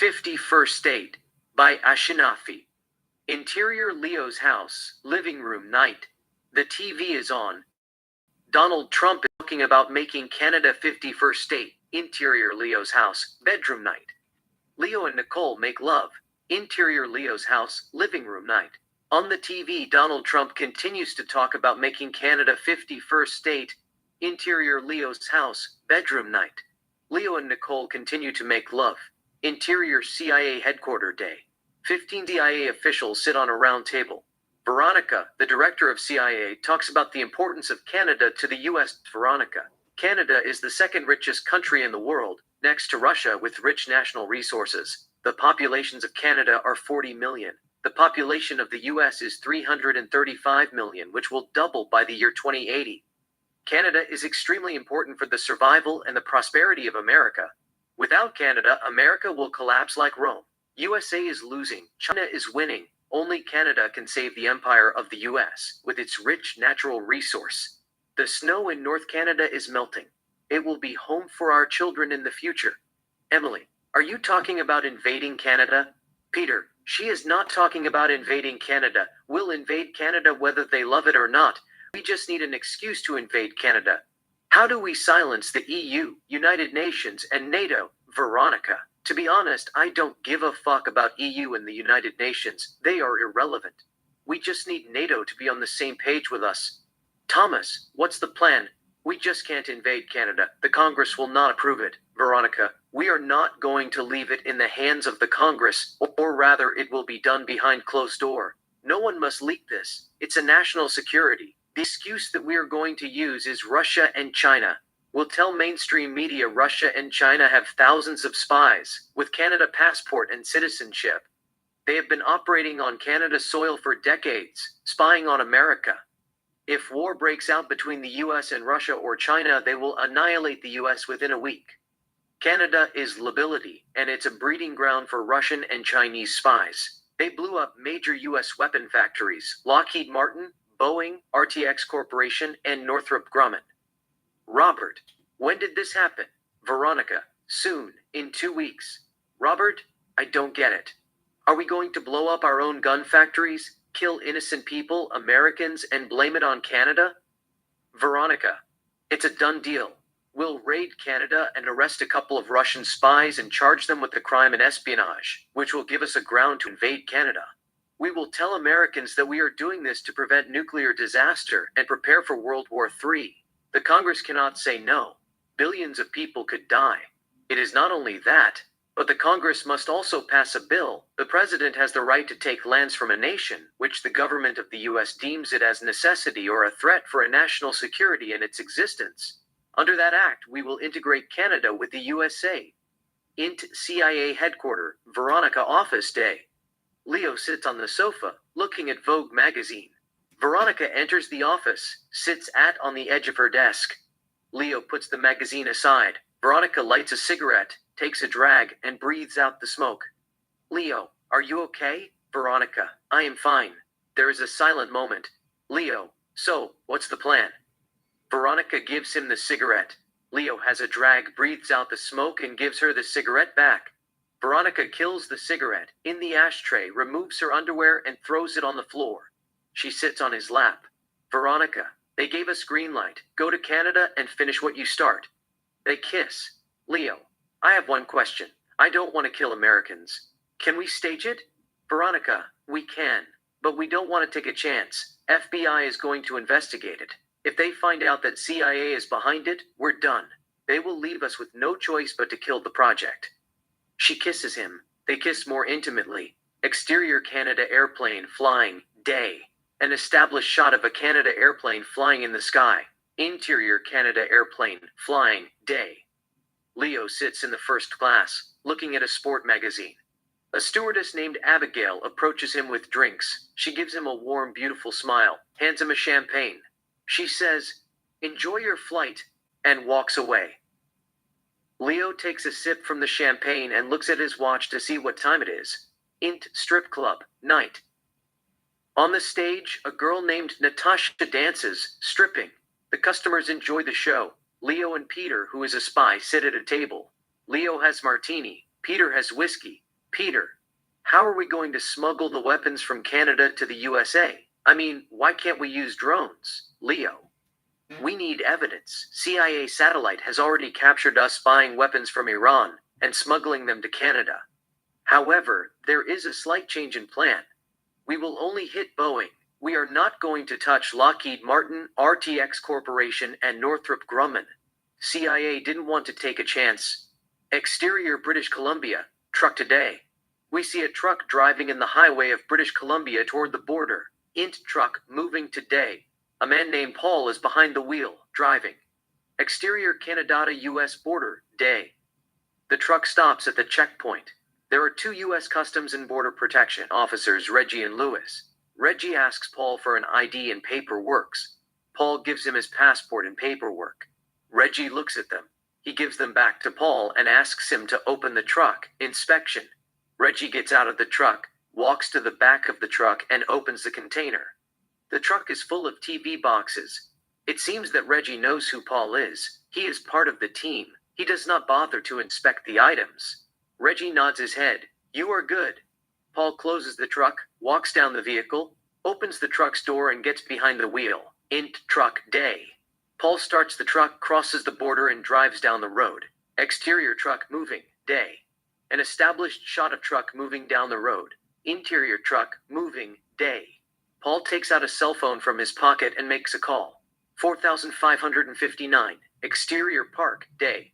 51st Date by Ashenafi. Interior Leo's house, living room night. The TV is on. Donald Trump is talking about making Canada 51st State. Interior Leo's house, bedroom night. Leo and Nicole make love. Interior Leo's house, living room night. On the TV, Donald Trump continues to talk about making Canada 51st State. Interior Leo's house, bedroom night. Leo and Nicole continue to make love. Interior CIA headquarter day. 15 CIA officials sit on a round table. Veronica, the director of CIA, talks about the importance of Canada to the U.S. Veronica, Canada is the second richest country in the world, next to Russia with rich national resources. The populations of Canada are 40 million. The population of the U.S. is 335 million, which will double by the year 2080. Canada is extremely important for the survival and the prosperity of America. Without Canada, America will collapse like Rome. USA is losing, China is winning. Only Canada can save the empire of the US, with its rich natural resource. The snow in North Canada is melting. It will be home for our children in the future. Emily, are you talking about invading Canada? Peter, she is not talking about invading Canada. We'll invade Canada whether they love it or not. We just need an excuse to invade Canada. How do we silence the EU, United Nations, and NATO? Veronica, to be honest, I don't give a fuck about EU and the United Nations. They are irrelevant. We just need NATO to be on the same page with us. Thomas, what's the plan? We just can't invade Canada. The Congress will not approve it. Veronica, we are not going to leave it in the hands of the Congress, or rather it will be done behind closed door. No one must leak this. It's a national security. The excuse that we are going to use is Russia and China. We'll tell mainstream media Russia and China have thousands of spies, with Canada passport and citizenship. They have been operating on Canada's soil for decades, spying on America. If war breaks out between the US and Russia or China, they will annihilate the US within a week. Canada is liability, and it's a breeding ground for Russian and Chinese spies. They blew up major US weapon factories, Lockheed Martin, Boeing, RTX Corporation, and Northrop Grumman. Robert, when did this happen? Veronica, soon, in 2 weeks. Robert, I don't get it. Are we going to blow up our own gun factories, kill innocent people, Americans, and blame it on Canada? Veronica, it's a done deal. We'll raid Canada and arrest a couple of Russian spies and charge them with the crime and espionage, which will give us a ground to invade Canada. We will tell Americans that we are doing this to prevent nuclear disaster and prepare for World War III. The Congress cannot say no. Billions of people could die. It is not only that, but the Congress must also pass a bill. The president has the right to take lands from a nation, which the government of the US deems it as necessity or a threat for a national security and its existence. Under that act, we will integrate Canada with the USA. Int CIA headquarter, Veronica office day. Leo sits on the sofa, looking at Vogue magazine. Veronica enters the office, sits on the edge of her desk. Leo puts the magazine aside. Veronica lights a cigarette, takes a drag, and breathes out the smoke. Leo, are you okay? Veronica, I am fine. There is a silent moment. Leo, so, what's the plan? Veronica gives him the cigarette. Leo has a drag, breathes out the smoke, and gives her the cigarette back. Veronica kills the cigarette in the ashtray, removes her underwear, and throws it on the floor. She sits on his lap. Veronica, they gave us green light. Go to Canada and finish what you start. They kiss. Leo, I have one question. I don't want to kill Americans. Can we stage it? Veronica, we can, but we don't want to take a chance. FBI is going to investigate it. If they find out that CIA is behind it, we're done. They will leave us with no choice but to kill the project. She kisses him. They kiss more intimately. Exterior Canada airplane flying, day. An established shot of a Canada airplane flying in the sky. Interior Canada airplane flying, day. Leo sits in the first class, looking at a sport magazine. A stewardess named Abigail approaches him with drinks. She gives him a warm, beautiful smile, hands him a champagne. She says, "Enjoy your flight," and walks away. Leo takes a sip from the champagne and looks at his watch to see what time it is. Int strip club, night. On the stage, a girl named Natasha dances, stripping. The customers enjoy the show. Leo and Peter, who is a spy, sit at a table. Leo has martini. Peter has whiskey. Peter, how are we going to smuggle the weapons from Canada to the USA? I mean, why can't we use drones? Leo, we need evidence. CIA satellite has already captured us buying weapons from Iran and smuggling them to Canada. However, there is a slight change in plan. We will only hit Boeing. We are not going to touch Lockheed Martin, RTX Corporation, and Northrop Grumman. CIA didn't want to take a chance. Exterior British Columbia, truck today. We see a truck driving in the highway of British Columbia toward the border. Int truck moving today. A man named Paul is behind the wheel, driving. Exterior Canada-US border, day. The truck stops at the checkpoint. There are 2 U.S. Customs and Border Protection officers, Reggie and Lewis. Reggie asks Paul for an ID and paperwork. Paul gives him his passport and paperwork. Reggie looks at them. He gives them back to Paul and asks him to open the truck. Inspection. Reggie gets out of the truck, walks to the back of the truck, and opens the container. The truck is full of TV boxes. It seems that Reggie knows who Paul is. He is part of the team. He does not bother to inspect the items. Reggie nods his head. You are good. Paul closes the truck, walks down the vehicle, opens the truck's door, and gets behind the wheel. Int truck day. Paul starts the truck, crosses the border, and drives down the road. Exterior truck moving, day. An established shot of truck moving down the road. Interior truck moving, day. Paul takes out a cell phone from his pocket and makes a call. 4559, exterior park, day.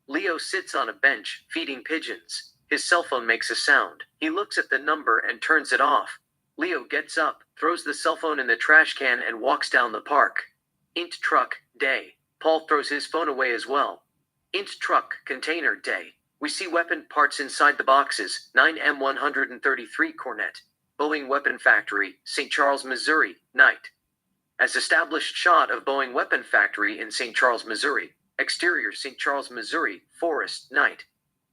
Leo sits on a bench, feeding pigeons. His cell phone makes a sound. He looks at the number and turns it off. Leo gets up, throws the cell phone in the trash can, and walks down the park. Int truck, day. Paul throws his phone away as well. Int truck, container, day. We see weapon parts inside the boxes. 9M133 Cornet. Boeing Weapon Factory, St. Charles, Missouri, night. As established shot of Boeing Weapon Factory in St. Charles, Missouri. Exterior St. Charles, Missouri, forest, night.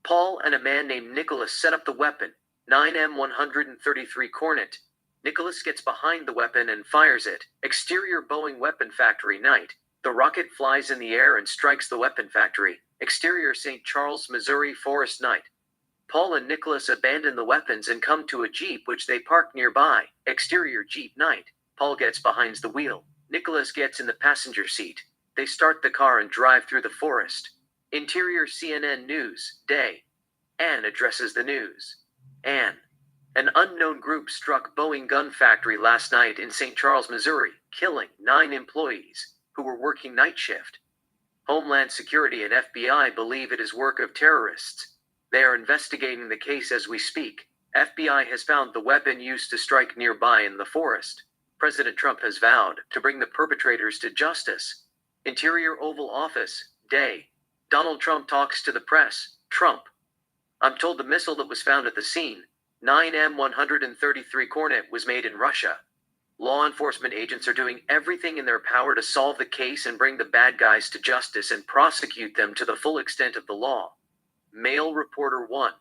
Paul and a man named Nicholas set up the weapon. 9M133 Cornet. Nicholas gets behind the weapon and fires it. Exterior Boeing Weapon Factory, night. The rocket flies in the air and strikes the weapon factory. Exterior St. Charles, Missouri, forest, night. Paul and Nicholas abandon the weapons and come to a Jeep which they park nearby. Exterior Jeep, night. Paul gets behind the wheel. Nicholas gets in the passenger seat. They start the car and drive through the forest. Interior CNN News, day. Anne addresses the news. Anne. An unknown group struck Boeing gun factory last night in St. Charles, Missouri, killing 9 employees who were working night shift. Homeland Security and FBI believe it is work of terrorists. They are investigating the case as we speak. FBI has found the weapon used to strike nearby in the forest. President Trump has vowed to bring the perpetrators to justice. Interior Oval Office, day. Donald Trump talks to the press. Trump. I'm told the missile that was found at the scene, 9M133 Cornet, was made in Russia. Law enforcement agents are doing everything in their power to solve the case and bring the bad guys to justice and prosecute them to the full extent of the law. Male Reporter 1.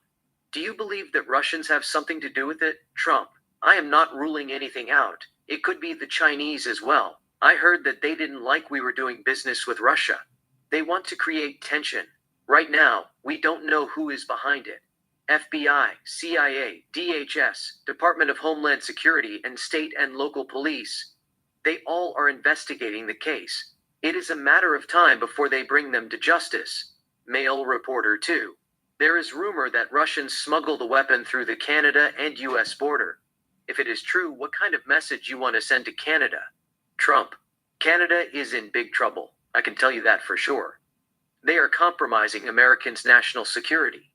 Do you believe that Russians have something to do with it? Trump. I am not ruling anything out. It could be the Chinese as well. I heard that they didn't like we were doing business with Russia. They want to create tension. Right now, we don't know who is behind it. FBI, CIA, DHS, Department of Homeland Security, and state and local police. They all are investigating the case. It is a matter of time before they bring them to justice. Male Reporter 2. There is rumor that Russians smuggle the weapon through the Canada and US border. If it is true, what kind of message you want to send to Canada? Trump. Canada is in big trouble. I can tell you that for sure. They are compromising Americans' national security.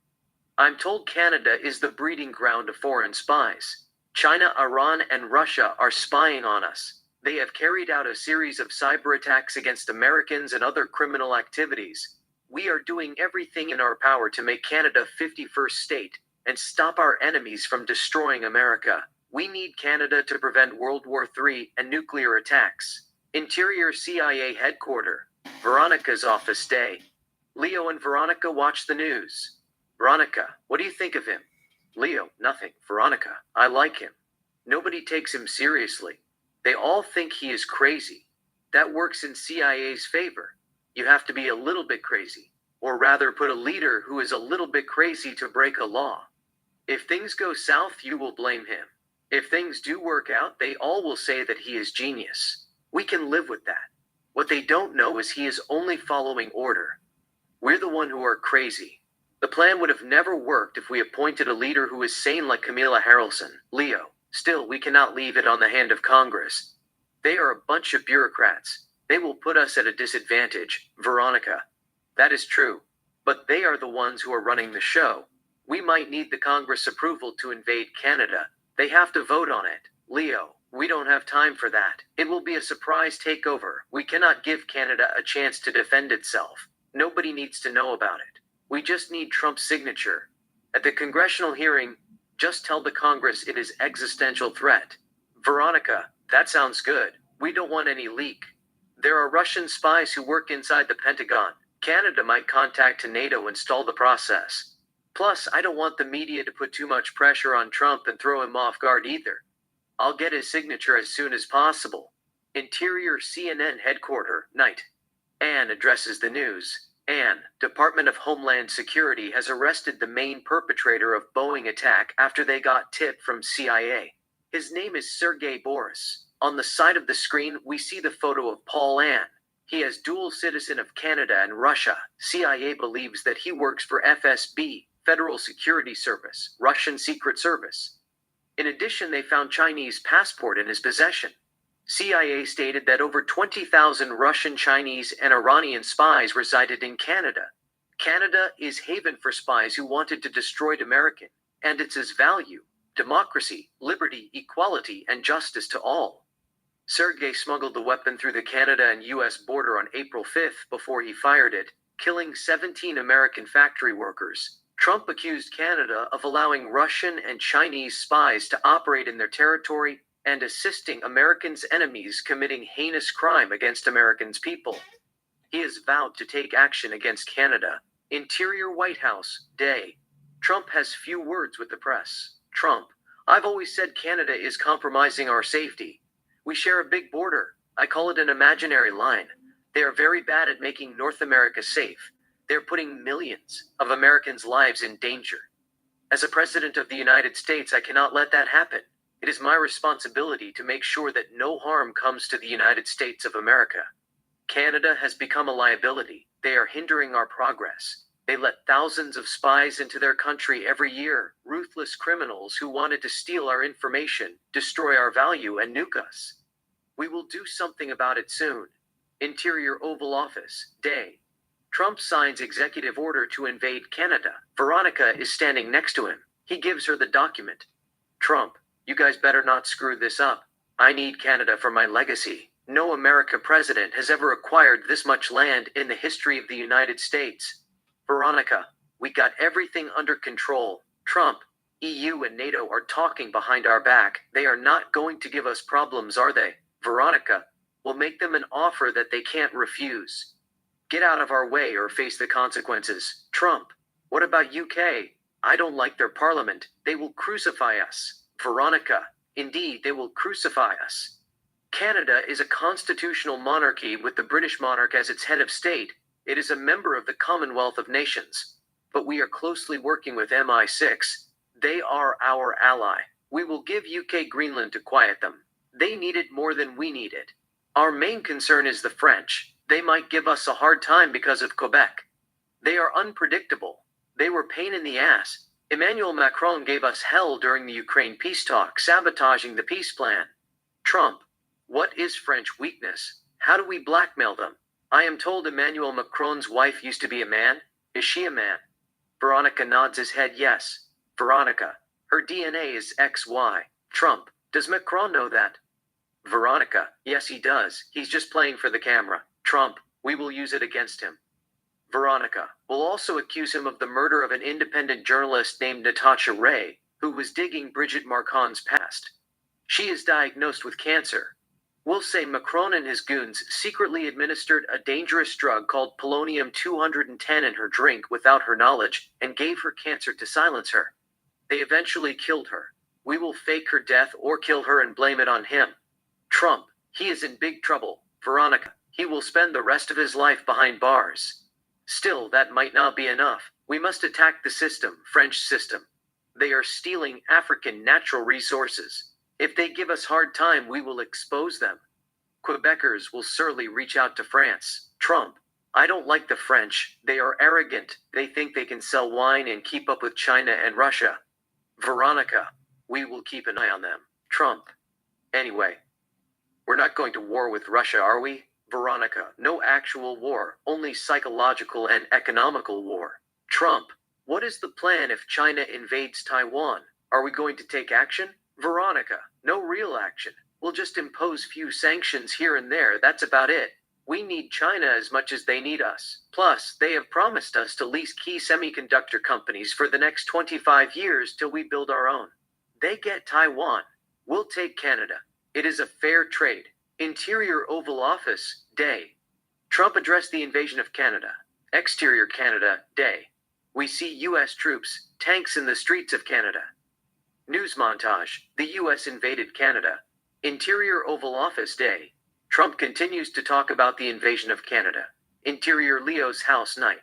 I'm told Canada is the breeding ground of foreign spies. China, Iran, and Russia are spying on us. They have carried out a series of cyber attacks against Americans and other criminal activities. We are doing everything in our power to make Canada 51st state and stop our enemies from destroying America. We need Canada to prevent World War III and nuclear attacks. Interior CIA Headquarters. Veronica's office, day. Leo and Veronica watch the news. Veronica, what do you think of him? Leo, nothing. Veronica, I like him. Nobody takes him seriously. They all think he is crazy. That works in CIA's favor. You have to be a little bit crazy, or rather put a leader who is a little bit crazy to break a law. If things go south, you will blame him. If things do work out, they all will say that he is genius. We can live with that. What they don't know is he is only following order. We're the one who are crazy. The plan would have never worked if we appointed a leader who is sane like Camilla Harrelson, Leo. Still, we cannot leave it on the hand of Congress. They are a bunch of bureaucrats. They will put us at a disadvantage, Veronica. That is true. But they are the ones who are running the show. We might need the Congress approval to invade Canada. They have to vote on it. Leo, we don't have time for that. It will be a surprise takeover. We cannot give Canada a chance to defend itself. Nobody needs to know about it. We just need Trump's signature. At the congressional hearing, just tell the Congress it is existential threat. Veronica, that sounds good. We don't want any leak. There are Russian spies who work inside the Pentagon. Canada might contact to NATO and stall the process. Plus, I don't want the media to put too much pressure on Trump and throw him off guard either. I'll get his signature as soon as possible. Interior CNN headquarters, night. Anne addresses the news. Anne, Department of Homeland Security has arrested the main perpetrator of Boeing attack after they got tip from CIA. His name is Sergei Boris. On the side of the screen, we see the photo of Paul Anne. He is dual citizen of Canada and Russia. CIA believes that he works for FSB, Federal Security Service, Russian Secret Service. In addition, they found Chinese passport in his possession. CIA stated that over 20,000 Russian, Chinese, and Iranian spies resided in Canada. Canada is haven for spies who wanted to destroy American, and it's his value, democracy, liberty, equality, and justice to all. Sergei smuggled the weapon through the Canada and US border on April 5th before he fired it, killing 17 American factory workers. Trump accused Canada of allowing Russian and Chinese spies to operate in their territory and assisting Americans' enemies committing heinous crime against Americans' people. He has vowed to take action against Canada. Interior White House, day. Trump has few words with the press. Trump, I've always said Canada is compromising our safety. We share a big border. I call it an imaginary line. They are very bad at making North America safe. They're putting millions of Americans' lives in danger. As a president of the United States, I cannot let that happen. It is my responsibility to make sure that no harm comes to the United States of America. Canada has become a liability. They are hindering our progress. They let thousands of spies into their country every year, ruthless criminals who wanted to steal our information, destroy our value, and nuke us. We will do something about it soon. Interior Oval Office, day. Trump signs executive order to invade Canada. Veronica is standing next to him. He gives her the document. Trump, you guys better not screw this up. I need Canada for my legacy. No American president has ever acquired this much land in the history of the United States. Veronica, we got everything under control. Trump, EU and NATO are talking behind our back. They are not going to give us problems, are they? Veronica, we'll make them an offer that they can't refuse. Get out of our way or face the consequences. Trump, what about UK? I don't like their parliament. They will crucify us. Veronica, indeed, they will crucify us. Canada is a constitutional monarchy with the British monarch as its head of state. It is a member of the Commonwealth of Nations. But we are closely working with MI6. They are our ally. We will give UK Greenland to quiet them. They need it more than we need it. Our main concern is the French. They might give us a hard time because of Quebec. They are unpredictable. They were pain in the ass. Emmanuel Macron gave us hell during the Ukraine peace talk, sabotaging the peace plan. Trump, what is French weakness? How do we blackmail them? I am told Emmanuel Macron's wife used to be a man. Is she a man? Veronica nods his head yes. Veronica, her DNA is XY. Trump, does Macron know that? Veronica, yes he does. He's just playing for the camera. Trump, we will use it against him. Veronica will also accuse him of the murder of an independent journalist named Natasha Ray, who was digging Brigitte Marcon's past. She is diagnosed with cancer. We'll say Macron and his goons secretly administered a dangerous drug called polonium-210 in her drink without her knowledge and gave her cancer to silence her. They eventually killed her. We will fake her death or kill her and blame it on him. Trump, he is in big trouble. Veronica, he will spend the rest of his life behind bars. Still, that might not be enough. We must attack the system, French system. They are stealing African natural resources. If they give us hard time, we will expose them. Quebecers will surely reach out to France. Trump. I don't like the French. They are arrogant. They think they can sell wine and keep up with China and Russia. Veronica. We will keep an eye on them. Trump. Anyway, we're not going to war with Russia, are we? Veronica. No actual war, only psychological and economical war. Trump. What is the plan if China invades Taiwan? Are we going to take action? Veronica. No real action. We'll just impose few sanctions here and there, that's about it. We need China as much as they need us. Plus, they have promised us to lease key semiconductor companies for the next 25 years till we build our own. They get Taiwan. We'll take Canada. It is a fair trade. Interior Oval Office, Day. Trump addressed the invasion of Canada. Exterior Canada, Day. We see U.S. troops, tanks in the streets of Canada. News montage, the U.S. invaded Canada. Interior Oval Office, Day. Trump continues to talk about the invasion of Canada. Interior Leo's house, night.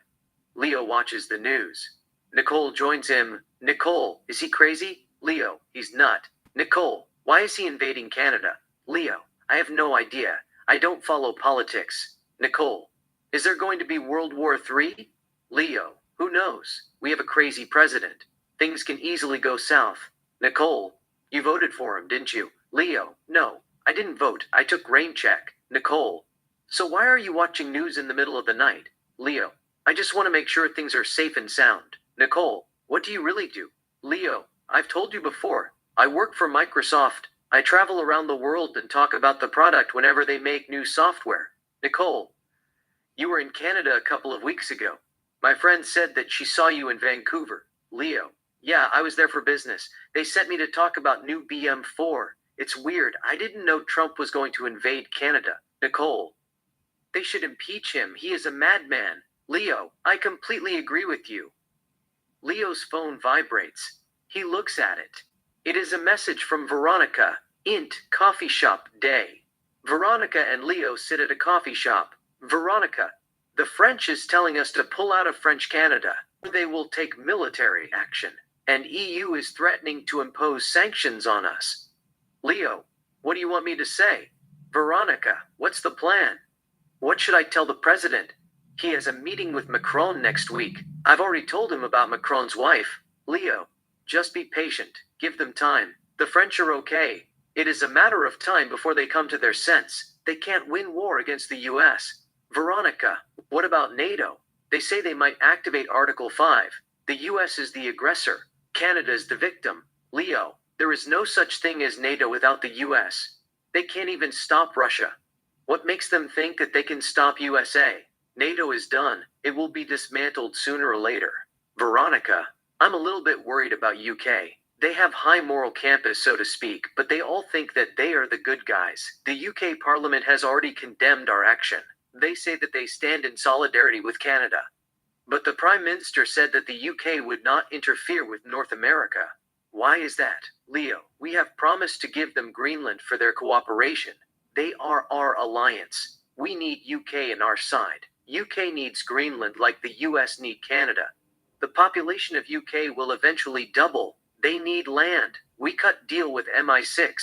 Leo watches the news. Nicole joins him. Nicole, is he crazy? Leo, he's not. Nicole, why is he invading Canada? Leo, I have no idea. I don't follow politics. Nicole, is there going to be World War III? Leo, who knows? We have a crazy president. Things can easily go south. Nicole, you voted for him, didn't you? Leo, no, I didn't vote. I took rain check. Nicole, so why are you watching news in the middle of the night? Leo, I just want to make sure things are safe and sound. Nicole, what do you really do? Leo, I've told you before. I work for Microsoft. I travel around the world and talk about the product whenever they make new software. Nicole, you were in Canada a couple of weeks ago. My friend said that she saw you in Vancouver. Leo, yeah, I was there for business. They sent me to talk about new BM4. It's weird. I didn't know Trump was going to invade Canada. Nicole, they should impeach him. He is a madman. Leo, I completely agree with you. Leo's phone vibrates. He looks at it. It is a message from Veronica. Int, coffee shop, Day. Veronica and Leo sit at a coffee shop. Veronica, the French is telling us to pull out of French Canada, or they will take military action, and EU is threatening to impose sanctions on us. Leo, what do you want me to say? Veronica, what's the plan? What should I tell the president? He has a meeting with Macron next week. I've already told him about Macron's wife. Leo, just be patient. Give them time. The French are okay. It is a matter of time before they come to their sense. They can't win war against the US. Veronica, what about NATO? They say they might activate Article 5. The US is the aggressor. Canada is the victim. Leo, there is no such thing as NATO without the US. They can't even stop Russia. What makes them think that they can stop USA? NATO is done. It will be dismantled sooner or later. Veronica, I'm a little bit worried about UK. They have high moral campus, so to speak, but they all think that they are the good guys. The UK Parliament has already condemned our action. They say that they stand in solidarity with Canada. But the Prime Minister said that the UK would not interfere with North America. Why is that? Leo, we have promised to give them Greenland for their cooperation. They are our alliance. We need UK on our side. UK needs Greenland like the US need Canada. The population of UK will eventually double. They need land. We cut deal with MI6.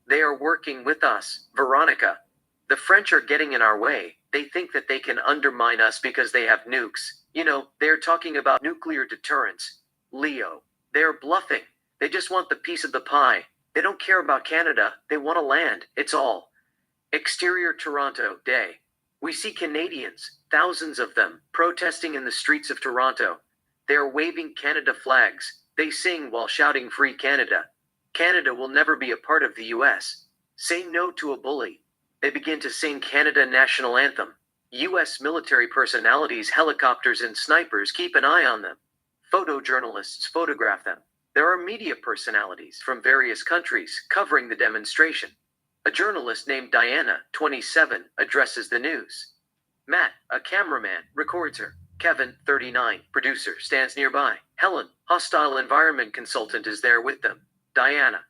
They are working with us. Veronica, the French are getting in our way. They think that they can undermine us because they have nukes. You know, they're talking about nuclear deterrence. Leo, they're bluffing. They just want the piece of the pie. They don't care about Canada. They want to land. It's all. Exterior Toronto, Day. We see Canadians, thousands of them, protesting in the streets of Toronto. They are waving Canada flags. They sing while shouting Free Canada. Canada will never be a part of the US. Say no to a bully. They begin to sing Canada National Anthem. US military personalities, helicopters, and snipers keep an eye on them. Photojournalists photograph them. There are media personalities from various countries covering the demonstration. A journalist named Diana, 27, addresses the news. Matt, a cameraman, records her. Kevin, 39, producer, stands nearby. Helen, hostile environment consultant, is there with them. Diana.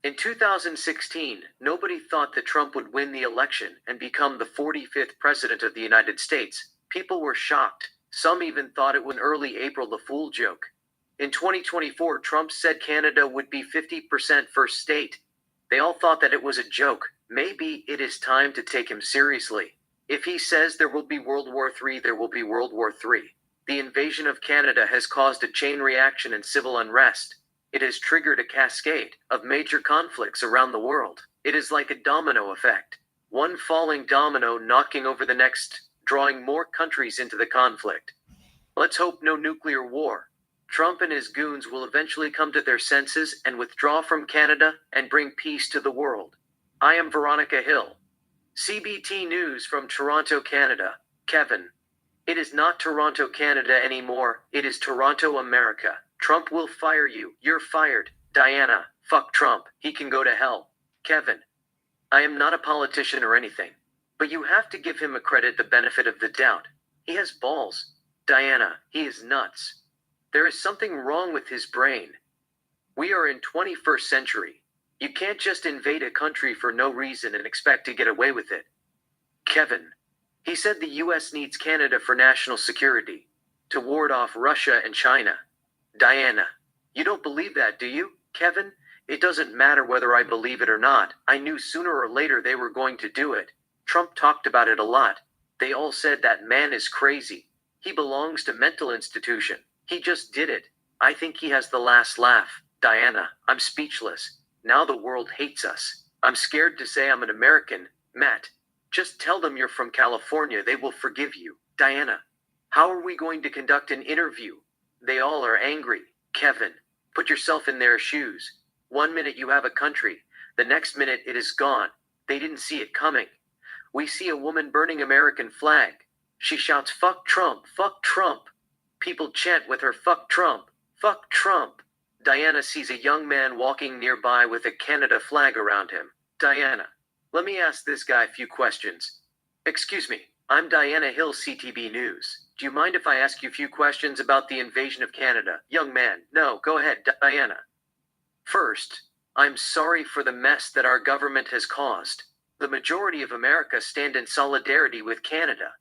In 2016, nobody thought that Trump would win the election and become the 45th president of the United States. People were shocked. Some even thought it was an early April the Fool joke. In 2024, Trump said Canada would be 50% first state. They all thought that it was a joke. Maybe it is time to take him seriously. If he says there will be World War III, there will be World War III. The invasion of Canada has caused a chain reaction and civil unrest. It has triggered a cascade of major conflicts around the world. It is like a domino effect. One falling domino knocking over the next, drawing more countries into the conflict. Let's hope no nuclear war. Trump and his goons will eventually come to their senses and withdraw from Canada and bring peace to the world. I am Veronica Hill. CBT News from Toronto, Canada. Kevin. It is not Toronto, Canada anymore. It is Toronto, America. Trump will fire you. You're fired. Diana. Fuck Trump. He can go to hell. Kevin. I am not a politician or anything, but you have to give him a credit the benefit of the doubt. He has balls. Diana, he is nuts. There is something wrong with his brain. We are in 21st century. You can't just invade a country for no reason and expect to get away with it. Kevin. He said the US needs Canada for national security, to ward off Russia and China. Diana. You don't believe that, do you, Kevin? It doesn't matter whether I believe it or not. I knew sooner or later they were going to do it. Trump talked about it a lot. They all said that man is crazy. He belongs to mental institution. He just did it. I think he has the last laugh. Diana, I'm speechless. Now the world hates us. I'm scared to say I'm an American. Matt. Just tell them you're from California. They will forgive you. Diana. How are we going to conduct an interview? They all are angry. Kevin. Put yourself in their shoes. 1 minute you have a country. The next minute it is gone. They didn't see it coming. We see a woman burning American flag. She shouts, "Fuck Trump, fuck Trump." People chant with her, "Fuck Trump, fuck Trump." Diana sees a young man walking nearby with a Canada flag around him. Diana. Let me ask this guy a few questions. Excuse me, I'm Diana Hill, CTV News. Do you mind if I ask you a few questions about the invasion of Canada? Young man, no, go ahead, Diana. First, I'm sorry for the mess that our government has caused. The majority of America stand in solidarity with Canada.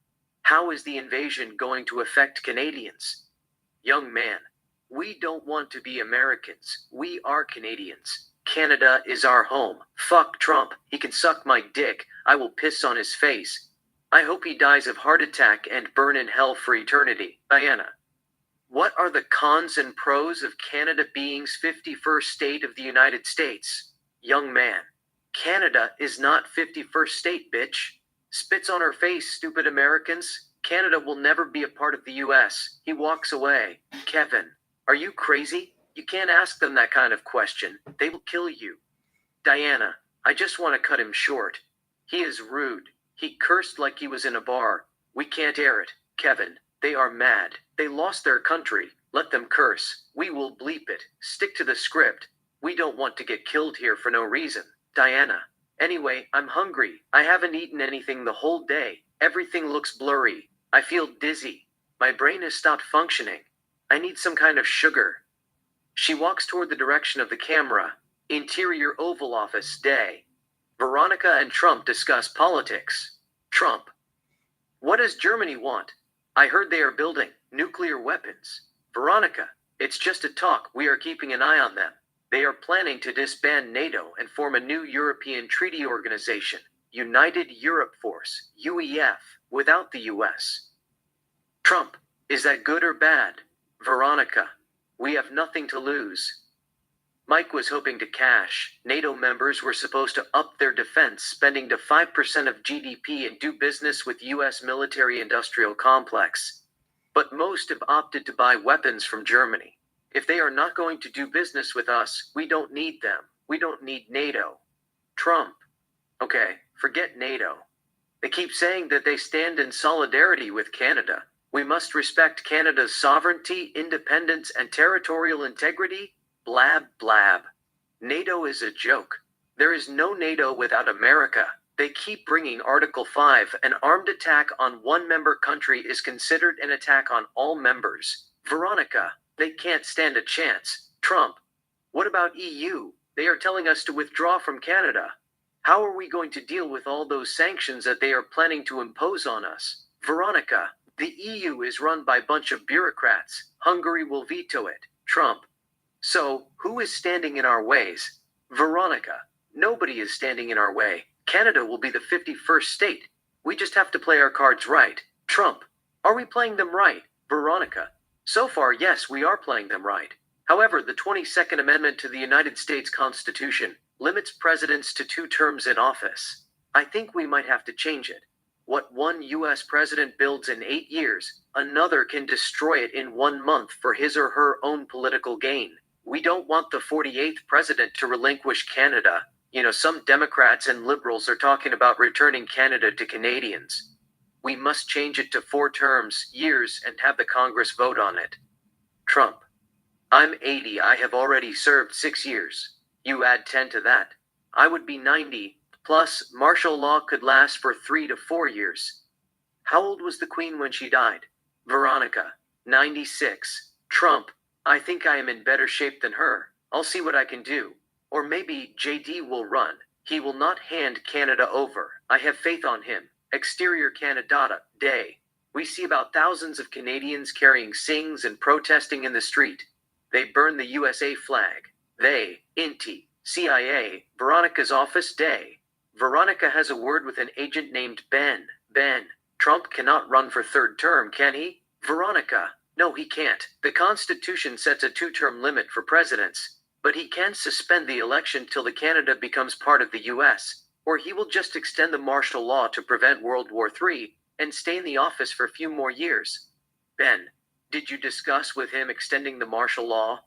How is the invasion going to affect Canadians? Young man, we don't want to be Americans. We are Canadians. Canada is our home. Fuck Trump. He can suck my dick. I will piss on his face. I hope he dies of heart attack and burn in hell for eternity. Diana. What are the cons and pros of Canada being 51st state of the United States? Young man. Canada is not 51st state, bitch. Spits on her face, stupid Americans. Canada will never be a part of the US. He walks away. Kevin. Are you crazy? You can't ask them that kind of question. They will kill you. Diana. I just want to cut him short. He is rude. He cursed like he was in a bar. We can't air it. Kevin. They are mad. They lost their country. Let them curse. We will bleep it. Stick to the script. We don't want to get killed here for no reason. Diana. Anyway, I'm hungry. I haven't eaten anything the whole day. Everything looks blurry. I feel dizzy. My brain has stopped functioning. I need some kind of sugar. She walks toward the direction of the camera. Interior Oval Office day. Veronica and Trump discuss politics. Trump. What does Germany want? I heard they are building nuclear weapons. Veronica. It's just a talk. We are keeping an eye on them. They are planning to disband NATO and form a new European treaty organization, United Europe Force, UEF, without the US. Trump. Is that good or bad? Veronica. We have nothing to lose. Mike was hoping to cash. NATO members were supposed to up their defense spending to 5% of GDP and do business with US military-industrial complex. But most have opted to buy weapons from Germany. If they are not going to do business with us, we don't need them. We don't need NATO. Trump. Okay, forget NATO. They keep saying that they stand in solidarity with Canada. We must respect Canada's sovereignty, independence, and territorial integrity. Blab, blab. NATO is a joke. There is no NATO without America. They keep bringing Article 5. An armed attack on one member country is considered an attack on all members. Veronica. They can't stand a chance. Trump. What about EU? They are telling us to withdraw from Canada. How are we going to deal with all those sanctions that they are planning to impose on us? Veronica. The EU is run by a bunch of bureaucrats. Hungary will veto it. Trump. So, who is standing in our ways? Veronica. Nobody is standing in our way. Canada will be the 51st state. We just have to play our cards right. Trump. Are we playing them right? Veronica. So far, yes, we are playing them right. However, the 22nd Amendment to the United States Constitution limits presidents to 2 terms in office. I think we might have to change it. What one U.S. president builds in 8 years, another can destroy it in 1 month for his or her own political gain. We don't want the 48th president to relinquish Canada. Some Democrats and liberals are talking about returning Canada to Canadians. We must change it to 4 terms, years, and have the Congress vote on it. Trump. I'm 80. I have already served 6 years. You add 10 to that. I would be 90. Plus, martial law could last for 3 to 4 years. How old was the Queen when she died? Veronica. 96. Trump. I think I am in better shape than her. I'll see what I can do. Or maybe JD will run. He will not hand Canada over. I have faith on him. Exterior Canada Day. We see about thousands of Canadians carrying sings and protesting in the street. They burn the USA flag. They, INTI, CIA, Veronica's office day. Veronica has a word with an agent named Ben. Ben. Trump cannot run for 3rd term, can he? Veronica. No, he can't. The Constitution sets a 2-term limit for presidents. But he can suspend the election till the Canada becomes part of the US. Or he will just extend the martial law to prevent World War III and stay in the office for a few more years. Ben. Did you discuss with him extending the martial law?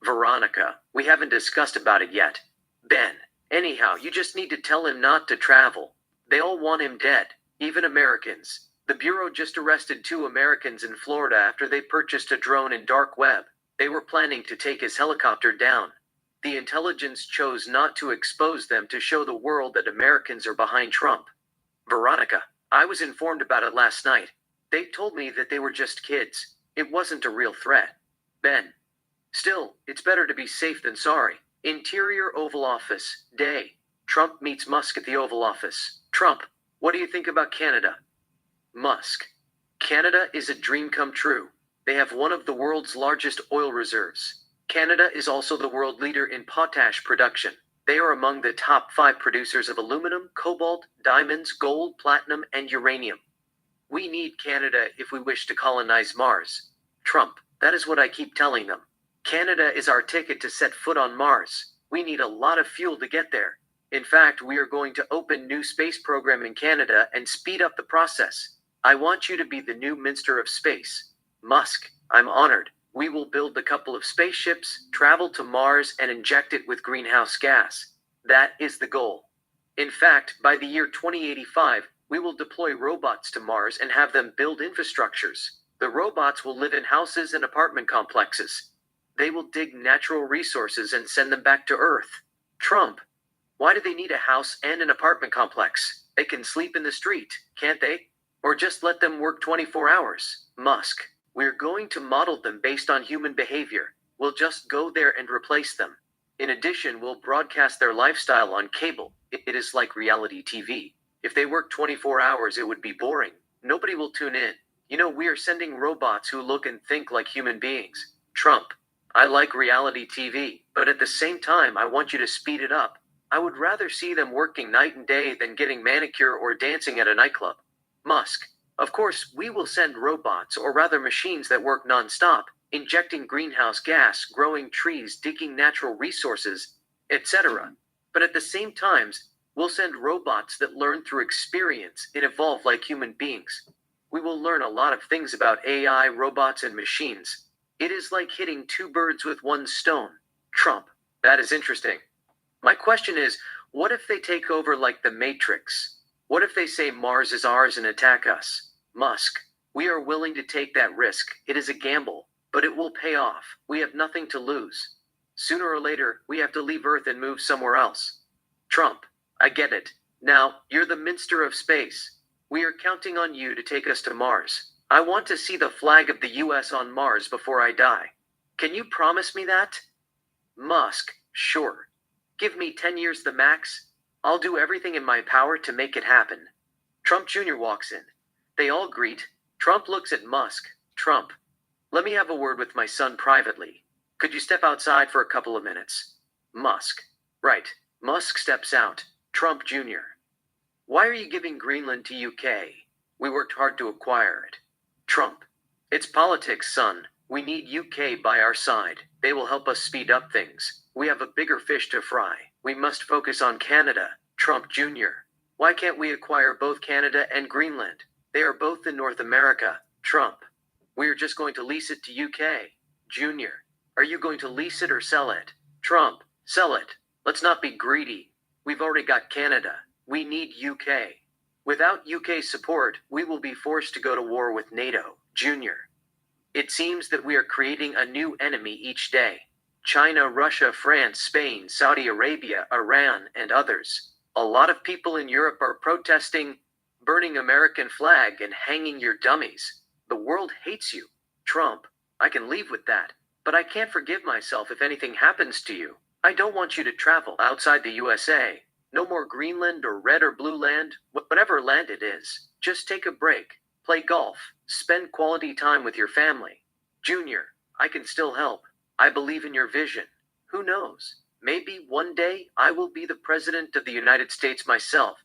Veronica. We haven't discussed about it yet. Ben. Anyhow, you just need to tell him not to travel. They all want him dead, even Americans. The Bureau just arrested 2 Americans in Florida after they purchased a drone in dark web. They were planning to take his helicopter down. The intelligence chose not to expose them to show the world that Americans are behind Trump. Veronica. I was informed about it last night. They told me that they were just kids. It wasn't a real threat. Ben. Still, it's better to be safe than sorry. Interior Oval Office, day. Trump meets Musk at the Oval Office. Trump. What do you think about Canada? Musk. Canada is a dream come true. They have one of the world's largest oil reserves. Canada is also the world leader in potash production. They are among the top 5 producers of aluminum, cobalt, diamonds, gold, platinum, and uranium. We need Canada if we wish to colonize Mars. Trump. That is what I keep telling them. Canada is our ticket to set foot on Mars. We need a lot of fuel to get there. In fact, we are going to open new space program in Canada and speed up the process. I want you to be the new Minister of Space. Musk. I'm honored. We will build a couple of spaceships, travel to Mars, and inject it with greenhouse gas. That is the goal. In fact, by the year 2085, we will deploy robots to Mars and have them build infrastructures. The robots will live in houses and apartment complexes. They will dig natural resources and send them back to Earth. Trump. Why do they need a house and an apartment complex? They can sleep in the street, can't they? Or just let them work 24 hours. Musk. We're going to model them based on human behavior. We'll just go there and replace them. In addition, we'll broadcast their lifestyle on cable. It is like reality TV. If they work 24 hours, it would be boring. Nobody will tune in. We are sending robots who look and think like human beings. Trump. I like reality TV, but at the same time, I want you to speed it up. I would rather see them working night and day than getting manicure or dancing at a nightclub. Musk. Of course, we will send robots, or rather machines that work non-stop, injecting greenhouse gas, growing trees, digging natural resources, etc. But at the same time, we'll send robots that learn through experience and evolve like human beings. We will learn a lot of things about AI, robots, and machines. It is like hitting 2 birds with 1 stone. Trump. That is interesting. My question is, what if they take over like the Matrix? What if they say Mars is ours and attack us? Musk. We are willing to take that risk. It is a gamble, but it will pay off. We have nothing to lose. Sooner or later, we have to leave Earth and move somewhere else. Trump. I get it. Now, you're the Minister of Space. We are counting on you to take us to Mars. I want to see the flag of the US on Mars before I die. Can you promise me that? Musk. Sure. Give me 10 years the max. I'll do everything in my power to make it happen. Trump Jr. walks in. They all greet. Trump looks at Musk. Trump. Let me have a word with my son privately. Could you step outside for a couple of minutes? Musk. Right. Musk steps out. Trump Jr. Why are you giving Greenland to UK? We worked hard to acquire it. Trump. It's politics, son. We need UK by our side. They will help us speed up things. We have a bigger fish to fry. We must focus on Canada. Trump Jr. Why can't we acquire both Canada and Greenland? They are both in North America. Trump. We are just going to lease it to UK. Jr. Are you going to lease it or sell it? Trump. Sell it. Let's not be greedy. We've already got Canada. We need UK. Without UK support, we will be forced to go to war with NATO. Jr. It seems that we are creating a new enemy each day. China, Russia, France, Spain, Saudi Arabia, Iran, and others. A lot of people in Europe are protesting, burning American flag, and hanging your dummies. The world hates you. Trump. I can leave with that, but I can't forgive myself if anything happens to you. I don't want you to travel outside the USA. No more Greenland or red or blue land, whatever land it is. Just take a break, play golf, spend quality time with your family. Junior, I can still help. I believe in your vision. Who knows? Maybe one day I will be the president of the United States myself.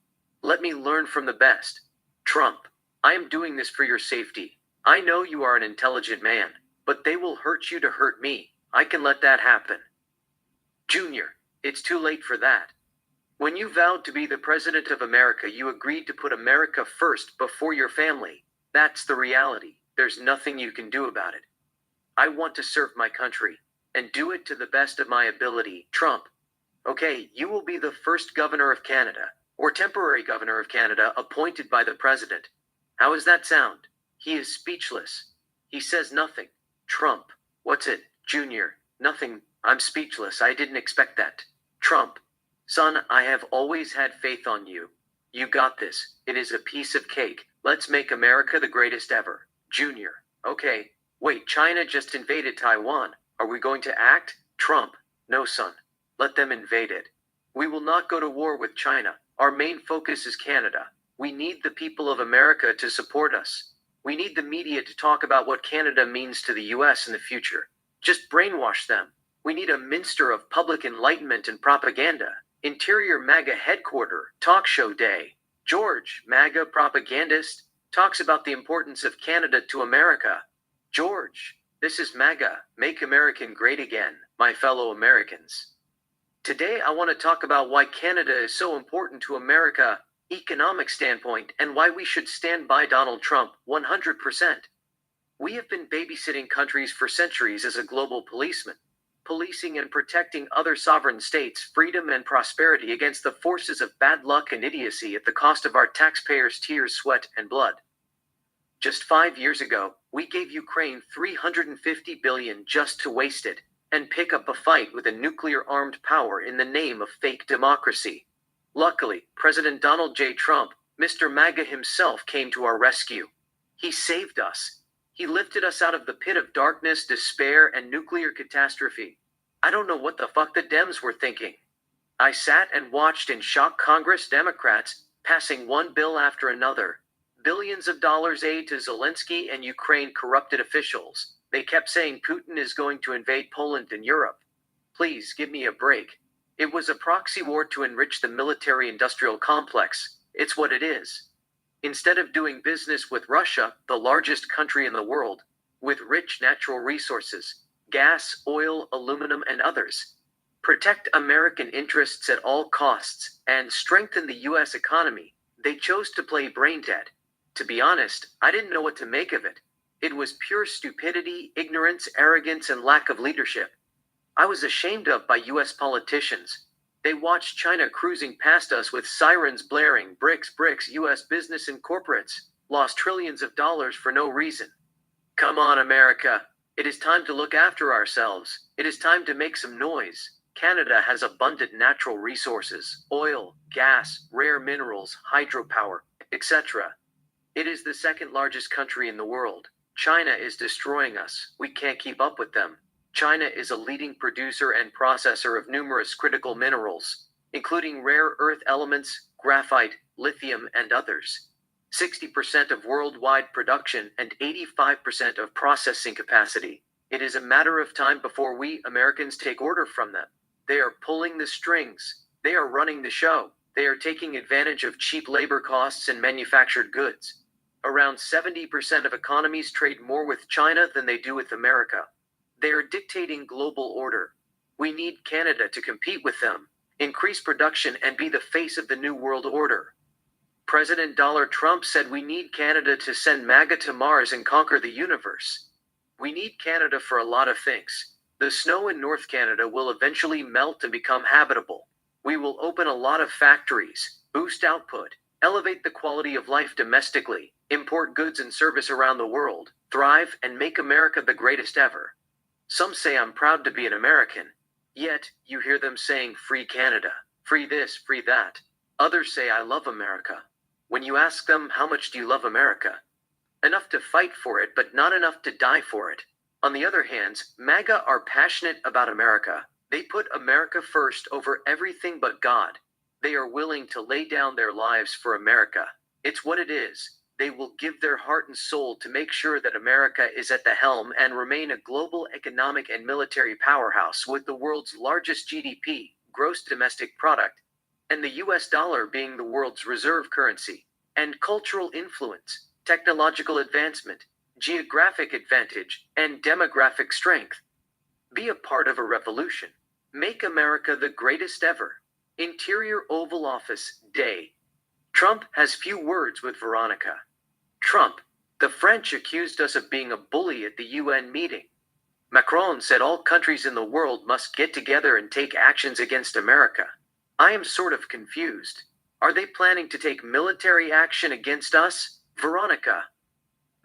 Let me learn from the best. Trump, I am doing this for your safety. I know you are an intelligent man, but they will hurt you to hurt me. I can let that happen. Junior, it's too late for that. When you vowed to be the president of America, you agreed to put America first before your family. That's the reality. There's nothing you can do about it. I want to serve my country and do it to the best of my ability. Trump. Okay, you will be the first governor of Canada, or temporary governor of Canada, appointed by the president. How does that sound? He is speechless. He says nothing. Trump. What's it, Junior? Nothing. I'm speechless. I didn't expect that. Trump. Son, I have always had faith on you. You got this. It is a piece of cake. Let's make America the greatest ever. Junior. Okay. Wait, China just invaded Taiwan. Are we going to act? Trump. No, son. Let them invade it. We will not go to war with China. Our main focus is Canada. We need the people of America to support us. We need the media to talk about what Canada means to the US in the future. Just brainwash them. We need a minster of public enlightenment and propaganda. Interior MAGA headquarter, talk show day. George, MAGA propagandist, talks about the importance of Canada to America. George, this is MAGA, Make American Great Again, my fellow Americans. Today I want to talk about why Canada is so important to America, economic standpoint, and why we should stand by Donald Trump 100%. We have been babysitting countries for centuries as a global policeman, policing and protecting other sovereign states' freedom and prosperity against the forces of bad luck and idiocy at the cost of our taxpayers' tears, sweat, and blood. Just 5 years ago, we gave Ukraine $350 billion just to waste it and pick up a fight with a nuclear-armed power in the name of fake democracy. Luckily, President Donald J. Trump, Mr. MAGA himself, came to our rescue. He saved us. He lifted us out of the pit of darkness, despair, and nuclear catastrophe. I don't know what the fuck the Dems were thinking. I sat and watched in shock Congress Democrats passing one bill after another. Billions of dollars aid to Zelensky and Ukraine corrupted officials. They kept saying Putin is going to invade Poland and Europe. Please give me a break. It was a proxy war to enrich the military-industrial complex. It's what it is. Instead of doing business with Russia, the largest country in the world, with rich natural resources, gas, oil, aluminum, and others, protect American interests at all costs, and strengthen the U.S. economy, they chose to play brain dead. To be honest, I didn't know what to make of it. It was pure stupidity, ignorance, arrogance, and lack of leadership. I was ashamed of by U.S. politicians. They watched China cruising past us with sirens blaring, bricks, U.S. business and corporates, lost trillions of dollars for no reason. Come on, America. It is time to look after ourselves. It is time to make some noise. Canada has abundant natural resources, oil, gas, rare minerals, hydropower, etc. It is the second largest country in the world. China is destroying us. We can't keep up with them. China is a leading producer and processor of numerous critical minerals, including rare earth elements, graphite, lithium, and others. 60% of worldwide production and 85% of processing capacity. It is a matter of time before we Americans take order from them. They are pulling the strings. They are running the show. They are taking advantage of cheap labor costs and manufactured goods. Around 70% of economies trade more with China than they do with America. They are dictating global order. We need Canada to compete with them, increase production, and be the face of the new world order. President Donald Trump said we need Canada to send MAGA to Mars and conquer the universe. We need Canada for a lot of things. The snow in North Canada will eventually melt and become habitable. We will open a lot of factories, boost output, elevate the quality of life domestically, import goods and service around the world, thrive, and make America the greatest ever. Some say I'm proud to be an American. Yet, you hear them saying free Canada, free this, free that. Others say I love America. When you ask them how much do you love America? Enough to fight for it, but not enough to die for it. On the other hand, MAGA are passionate about America. They put America first over everything but God. They are willing to lay down their lives for America. It's what it is. They will give their heart and soul to make sure that America is at the helm and remain a global economic and military powerhouse with the world's largest GDP, gross domestic product, and the US dollar being the world's reserve currency, and cultural influence, technological advancement, geographic advantage, and demographic strength. Be a part of a revolution. Make America the greatest ever. Interior Oval Office, Day. Trump has few words with Veronica. Trump, the French accused us of being a bully at the UN meeting. Macron said all countries in the world must get together and take actions against America. I am sort of confused. Are they planning to take military action against us, Veronica?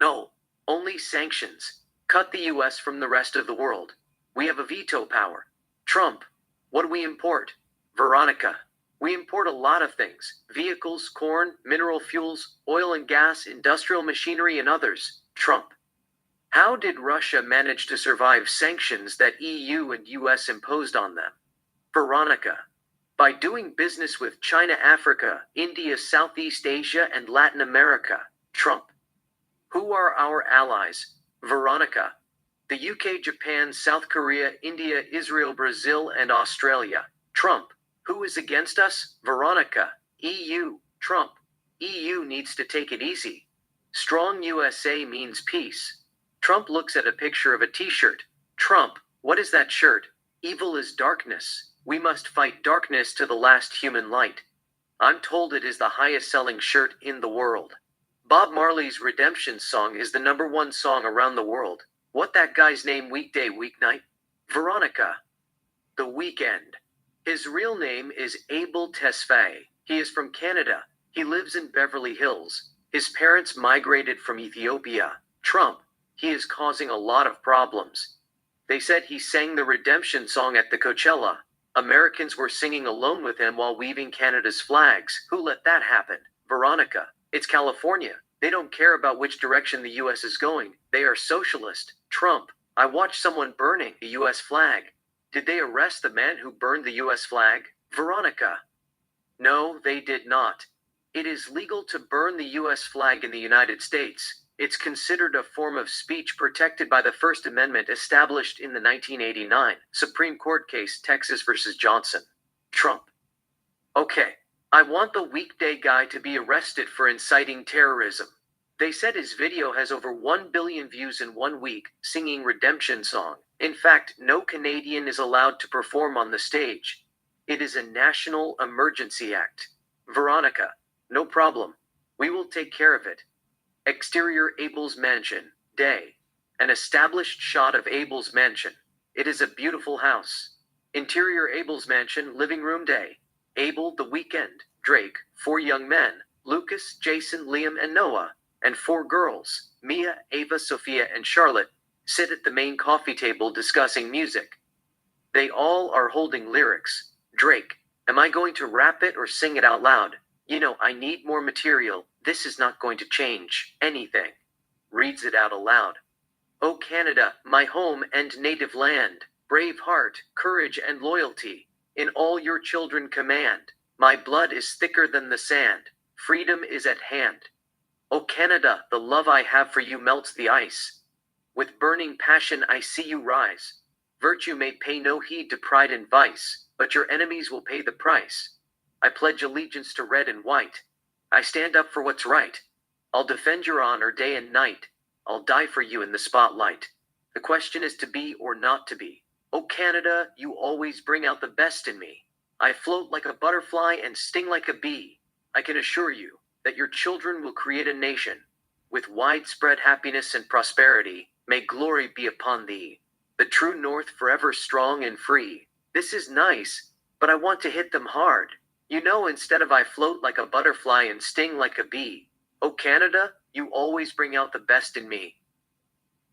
No, only sanctions. Cut the US from the rest of the world. We have a veto power. Trump, what do we import? Veronica, we import a lot of things: vehicles, corn, mineral fuels, oil and gas, industrial machinery, and others. Trump, how did Russia manage to survive sanctions that EU and US imposed on them? Veronica, by doing business with China, Africa, India, Southeast Asia, and Latin America. Trump, who are our allies? Veronica, the UK, Japan, South Korea, India, Israel, Brazil, and Australia. Trump, who is against us? Veronica, EU. Trump, EU needs to take it easy. Strong USA means peace. Trump looks at a picture of a t-shirt. Trump, what is that shirt? Evil is darkness. We must fight darkness to the last human light. I'm told it is the highest selling shirt in the world. Bob Marley's Redemption song is the #1 song around the world. What that guy's name? Weekday, weeknight? Veronica, The Weekend. His real name is Abel Tesfaye. He is from Canada. He lives in Beverly Hills. His parents migrated from Ethiopia. Trump, he is causing a lot of problems. They said he sang the Redemption song at the Coachella. Americans were singing alone with him while waving Canada's flags. Who let that happen? Veronica, it's California. They don't care about which direction the US is going. They are socialist. Trump, I watched someone burning the US flag. Did they arrest the man who burned the US flag? Veronica, no, they did not. It is legal to burn the US flag in the United States. It's considered a form of speech protected by the First Amendment established in the 1989 Supreme Court case Texas versus Johnson. Trump, okay, I want the weekday guy to be arrested for inciting terrorism. They said his video has over 1 billion views in 1 week, singing Redemption song. In fact, no Canadian is allowed to perform on the stage. It is a national emergency act. Veronica, no problem. We will take care of it. Exterior Abel's mansion, Day. An established shot of Abel's mansion. It is a beautiful house. Interior Abel's mansion, living room, Day. Abel, The Weekend, Drake, 4 young men, Lucas, Jason, Liam, and Noah, and 4 girls, Mia, Ava, Sophia, and Charlotte, sit at the main coffee table discussing music. They all are holding lyrics. Drake, am I going to rap it or sing it out loud? You know, I need more material. This is not going to change anything. Reads it out aloud. O Canada, my home and native land, brave heart, courage, and loyalty, in all your children command. My blood is thicker than the sand. Freedom is at hand. O Canada, the love I have for you melts the ice. With burning passion I see you rise. Virtue may pay no heed to pride and vice, but your enemies will pay the price. I pledge allegiance to red and white. I stand up for what's right. I'll defend your honor day and night. I'll die for you in the spotlight. The question is to be or not to be. Oh Canada, you always bring out the best in me. I float like a butterfly and sting like a bee. I can assure you that your children will create a nation with widespread happiness and prosperity. May glory be upon thee. The true north forever strong and free. This is nice, but I want to hit them hard. You know, instead of I float like a butterfly and sting like a bee. Oh Canada, you always bring out the best in me.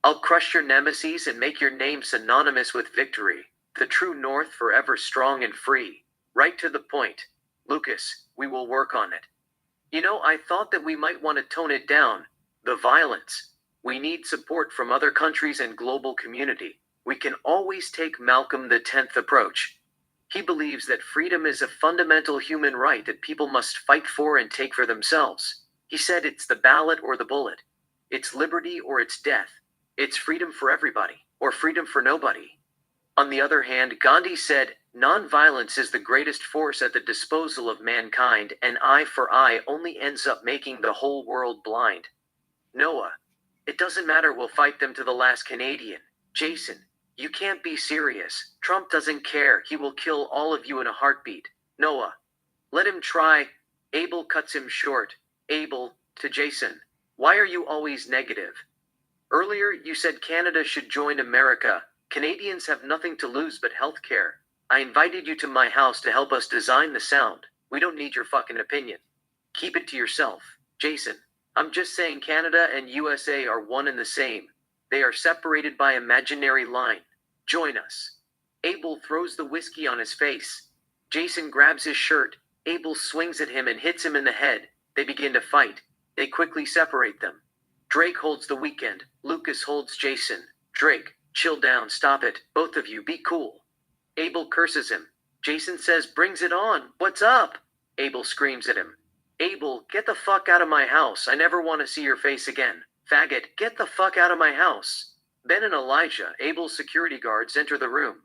I'll crush your nemesis and make your name synonymous with victory. The true north forever strong and free. Right to the point. Lucas, we will work on it. You know, I thought that we might want to tone it down. The violence. We need support from other countries and global community. We can always take Malcolm X approach. He believes that freedom is a fundamental human right that people must fight for and take for themselves. He said it's the ballot or the bullet. It's liberty or it's death. It's freedom for everybody, or freedom for nobody. On the other hand, Gandhi said, nonviolence is the greatest force at the disposal of mankind, and eye for eye only ends up making the whole world blind. Noah, it doesn't matter, we'll fight them to the last Canadian. Jason, you can't be serious. Trump doesn't care, he will kill all of you in a heartbeat. Noah, let him try. Abel cuts him short. Abel, to Jason, why are you always negative? Earlier, you said Canada should join America. Canadians have nothing to lose but healthcare. I invited you to my house to help us design the sound. We don't need your fucking opinion. Keep it to yourself. Jason, I'm just saying Canada and USA are one and the same. They are separated by imaginary line. Join us. Abel throws the whiskey on his face. Jason grabs his shirt. Abel swings at him and hits him in the head. They begin to fight. They quickly separate them. Drake holds the weekend. Lucas holds Jason. Drake, chill down, stop it. Both of you, be cool. Abel curses him. Jason says, brings it on. What's up? Abel screams at him. Abel, get the fuck out of my house. I never want to see your face again. Faggot, get the fuck out of my house. Ben and Elijah, Abel's security guards, enter the room.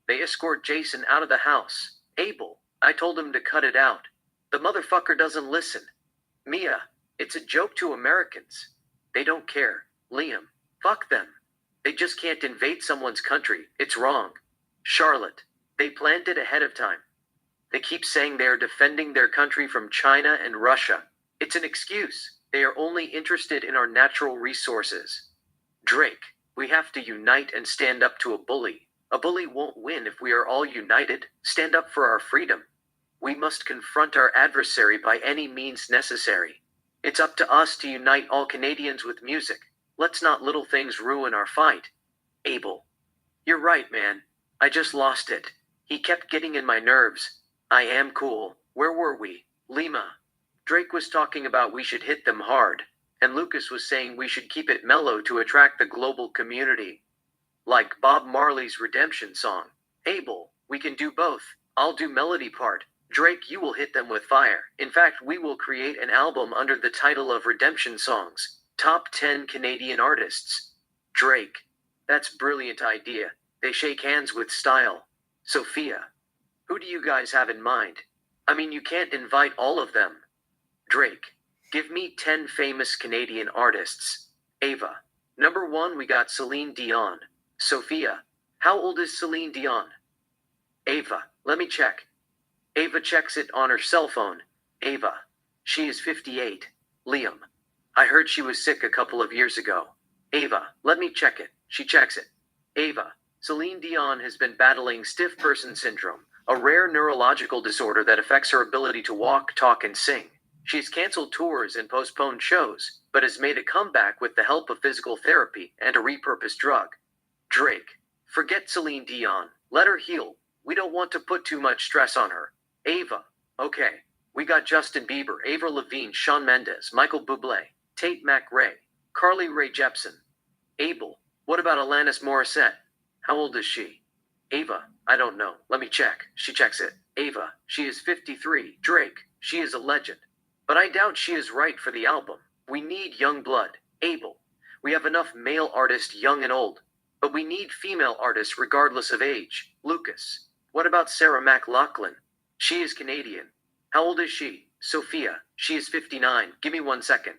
They escort Jason out of the house. Abel, I told him to cut it out. The motherfucker doesn't listen. Mia, it's a joke to Americans. They don't care. Liam, fuck them. They just can't invade someone's country. It's wrong. Charlotte, they planned it ahead of time. They keep saying they are defending their country from China and Russia. It's an excuse. They are only interested in our natural resources. Drake, we have to unite and stand up to a bully. A bully won't win if we are all united. Stand up for our freedom. We must confront our adversary by any means necessary. It's up to us to unite all Canadians with music. Let's not little things ruin our fight. Abel, you're right, man. I just lost it. He kept getting in my nerves. I am cool. Where were we? Lima. Drake was talking about we should hit them hard, and Lucas was saying we should keep it mellow to attract the global community. Like Bob Marley's Redemption song. Abel, we can do both. I'll do melody part. Drake, you will hit them with fire. In fact, we will create an album under the title of Redemption Songs. Top 10 Canadian artists. Drake. That's brilliant idea. They shake hands with style. Sophia. Who do you guys have in mind? I mean, you can't invite all of them. Drake. Give me 10 famous Canadian artists. Ava. Number 1, we got Celine Dion. Sophia. How old is Celine Dion? Ava. Let me check. Ava checks it on her cell phone. Ava. She is 58. Liam. I heard she was sick a couple of years ago. Ava. Let me check it. She checks it. Ava. Celine Dion has been battling stiff person syndrome, a rare neurological disorder that affects her ability to walk, talk, and sing. She's canceled tours and postponed shows, but has made a comeback with the help of physical therapy and a repurposed drug. Drake. Forget Celine Dion. Let her heal. We don't want to put too much stress on her. Ava. Okay. We got Justin Bieber, Avril Lavigne, Shawn Mendes, Michael Bublé, Tate McRae, Carly Rae Jepsen. Abel. What about Alanis Morissette? How old is she? Ava. I don't know. Let me check. She checks it. Ava. She is 53. Drake. She is a legend. But I doubt she is right for the album. We need young blood. Abel. We have enough male artists, young and old. But we need female artists regardless of age. Lucas. What about Sarah McLachlan? She is Canadian. How old is she? Sophia. She is 59. Give me 1 second.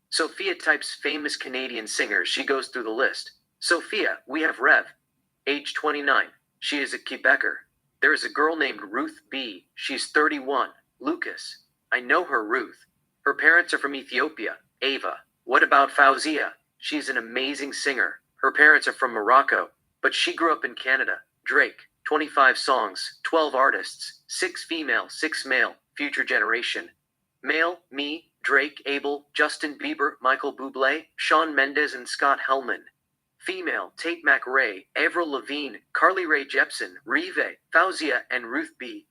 Sophia types famous Canadian singers. She goes through the list. Sophia, we have Rev. Age 29. She is a Quebecer. There is a girl named Ruth B. She's 31. Lucas. I know her, Ruth. Her parents are from Ethiopia. Ava. What about Fauzia? She's an amazing singer. Her parents are from Morocco, but she grew up in Canada. Drake. 25 songs, 12 artists, 6 female, 6 male, future generation. Male, me, Drake, Abel, Justin Bieber, Michael Bublé, Shawn Mendes, and Scott Helman. Female, Tate McRae, Avril Lavigne, Carly Rae Jepsen, Rive, Fauzia, and Ruth B.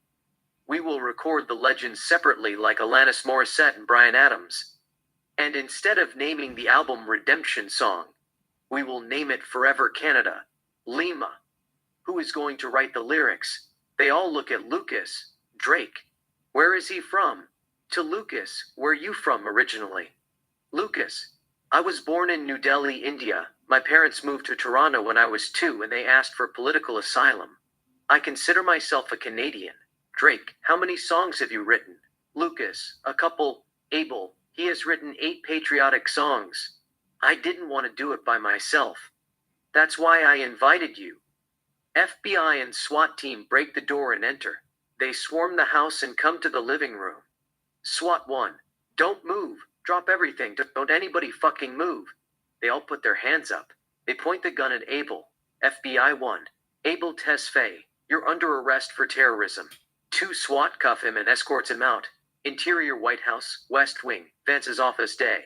We will record the legends separately like Alanis Morissette and Bryan Adams. And instead of naming the album Redemption Song, we will name it Forever Canada. Lima. Who is going to write the lyrics? They all look at Lucas. Drake. Where is he from? To Lucas, where are you from originally? Lucas. I was born in New Delhi, India. My parents moved to Toronto when I was 2 and they asked for political asylum. I consider myself a Canadian. Drake. How many songs have you written? Lucas. A couple. Abel. He has written 8 patriotic songs. I didn't want to do it by myself. That's why I invited you. FBI and SWAT team break the door and enter. They swarm the house and come to the living room. SWAT 1. Don't move. Drop everything. Don't anybody fucking move. They all put their hands up. They point the gun at Abel. FBI 1. Abel Tesfaye, you're under arrest for terrorism. 2. SWAT cuff him and escorts him out. Interior White House, West Wing, Vance's office day.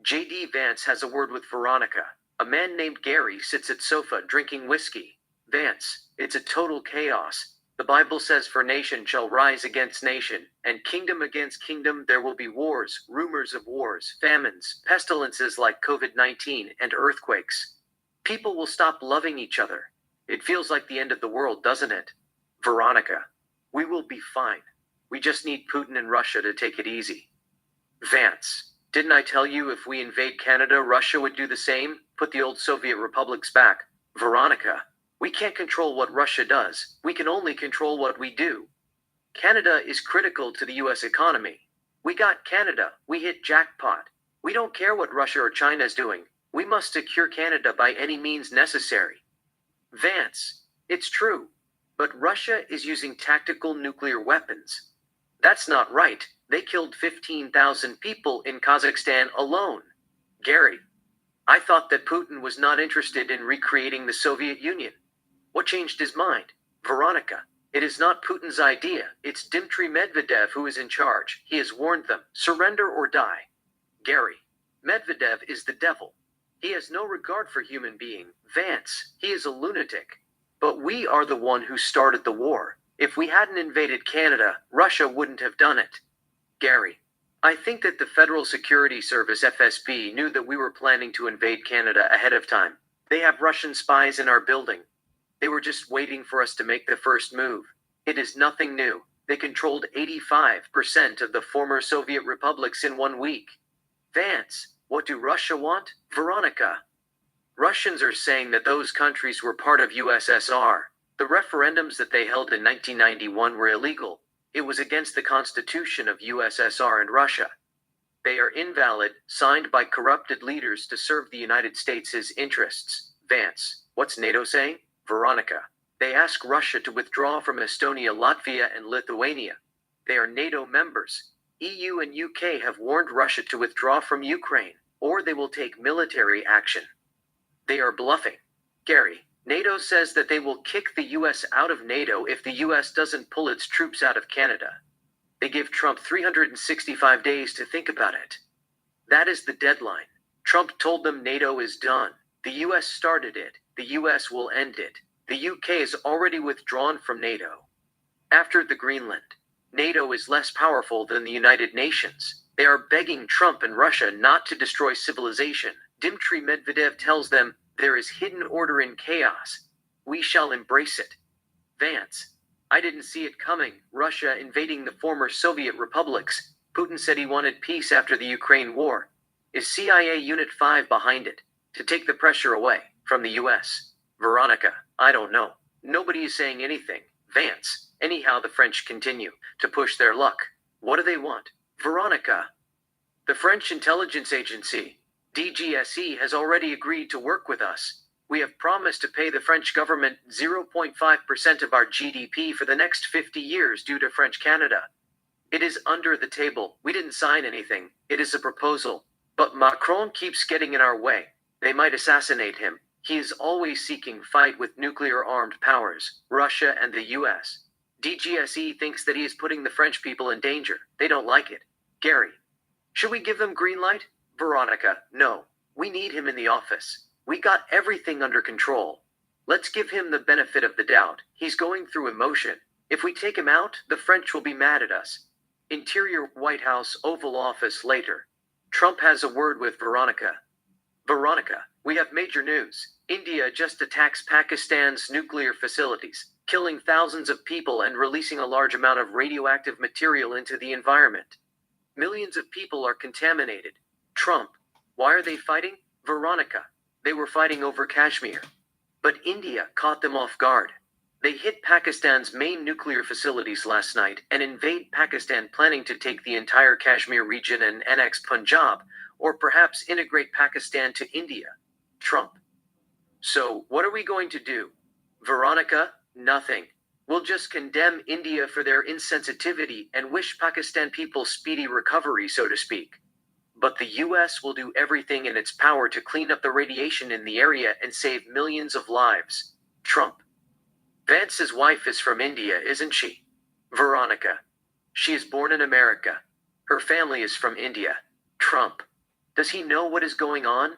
J.D. Vance has a word with Veronica. A man named Gary sits at sofa drinking whiskey. Vance, it's a total chaos. The Bible says for nation shall rise against nation, and kingdom against kingdom. There will be wars, rumors of wars, famines, pestilences like COVID-19, and earthquakes. People will stop loving each other. It feels like the end of the world, doesn't it? Veronica, we will be fine. We just need Putin and Russia to take it easy. Vance, didn't I tell you if we invade Canada, Russia would do the same? Put the old Soviet republics back. Veronica, we can't control what Russia does. We can only control what we do. Canada is critical to the US economy. We got Canada. We hit jackpot. We don't care what Russia or China is doing. We must secure Canada by any means necessary. Vance, it's true. But Russia is using tactical nuclear weapons. That's not right. They killed 15,000 people in Kazakhstan alone. Gary, I thought that Putin was not interested in recreating the Soviet Union. What changed his mind? Veronica, it is not Putin's idea. It's Dmitry Medvedev who is in charge. He has warned them, surrender or die. Gary, Medvedev is the devil. He has no regard for human being. Vance, he is a lunatic. But we are the one who started the war. If we hadn't invaded Canada, Russia wouldn't have done it. Gary, I think that the Federal Security Service FSB knew that we were planning to invade Canada ahead of time. They have Russian spies in our building. They were just waiting for us to make the first move. It is nothing new. They controlled 85% of the former Soviet republics in 1 week. Vance, what do Russia want? Veronica, Russians are saying that those countries were part of USSR. The referendums that they held in 1991 were illegal. It was against the Constitution of USSR and Russia. They are invalid, signed by corrupted leaders to serve the United States' interests. Vance, what's NATO saying? Veronica, they ask Russia to withdraw from Estonia, Latvia, and Lithuania. They are NATO members. EU and UK have warned Russia to withdraw from Ukraine, or they will take military action. They are bluffing. Gary, NATO says that they will kick the US out of NATO if the US doesn't pull its troops out of Canada. They give Trump 365 days to think about it. That is the deadline. Trump told them NATO is done. The US started it. The US will end it. The UK is already withdrawn from NATO. After the Greenland, NATO is less powerful than the United Nations. They are begging Trump and Russia not to destroy civilization. Dmitry Medvedev tells them, there is hidden order in chaos. We shall embrace it. Vance, I didn't see it coming. Russia invading the former Soviet republics. Putin said he wanted peace after the Ukraine war. Is CIA Unit 5 behind it, to take the pressure away from the US? Veronica, I don't know. Nobody is saying anything. Vance, anyhow, the French continue to push their luck. What do they want? Veronica. The French intelligence agency, DGSE, has already agreed to work with us. We have promised to pay the French government 0.5% of our GDP for the next 50 years due to French Canada. It is under the table. We didn't sign anything. It is a proposal. But Macron keeps getting in our way. They might assassinate him. He is always seeking fight with nuclear-armed powers, Russia and the US. DGSE thinks that he is putting the French people in danger. They don't like it. Gary, should we give them green light? Veronica, no. We need him in the office. We got everything under control. Let's give him the benefit of the doubt. He's going through emotion. If we take him out, the French will be mad at us. Interior White House Oval Office later. Trump has a word with Veronica. Veronica, we have major news. India just attacks Pakistan's nuclear facilities, killing thousands of people and releasing a large amount of radioactive material into the environment. Millions of people are contaminated. Trump, why are they fighting? Veronica, they were fighting over Kashmir. But India caught them off guard. They hit Pakistan's main nuclear facilities last night and invade Pakistan, planning to take the entire Kashmir region and annex Punjab, or perhaps integrate Pakistan to India. Trump. So, what are we going to do? Veronica, nothing. We'll just condemn India for their insensitivity and wish Pakistan people speedy recovery, so to speak. But the US will do everything in its power to clean up the radiation in the area and save millions of lives. Trump. Vance's wife is from India, isn't she? Veronica. She is born in America. Her family is from India. Trump. Does he know what is going on?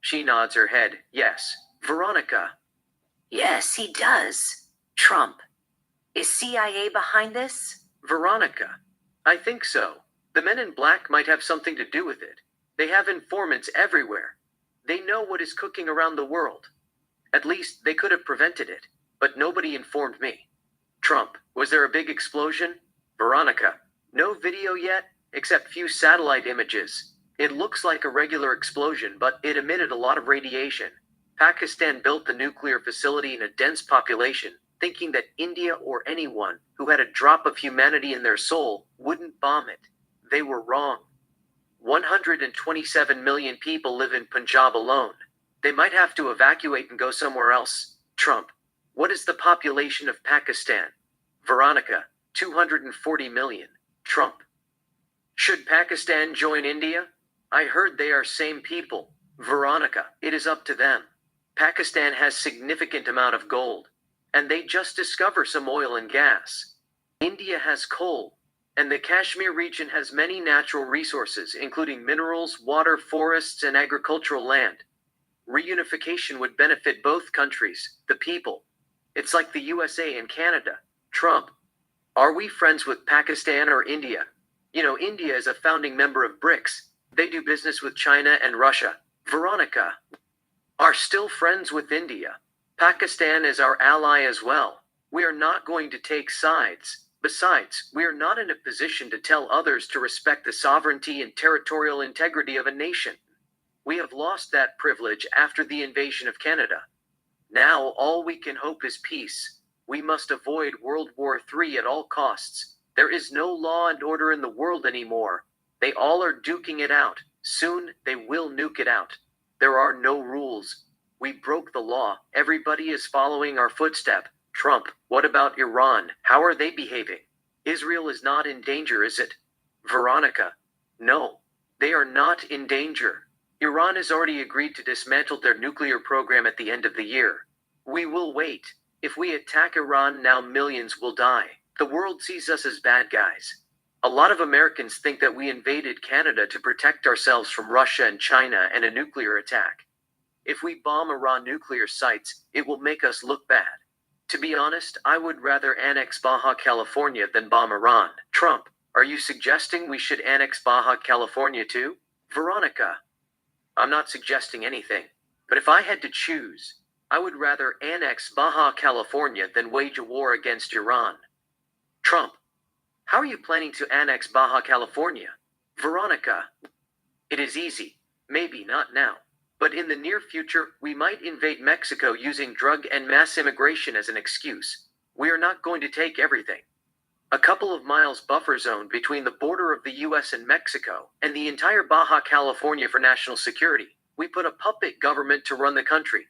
She nods her head, yes. Veronica. Yes, he does. Trump. Is CIA behind this? Veronica. I think so. The men in black might have something to do with it. They have informants everywhere. They know what is cooking around the world. At least they could have prevented it, but nobody informed me. Trump. Was there a big explosion? Veronica. No video yet, except few satellite images. It looks like a regular explosion, but it emitted a lot of radiation. Pakistan built the nuclear facility in a dense population, thinking that India or anyone who had a drop of humanity in their soul wouldn't bomb it. They were wrong. 127 million people live in Punjab alone. They might have to evacuate and go somewhere else. Trump. What is the population of Pakistan? Veronica. 240 million. Trump. Should Pakistan join India? I heard they are same people. Veronica. It is up to them. Pakistan has significant amount of gold, and they just discover some oil and gas. India has coal, and the Kashmir region has many natural resources, including minerals, water, forests, and agricultural land. Reunification would benefit both countries, the people. It's like the USA and Canada. Trump. Are we friends with Pakistan or India? You know, India is a founding member of BRICS. They do business with China and Russia. Veronica. Are still friends with India. Pakistan is our ally as well. We are not going to take sides. Besides, we are not in a position to tell others to respect the sovereignty and territorial integrity of a nation. We have lost that privilege after the invasion of Canada. Now all we can hope is peace. We must avoid World War III at all costs. There is no law and order in the world anymore. They all are duking it out. Soon they will nuke it out. There are no rules. We broke the law. Everybody is following our footstep. Trump. What about Iran? How are they behaving? Israel is not in danger, is it? Veronica. No. They are not in danger. Iran has already agreed to dismantle their nuclear program at the end of the year. We will wait. If we attack Iran now, millions will die. The world sees us as bad guys. A lot of Americans think that we invaded Canada to protect ourselves from Russia and China and a nuclear attack. If we bomb Iran nuclear sites, it will make us look bad. To be honest, I would rather annex Baja California than bomb Iran. Trump, are you suggesting we should annex Baja California too? Veronica. I'm not suggesting anything, but if I had to choose, I would rather annex Baja California than wage a war against Iran. Trump. How are you planning to annex Baja California? Veronica. It is easy. Maybe not now. But in the near future, we might invade Mexico using drug and mass immigration as an excuse. We are not going to take everything. A couple of miles buffer zone between the border of the US and Mexico, and the entire Baja California for national security. We put a puppet government to run the country.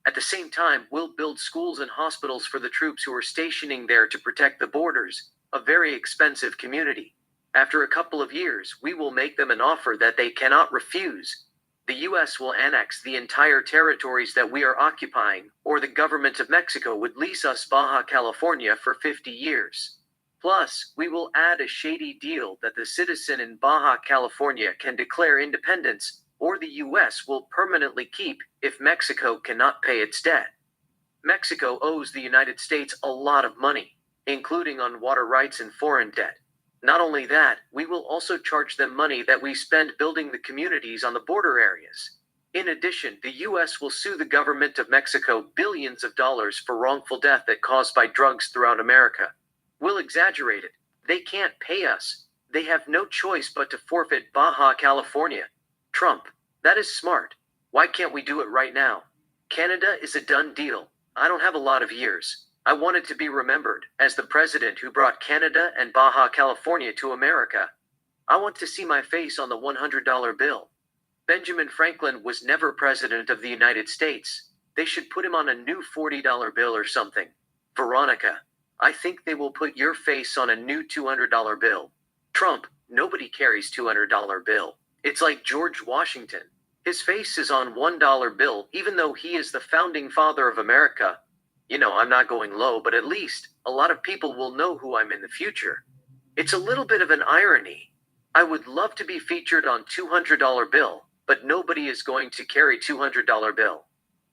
At the same time, we'll build schools and hospitals for the troops who are stationing there to protect the borders, a very expensive community. After a couple of years, we will make them an offer that they cannot refuse. The US will annex the entire territories that we are occupying, or the government of Mexico would lease us Baja California for 50 years. Plus, we will add a shady deal that the citizen in Baja California can declare independence, or the US will permanently keep if Mexico cannot pay its debt. Mexico owes the United States a lot of money, including on water rights and foreign debt. Not only that, we will also charge them money that we spend building the communities on the border areas. In addition, the US will sue the government of Mexico billions of dollars for wrongful death that caused by drugs throughout America. We'll exaggerate it. They can't pay us. They have no choice but to forfeit Baja California. Trump, that is smart. Why can't we do it right now? Canada is a done deal. I don't have a lot of years. I wanted to be remembered as the president who brought Canada and Baja California to America. I want to see my face on the $100 bill. Benjamin Franklin was never president of the United States. They should put him on a new $40 bill or something. Veronica, I think they will put your face on a new $200 bill. Trump, nobody carries $200 bill. It's like George Washington. His face is on $1 bill, even though he is the founding father of America. I'm not going low, but at least a lot of people will know who I'm in the future. It's a little bit of an irony. I would love to be featured on $200 bill, but nobody is going to carry $200 bill.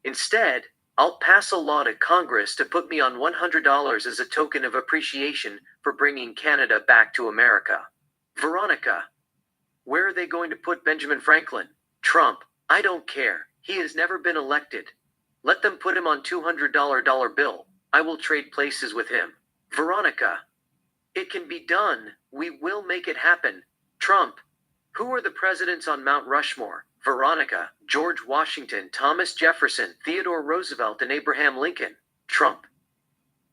Instead, I'll pass a law to Congress to put me on $100 as a token of appreciation for bringing Canada back to America. Veronica, where are they going to put Benjamin Franklin? Trump, I don't care. He has never been elected. Let them put him on $200 bill. I will trade places with him. Veronica, it can be done. We will make it happen. Trump, who are the presidents on Mount Rushmore? Veronica, George Washington, Thomas Jefferson, Theodore Roosevelt, and Abraham Lincoln. Trump.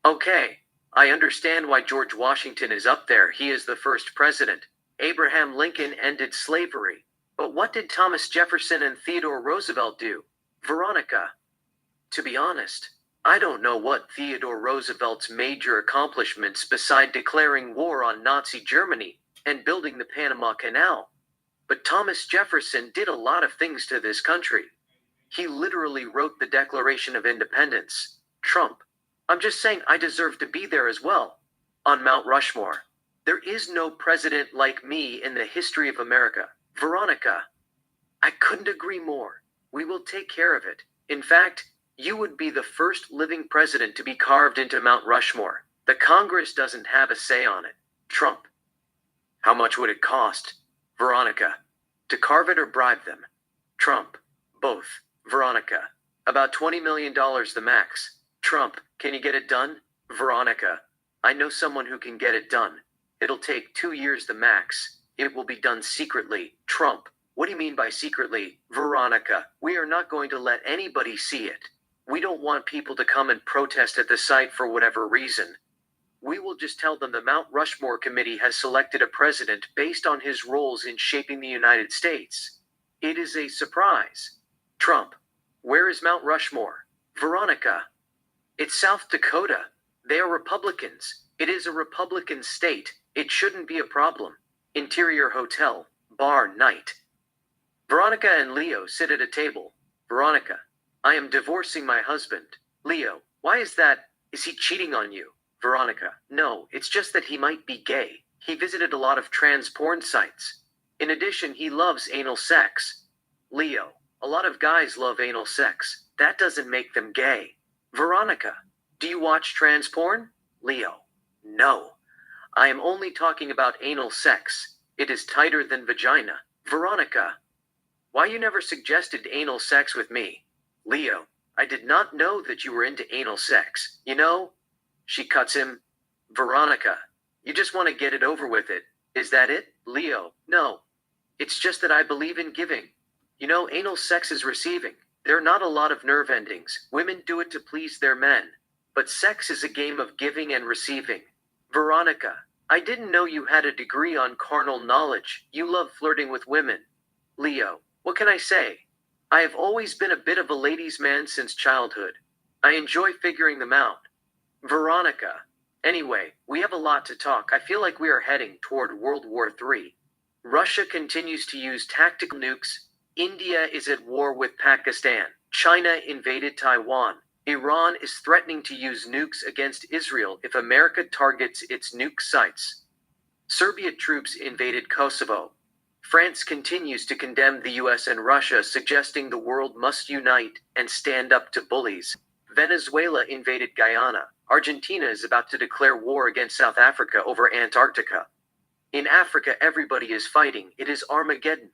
Okay, I understand why George Washington is up there. He is the first president. Abraham Lincoln ended slavery. But what did Thomas Jefferson and Theodore Roosevelt do? Veronica. To be honest, I don't know what Theodore Roosevelt's major accomplishments beside declaring war on Nazi Germany and building the Panama Canal. But Thomas Jefferson did a lot of things to this country. He literally wrote the Declaration of Independence. Trump. I'm just saying I deserve to be there as well. On Mount Rushmore. There is no president like me in the history of America. Veronica. I couldn't agree more. We will take care of it. In fact, you would be the first living president to be carved into Mount Rushmore. The Congress doesn't have a say on it. Trump. How much would it cost? Veronica. To carve it or bribe them? Trump. Both. Veronica. About $20 million the max. Trump. Can you get it done? Veronica. I know someone who can get it done. It'll take 2 years the max. It will be done secretly. Trump. What do you mean by secretly? Veronica. We are not going to let anybody see it. We don't want people to come and protest at the site for whatever reason. We will just tell them the Mount Rushmore Committee has selected a president based on his roles in shaping the United States. It is a surprise. Trump. Where is Mount Rushmore? Veronica. It's South Dakota. They are Republicans. It is a Republican state. It shouldn't be a problem. Interior hotel. Bar night. Veronica and Leo sit at a table. Veronica. I am divorcing my husband. Leo. Why is that? Is he cheating on you? Veronica. No, it's just that he might be gay. He visited a lot of trans porn sites. In addition, he loves anal sex. Leo. A lot of guys love anal sex. That doesn't make them gay. Veronica. Do you watch trans porn? Leo. No. I am only talking about anal sex. It is tighter than vagina. Veronica. Why you never suggested anal sex with me? Leo. I did not know that you were into anal sex. She cuts him. Veronica. You just want to get it over with it. Is that it? Leo. No. It's just that I believe in giving. You know, anal sex is receiving. There are not a lot of nerve endings. Women do it to please their men. But sex is a game of giving and receiving. Veronica, I didn't know you had a degree on carnal knowledge. You love flirting with women. Leo, what can I say? I have always been a bit of a ladies' man since childhood. I enjoy figuring them out. Veronica. Anyway, we have a lot to talk. I feel like we are heading toward World War III. Russia continues to use tactical nukes. India is at war with Pakistan. China invaded Taiwan. Iran is threatening to use nukes against Israel if America targets its nuke sites. Serbian troops invaded Kosovo. France continues to condemn the US and Russia, suggesting the world must unite and stand up to bullies. Venezuela invaded Guyana. Argentina is about to declare war against South Africa over Antarctica. In Africa, everybody is fighting. It is Armageddon.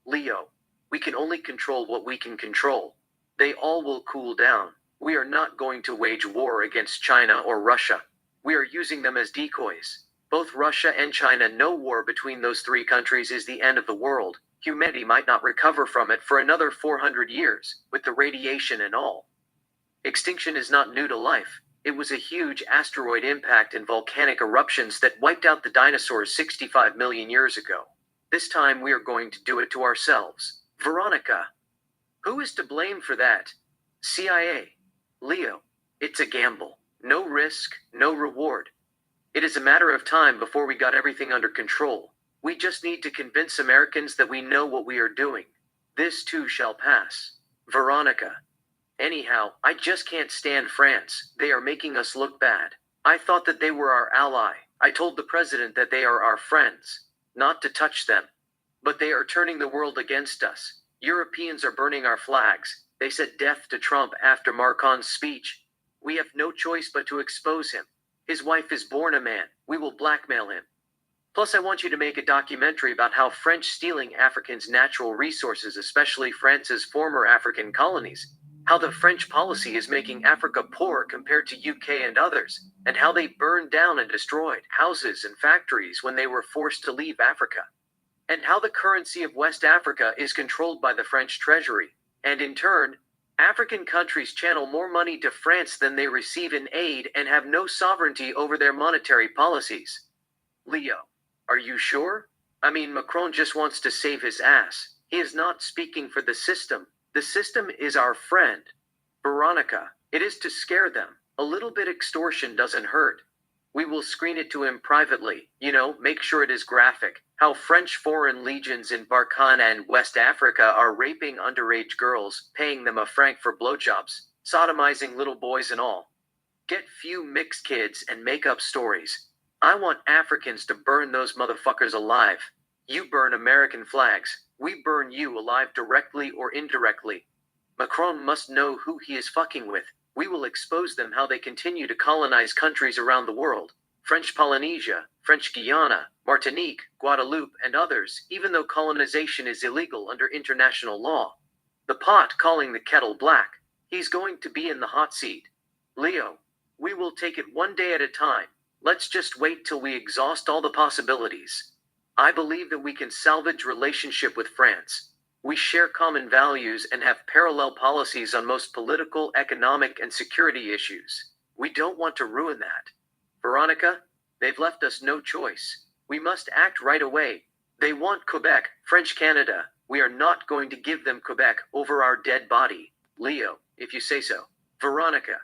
Leo, we can only control what we can control. They all will cool down. We are not going to wage war against China or Russia. We are using them as decoys. Both Russia and China know war between those three countries is the end of the world. Humanity might not recover from it for another 400 years, with the radiation and all. Extinction is not new to life. It was a huge asteroid impact and volcanic eruptions that wiped out the dinosaurs 65 million years ago. This time we are going to do it to ourselves. Veronica. Who is to blame for that? CIA. Leo. It's a gamble. No risk, no reward. It is a matter of time before we got everything under control. We just need to convince Americans that we know what we are doing. This too shall pass. Veronica. Anyhow, I just can't stand France. They are making us look bad. I thought that they were our ally. I told the president that they are our friends, not to touch them. But they are turning the world against us. Europeans are burning our flags. They said death to Trump after Macron's speech. We have no choice but to expose him. His wife is born a man. We will blackmail him. Plus, I want you to make a documentary about how French stealing Africans' natural resources, especially France's former African colonies. How the French policy is making Africa poor compared to UK and others, and how they burned down and destroyed houses and factories when they were forced to leave Africa. And how the currency of West Africa is controlled by the French treasury, and in turn, African countries channel more money to France than they receive in aid and have no sovereignty over their monetary policies. Leo, are you sure? I mean, Macron just wants to save his ass. He is not speaking for the system. The system is our friend. Veronica, it is to scare them. A little bit extortion doesn't hurt. We will screen it to him privately, make sure it is graphic. How French foreign legions in Barkhane and West Africa are raping underage girls, paying them a franc for blowjobs, sodomizing little boys and all. Get few mixed kids and make up stories. I want Africans to burn those motherfuckers alive. You burn American flags. We burn you alive directly or indirectly. Macron must know who he is fucking with. We will expose them how they continue to colonize countries around the world. French Polynesia, French Guiana, Martinique, Guadeloupe, and others, even though colonization is illegal under international law. The pot calling the kettle black. He's going to be in the hot seat. Leo, we will take it one day at a time. Let's just wait till we exhaust all the possibilities. I believe that we can salvage relationship with France. We share common values and have parallel policies on most political, economic, and security issues. We don't want to ruin that. Veronica, they've left us no choice. We must act right away. They want Quebec, French Canada. We are not going to give them Quebec over our dead body. Leo, if you say so. Veronica.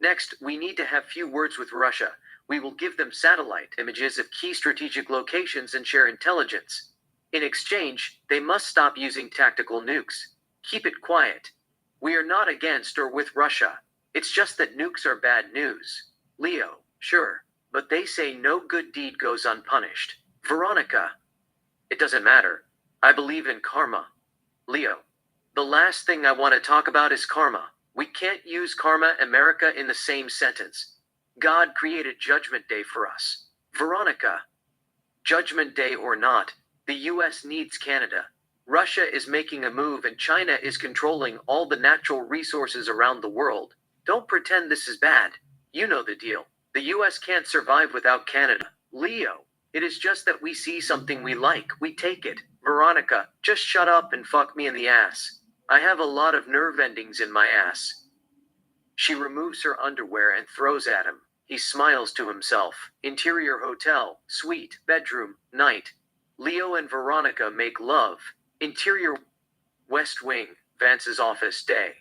Next, we need to have few words with Russia. We will give them satellite images of key strategic locations and share intelligence. In exchange, they must stop using tactical nukes. Keep it quiet. We are not against or with Russia. It's just that nukes are bad news. Leo, sure, but they say no good deed goes unpunished. Veronica. It doesn't matter. I believe in karma. Leo. The last thing I want to talk about is karma. We can't use karma, America in the same sentence. God created Judgment Day for us. Veronica. Judgment Day or not, the US needs Canada. Russia is making a move and China is controlling all the natural resources around the world. Don't pretend this is bad. You know the deal. The US can't survive without Canada. Leo, it is just that we see something we like, we take it. Veronica, just shut up and fuck me in the ass. I have a lot of nerve endings in my ass. She removes her underwear and throws at him. He smiles to himself. Interior hotel, suite, bedroom, night. Leo and Veronica make love. Interior West Wing, Vance's office day.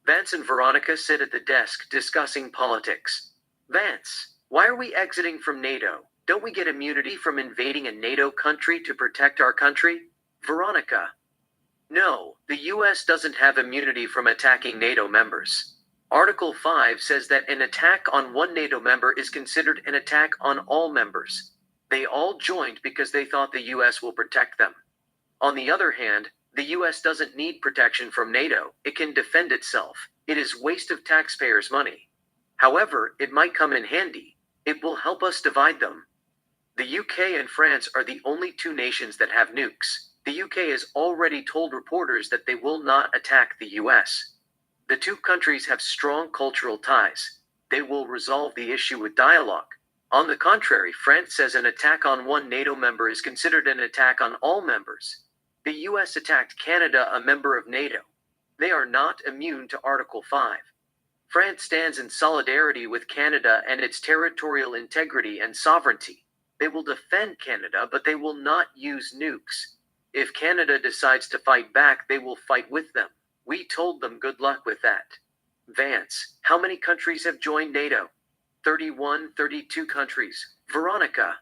Vance and Veronica sit at the desk discussing politics. Vance, why are we exiting from NATO? Don't we get immunity from invading a NATO country to protect our country? Veronica, no, the US doesn't have immunity from attacking NATO members. Article 5 says that an attack on one NATO member is considered an attack on all members. They all joined because they thought the US will protect them. On the other hand, the US doesn't need protection from NATO. It can defend itself. It is waste of taxpayers' money. However, it might come in handy. It will help us divide them. The UK and France are the only two nations that have nukes. The UK has already told reporters that they will not attack the US. The two countries have strong cultural ties. They will resolve the issue with dialogue. On the contrary, France says an attack on one NATO member is considered an attack on all members. The US attacked Canada, a member of NATO. They are not immune to Article 5. France stands in solidarity with Canada and its territorial integrity and sovereignty. They will defend Canada, but they will not use nukes. If Canada decides to fight back, they will fight with them. We told them good luck with that. Vance, how many countries have joined NATO? 31, 32 countries. Veronica,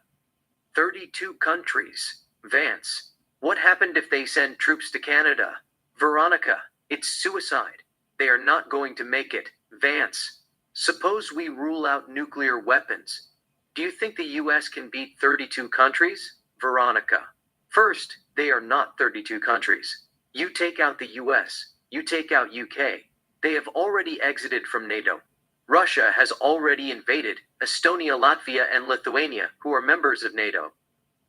32 countries. Vance, what happened if they send troops to Canada? Veronica, it's suicide. They are not going to make it. Vance, suppose we rule out nuclear weapons. Do you think the US can beat 32 countries? Veronica, first, they are not 32 countries. You take out the US, you take out UK. They have already exited from NATO. Russia has already invaded Estonia, Latvia, and Lithuania, who are members of NATO.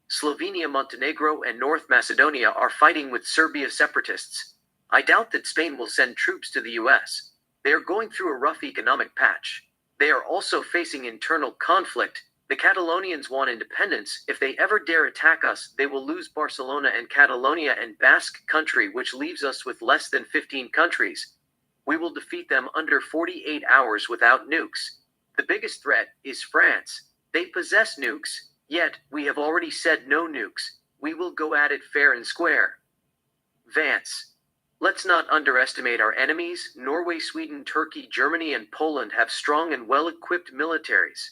Slovenia, Montenegro, and North Macedonia are fighting with Serbia separatists. I doubt that Spain will send troops to the US. They are going through a rough economic patch. They are also facing internal conflict. The Catalonians want independence. If they ever dare attack us, they will lose Barcelona and Catalonia and Basque Country, which leaves us with less than 15 countries. We will defeat them under 48 hours without nukes. The biggest threat is France. They possess nukes, yet we have already said no nukes. We will go at it fair and square. Vance, let's not underestimate our enemies. Norway, Sweden, Turkey, Germany, and Poland have strong and well-equipped militaries.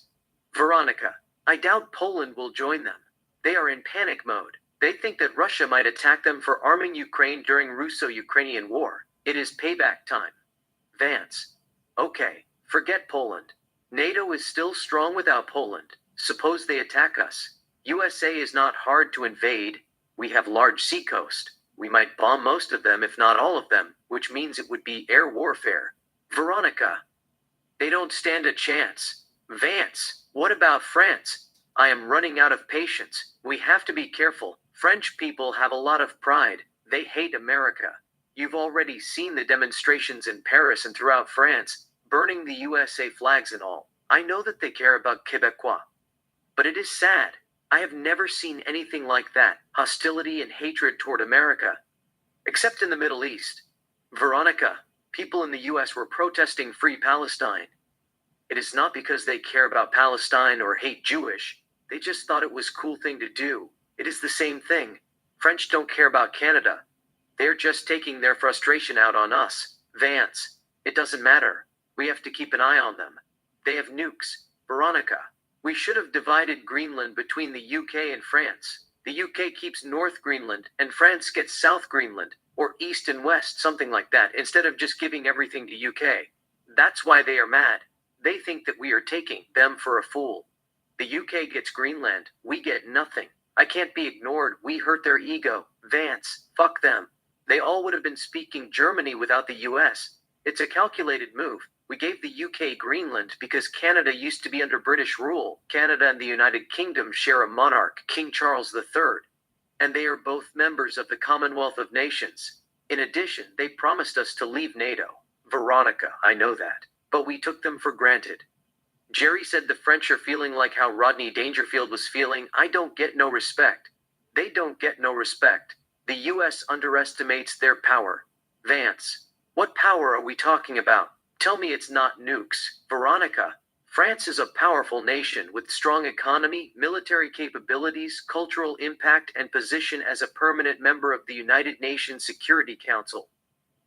Veronica, I doubt Poland will join them. They are in panic mode. They think that Russia might attack them for arming Ukraine during Russo-Ukrainian war. It is payback time. Vance, okay, forget Poland. NATO is still strong without Poland. Suppose they attack us. USA is not hard to invade. We have large seacoast. We might bomb most of them, if not all of them, which means it would be air warfare. Veronica, they don't stand a chance. Vance, what about France? I am running out of patience. We have to be careful. French people have a lot of pride. They hate America. You've already seen the demonstrations in Paris and throughout France, burning the USA flags and all. I know that they care about Quebecois. But it is sad. I have never seen anything like that, hostility and hatred toward America. Except in the Middle East. Veronica, people in the US were protesting Free Palestine. It is not because they care about Palestine or hate Jewish. They just thought it was a cool thing to do. It is the same thing. French don't care about Canada. They're just taking their frustration out on us. Vance, it doesn't matter. We have to keep an eye on them. They have nukes. Veronica, we should have divided Greenland between the UK and France. The UK keeps North Greenland, and France gets South Greenland, or East and West, something like that, instead of just giving everything to UK. That's why they are mad. They think that we are taking them for a fool. The UK gets Greenland, we get nothing. I can't be ignored, we hurt their ego. Vance, fuck them. They all would have been speaking Germany without the US. It's a calculated move. We gave the UK Greenland because Canada used to be under British rule. Canada and the United Kingdom share a monarch, King Charles III. And they are both members of the Commonwealth of Nations. In addition, they promised us to leave NATO. Veronica, I know that. But we took them for granted. Jerry said the French are feeling like how Rodney Dangerfield was feeling. I don't get no respect. They don't get no respect. The US underestimates their power. Vance, what power are we talking about? Tell me it's not nukes. Veronica, France is a powerful nation with strong economy, military capabilities, cultural impact, and position as a permanent member of the United Nations Security Council.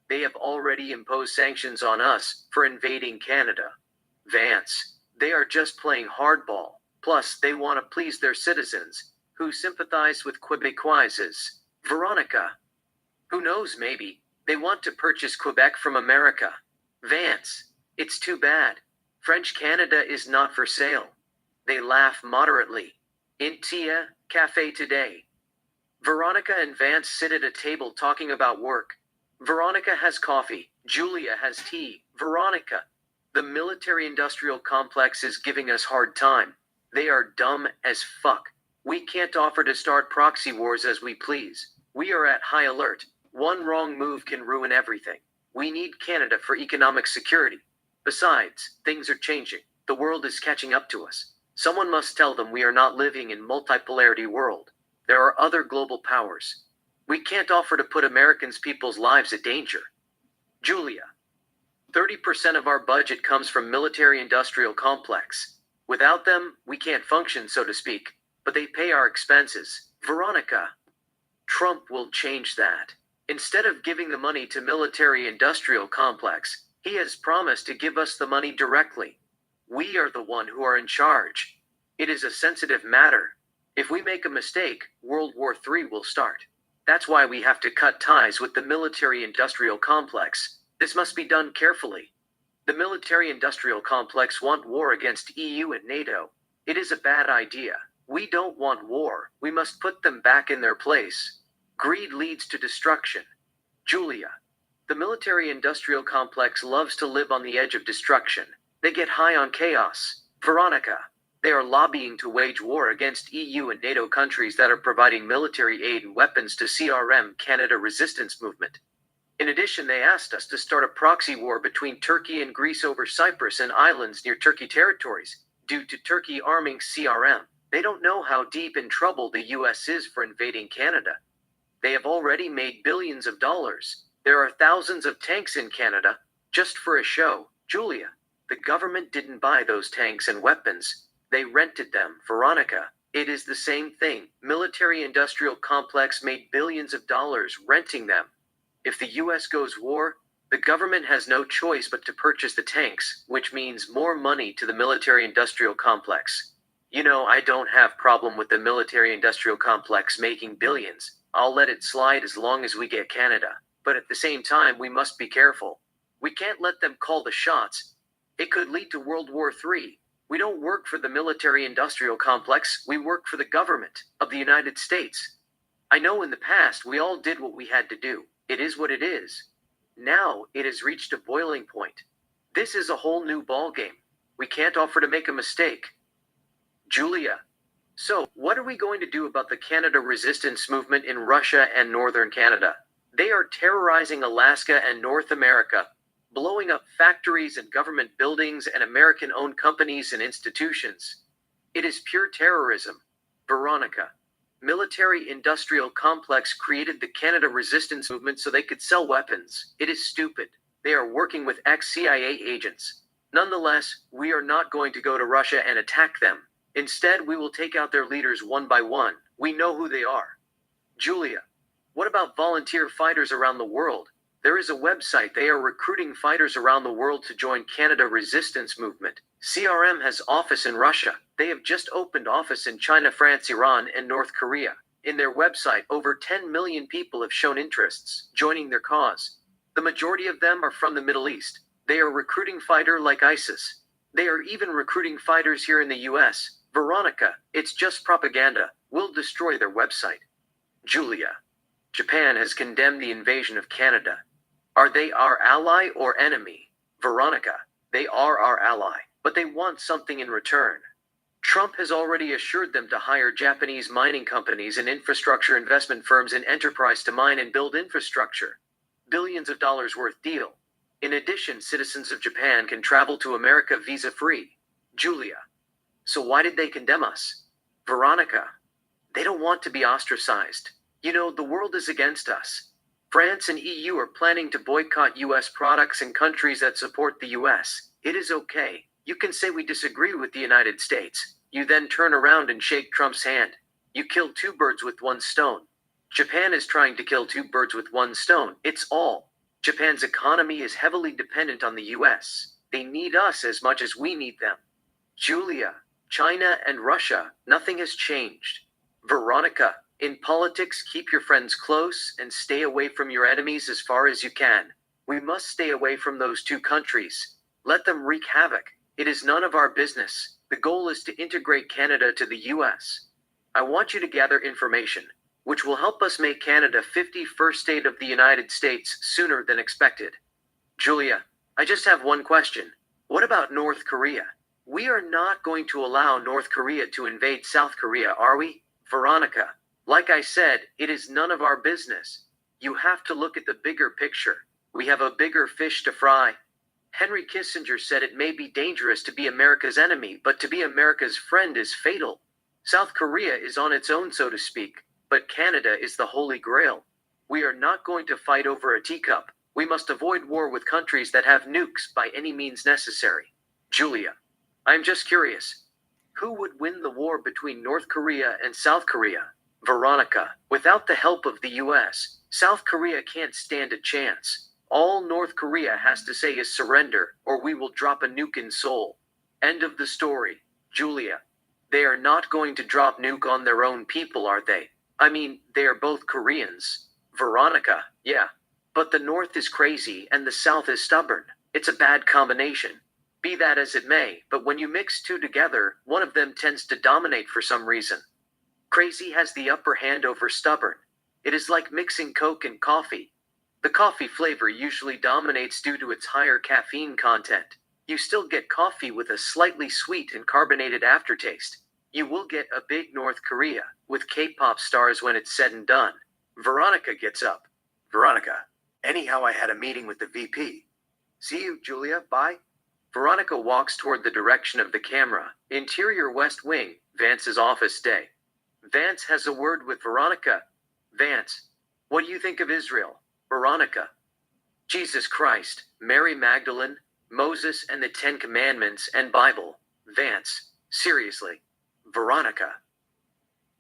They have already imposed sanctions on us for invading Canada. Vance, they are just playing hardball. Plus, they want to please their citizens, who sympathize with Quebecoises. Veronica, who knows, maybe they want to purchase Quebec from America. Vance, it's too bad. French Canada is not for sale. They laugh moderately. Intia, Cafe today. Veronica and Vance sit at a table talking about work. Veronica has coffee. Julia has tea. Veronica, the military industrial complex is giving us hard time. They are dumb as fuck. We can't offer to start proxy wars as we please. We are at high alert. One wrong move can ruin everything. We need Canada for economic security. Besides, things are changing. The world is catching up to us. Someone must tell them we are not living in multipolarity world. There are other global powers. We can't offer to put Americans' people's lives at danger. Julia, 30% of our budget comes from military-industrial complex. Without them, we can't function, so to speak, but they pay our expenses. Veronica, Trump will change that. Instead of giving the money to military-industrial complex, he has promised to give us the money directly. We are the one who are in charge. It is a sensitive matter. If we make a mistake, World War III will start. That's why we have to cut ties with the military-industrial complex. This must be done carefully. The military-industrial complex want war against EU and NATO. It is a bad idea. We don't want war. We must put them back in their place. Greed leads to destruction. Julia, the military-industrial complex loves to live on the edge of destruction. They get high on chaos. Veronica, they are lobbying to wage war against EU and NATO countries that are providing military aid and weapons to CRM Canada Resistance Movement. In addition, they asked us to start a proxy war between Turkey and Greece over Cyprus and islands near Turkey territories, due to Turkey arming CRM. They don't know how deep in trouble the US is for invading Canada. They have already made billions of dollars. There are thousands of tanks in Canada, just for a show. Julia, the government didn't buy those tanks and weapons. They rented them. Veronica, it is the same thing. Military-industrial complex made billions of dollars renting them. If the US goes war, the government has no choice but to purchase the tanks, which means more money to the military-industrial complex. You know, I don't have problem with the military-industrial complex making billions. I'll let it slide as long as we get Canada. But at the same time, we must be careful. We can't let them call the shots. It could lead to World War III. We don't work for the military-industrial complex. We work for the government of the United States. I know in the past we all did what we had to do. It is what it is. Now it has reached a boiling point. This is a whole new ballgame. We can't offer to make a mistake. Julia, so what are we going to do about the Canada resistance movement in Russia and northern Canada? They are terrorizing Alaska and North America, blowing up factories and government buildings and American-owned companies and institutions. It is pure terrorism. Veronica, military-industrial complex created the Canada resistance movement so they could sell weapons. It is stupid. They are working with ex-CIA agents. Nonetheless, we are not going to go to Russia and attack them. Instead, we will take out their leaders one by one. We know who they are. Julia, what about volunteer fighters around the world? There is a website. They are recruiting fighters around the world to join Canada Resistance Movement. CRM has office in Russia. They have just opened office in China, France, Iran, and North Korea. In their website, over 10 million people have shown interests, joining their cause. The majority of them are from the Middle East. They are recruiting fighters like ISIS. They are even recruiting fighters here in the US. Veronica, it's just propaganda. We'll destroy their website. Julia, Japan has condemned the invasion of Canada. Are they our ally or enemy? Veronica, they are our ally, but they want something in return. Trump has already assured them to hire Japanese mining companies and infrastructure investment firms in enterprise to mine and build infrastructure. Billions of dollars worth deal. In addition, citizens of Japan can travel to America visa-free. Julia, so why did they condemn us? Veronica, they don't want to be ostracized. The world is against us. France and EU are planning to boycott US products and countries that support the US. It is okay. You can say we disagree with the United States. You then turn around and shake Trump's hand. You kill two birds with one stone. Japan is trying to kill two birds with one stone. It's all. Japan's economy is heavily dependent on the US. They need us as much as we need them. Julia, China and Russia, nothing has changed. Veronica, in politics, keep your friends close and stay away from your enemies as far as you can. We must stay away from those two countries. Let them wreak havoc. It is none of our business. The goal is to integrate Canada to the US. I want you to gather information, which will help us make Canada 51st state of the United States sooner than expected. Julia, I just have one question. What about North Korea? We are not going to allow North Korea to invade South Korea, are we? Veronica, like I said, it is none of our business. You have to look at the bigger picture. We have a bigger fish to fry. Henry Kissinger said it may be dangerous to be America's enemy, but to be America's friend is fatal. South Korea is on its own, so to speak, but Canada is the Holy Grail. We are not going to fight over a teacup. We must avoid war with countries that have nukes by any means necessary. Julia, I'm just curious. Who would win the war between North Korea and South Korea? Veronica, without the help of the US, South Korea can't stand a chance. All North Korea has to say is surrender, or we will drop a nuke in Seoul. End of the story. Julia, they are not going to drop nuke on their own people, are they? I mean, they are both Koreans. Veronica, yeah. But the North is crazy and the South is stubborn. It's a bad combination. Be that as it may, but when you mix two together, one of them tends to dominate for some reason. Crazy has the upper hand over stubborn. It is like mixing Coke and coffee. The coffee flavor usually dominates due to its higher caffeine content. You still get coffee with a slightly sweet and carbonated aftertaste. You will get a big North Korea, with K-pop stars when it's said and done. Veronica gets up. Veronica, anyhow, I had a meeting with the VP. See you, Julia, bye. Veronica walks toward the direction of the camera. Interior West Wing, Vance's office day. Vance has a word with Veronica. Vance, what do you think of Israel? Veronica. Jesus Christ, Mary Magdalene, Moses and the Ten Commandments and Bible. Vance, seriously. Veronica.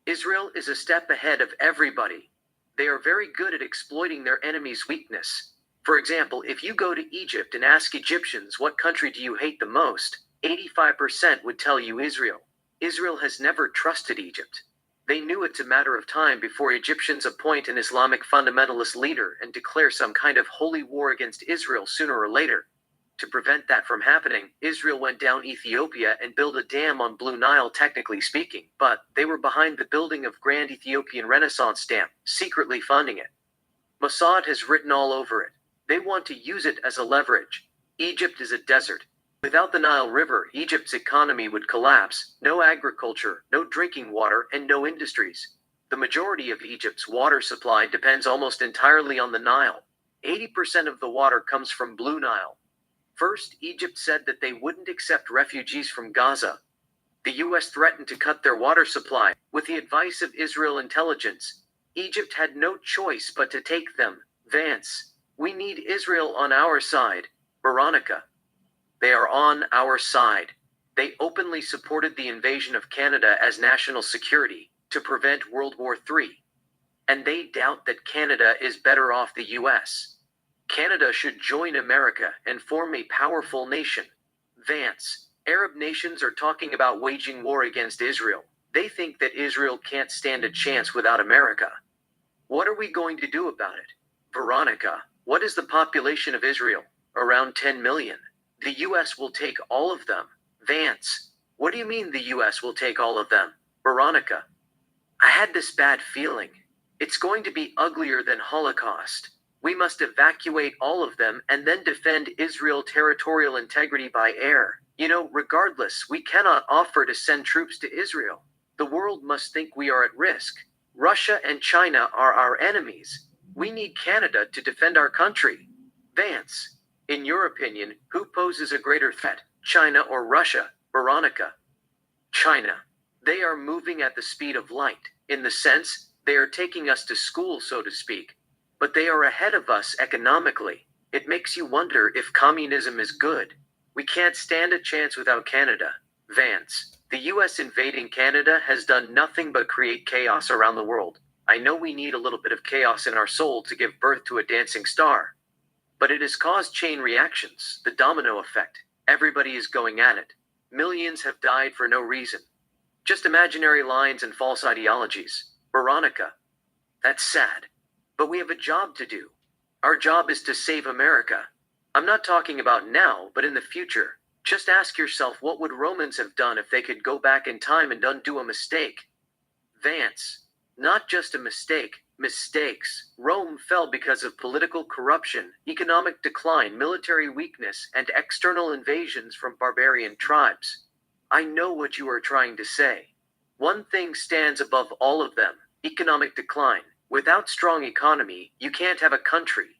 Israel is a step ahead of everybody. They are very good at exploiting their enemy's weakness. For example, if you go to Egypt and ask Egyptians what country do you hate the most, 85% would tell you Israel. Israel has never trusted Egypt. They knew it's a matter of time before Egyptians appoint an Islamic fundamentalist leader and declare some kind of holy war against Israel sooner or later. To prevent that from happening, Israel went down Ethiopia and built a dam on Blue Nile, technically speaking, but they were behind the building of Grand Ethiopian Renaissance Dam, secretly funding it. Mossad has written all over it. They want to use it as a leverage. Egypt is a desert. Without the Nile River, Egypt's economy would collapse. No agriculture, no drinking water, and no industries. The majority of Egypt's water supply depends almost entirely on the Nile. 80% of the water comes from Blue Nile. First, Egypt said that they wouldn't accept refugees from Gaza. The US threatened to cut their water supply. With the advice of Israel intelligence, Egypt had no choice but to take them. Vance, we need Israel on our side. Veronica. They are on our side. They openly supported the invasion of Canada as national security to prevent World War III. And they doubt that Canada is better off the US. Canada should join America and form a powerful nation. Vance, Arab nations are talking about waging war against Israel. They think that Israel can't stand a chance without America. What are we going to do about it? Veronica, what is the population of Israel? Around 10 million. The US will take all of them. Vance, what do you mean the US will take all of them? Veronica, I had this bad feeling. It's going to be uglier than Holocaust. We must evacuate all of them and then defend Israel's territorial integrity by air. Regardless, we cannot offer to send troops to Israel. The world must think we are at risk. Russia and China are our enemies. We need Canada to defend our country. Vance, in your opinion, who poses a greater threat, China or Russia? Veronica. China. They are moving at the speed of light, in the sense They are taking us to school, so to speak. But they are ahead of us economically. It makes you wonder if communism is good. We can't stand a chance without Canada. Vance, the US invading Canada has done nothing but create chaos around the world. I know we need a little bit of chaos in our soul to give birth to a dancing star. But it has caused chain reactions, the domino effect. Everybody is going at it. Millions have died for no reason. Just imaginary lines and false ideologies. Veronica, that's sad. But we have a job to do. Our job is to save America. I'm not talking about now, but in the future. Just ask yourself, what would Romans have done if they could go back in time and undo a mistake? Vance, not just a mistake, mistakes. Rome fell because of political corruption, economic decline, military weakness, and external invasions from barbarian tribes. I know what you are trying to say. One thing stands above all of them: economic decline. Without strong economy, you can't have a country.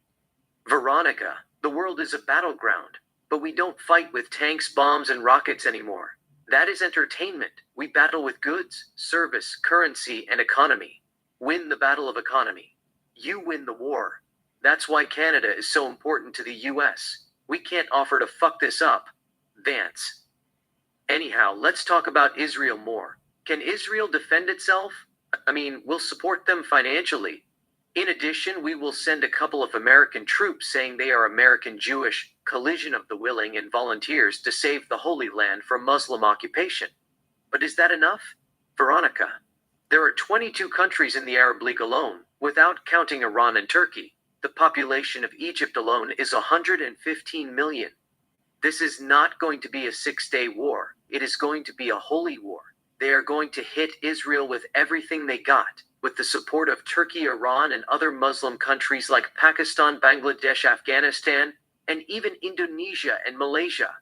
Veronica, the world is a battleground, but we don't fight with tanks, bombs, and rockets anymore. That is entertainment. We battle with goods, service, currency, and economy. Win the battle of economy. You win the war. That's why Canada is so important to the US. We can't offer to fuck this up. Vance. Anyhow, let's talk about Israel more. Can Israel defend itself? I mean, we'll support them financially. In addition, we will send a couple of American troops, saying they are American Jewish, collision of the willing and volunteers to save the Holy Land from Muslim occupation. But is that enough? Veronica, there are 22 countries in the Arab League alone, without counting Iran and Turkey. The population of Egypt alone is 115 million. This is not going to be a 6-day war. It is going to be a holy war. They are going to hit Israel with everything they got, with the support of Turkey, Iran, and other Muslim countries like Pakistan, Bangladesh, Afghanistan, and even Indonesia and Malaysia.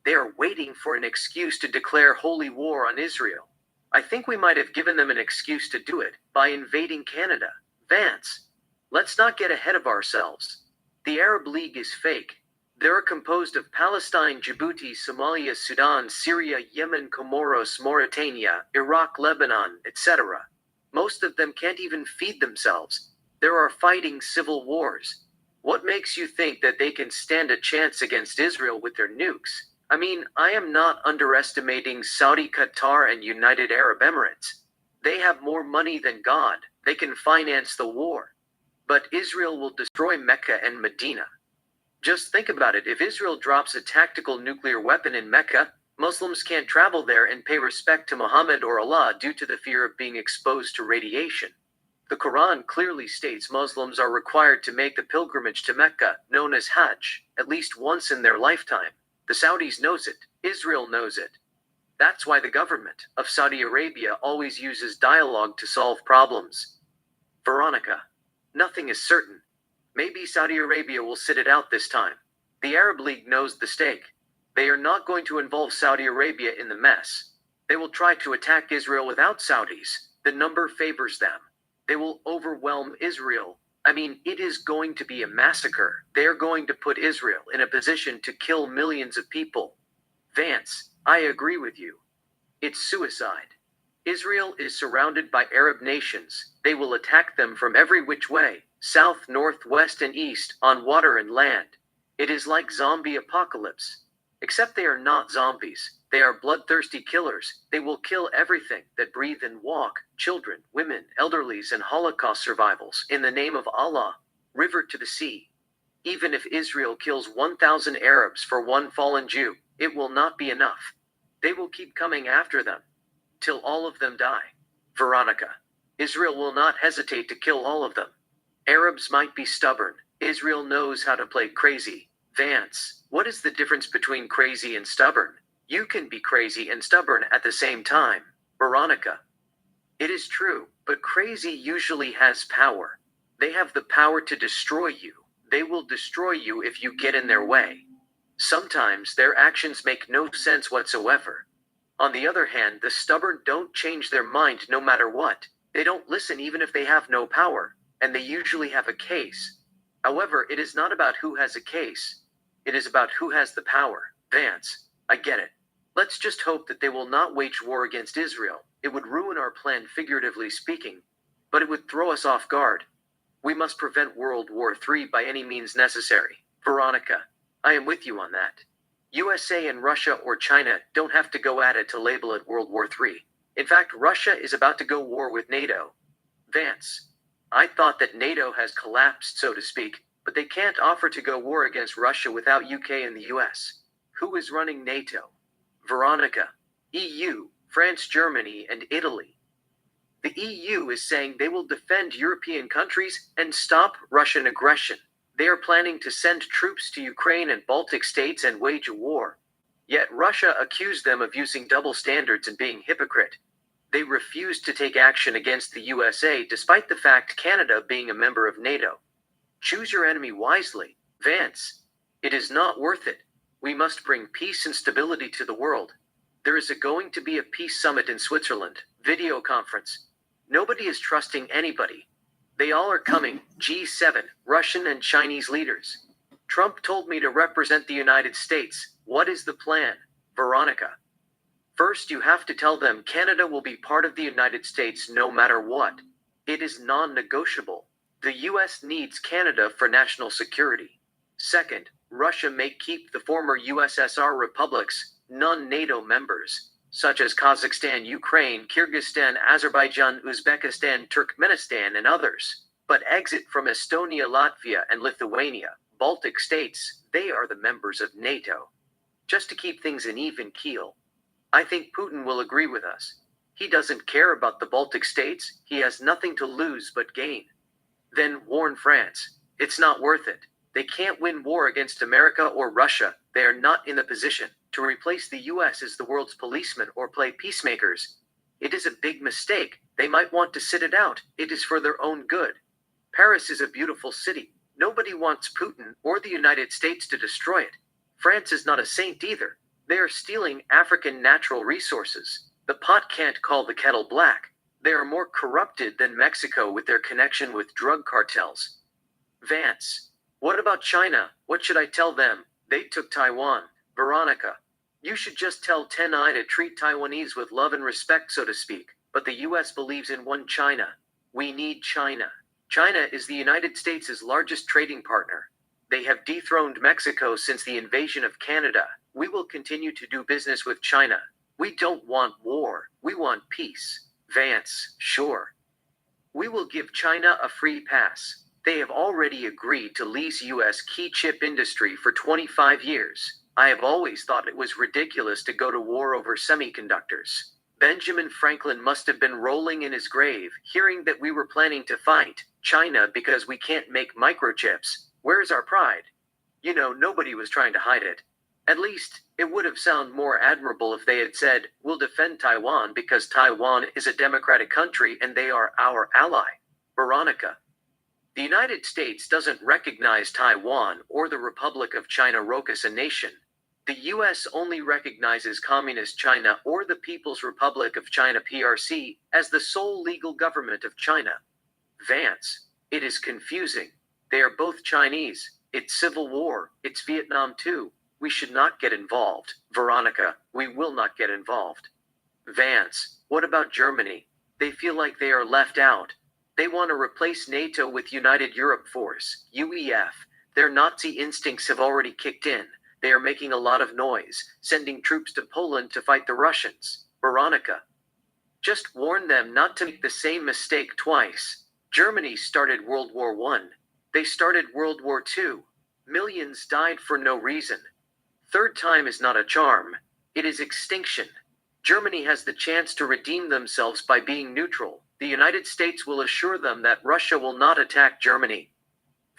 They are waiting for an excuse to declare holy war on Israel. I think we might have given them an excuse to do it by invading Canada. Vance, let's not get ahead of ourselves. The Arab League is fake. They are composed of Palestine, Djibouti, Somalia, Sudan, Syria, Yemen, Comoros, Mauritania, Iraq, Lebanon, etc. Most of them can't even feed themselves. There are fighting civil wars. What makes you think that they can stand a chance against Israel with their nukes? I mean, I am not underestimating Saudi, Qatar, and United Arab Emirates. They have more money than God. They can finance the war. But Israel will destroy Mecca and Medina. Just think about it. If Israel drops a tactical nuclear weapon in Mecca, Muslims can't travel there and pay respect to Muhammad or Allah due to the fear of being exposed to radiation. The Quran clearly states Muslims are required to make the pilgrimage to Mecca, known as Hajj, at least once in their lifetime. The Saudis knows it. Israel knows it. That's why the government of Saudi Arabia always uses dialogue to solve problems. Veronica, nothing is certain. Maybe Saudi Arabia will sit it out this time. The Arab League knows the stake. They are not going to involve Saudi Arabia in the mess. They will try to attack Israel without Saudis. The number favors them. They will overwhelm Israel. I mean, it is going to be a massacre. They are going to put Israel in a position to kill millions of people. Vance, I agree with you. It's suicide. Israel is surrounded by Arab nations. They will attack them from every which way, south, north, west, and east, on water and land. It is like zombie apocalypse. Except they are not zombies. They are bloodthirsty killers. They will kill everything that breathe and walk, children, women, elderlies, and Holocaust survivals, in the name of Allah. River to the sea. Even if Israel kills 1,000 Arabs for one fallen Jew, it will not be enough. They will keep coming after them, till all of them die. Veronica, Israel will not hesitate to kill all of them. Arabs might be stubborn. Israel knows how to play crazy. Vance, what is the difference between crazy and stubborn? You can be crazy and stubborn at the same time. Veronica, it is true, but crazy usually has power. They have the power to destroy you. They will destroy you if you get in their way. Sometimes their actions make no sense whatsoever. On the other hand, the stubborn don't change their mind no matter what. They don't listen even if they have no power, and they usually have a case. However, it is not about who has a case. It is about who has the power. Vance, I get it. Let's just hope that they will not wage war against Israel. It would ruin our plan, figuratively speaking. but it would throw us off guard. We must prevent World War III by any means necessary. Veronica, I am with you on that. USA and Russia or China don't have to go at it to label it World War III. In fact, Russia is about to go war with NATO. Vance, I thought that NATO has collapsed, so to speak, but they can't offer to go war against Russia without UK and the US. Who is running NATO? Veronica, EU, France, Germany, and Italy. The EU is saying they will defend European countries and stop Russian aggression. They are planning to send troops to Ukraine and Baltic states and wage a war. Yet Russia accused them of using double standards and being hypocrite. They refused to take action against the USA despite the fact Canada being a member of NATO. Choose your enemy wisely, Vance. It is not worth it. We must bring peace and stability to the world. There is going to be a peace summit in Switzerland, video conference. Nobody is trusting anybody. They all are coming, G7, Russian and Chinese leaders. Trump told me to represent the United States. What is the plan, Veronica? First, you have to tell them Canada will be part of the United States no matter what. It is non-negotiable. The US needs Canada for national security. Second, Russia may keep the former USSR republics, non-NATO members, such as Kazakhstan, Ukraine, Kyrgyzstan, Azerbaijan, Uzbekistan, Turkmenistan, and others, but exit from Estonia, Latvia, and Lithuania, Baltic states. They are the members of NATO. Just to keep things an even keel. I think Putin will agree with us. He doesn't care about the Baltic states. He has nothing to lose but gain. Then warn France. It's not worth it. They can't win war against America or Russia. They are not in the position to replace the US as the world's policeman or play peacemakers. It is a big mistake. They might want to sit it out. It is for their own good. Paris is a beautiful city. Nobody wants Putin or the United States to destroy it. France is not a saint either. They are stealing African natural resources. The pot can't call the kettle black. They are more corrupted than Mexico with their connection with drug cartels. Vance, what about China? What should I tell them? They took Taiwan. Veronica, you should just tell Tenai to treat Taiwanese with love and respect, so to speak. But the US believes in one China. We need China. China is the United States' largest trading partner. They have dethroned Mexico since the invasion of Canada. We will continue to do business with China. We don't want war. We want peace. Vance, sure. We will give China a free pass. They have already agreed to lease US key chip industry for 25 years. I have always thought it was ridiculous to go to war over semiconductors. Benjamin Franklin must have been rolling in his grave, hearing that we were planning to fight China because we can't make microchips. Where's our pride? You know, nobody was trying to hide it. At least, it would have sounded more admirable if they had said, we'll defend Taiwan because Taiwan is a democratic country and they are our ally. Veronica. The United States doesn't recognize Taiwan or the Republic of China as a nation. The US only recognizes Communist China or the People's Republic of China PRC as the sole legal government of China. Vance, it is confusing. They are both Chinese. It's civil war. It's Vietnam too. We should not get involved. Veronica, we will not get involved. Vance, what about Germany? They feel like they are left out. They want to replace NATO with United Europe Force, UEF. Their Nazi instincts have already kicked in. They are making a lot of noise, sending troops to Poland to fight the Russians. Veronica, just warn them not to make the same mistake twice. Germany started World War I. They started World War II. Millions died for no reason. Third time is not a charm. It is extinction. Germany has the chance to redeem themselves by being neutral. The United States will assure them that Russia will not attack Germany.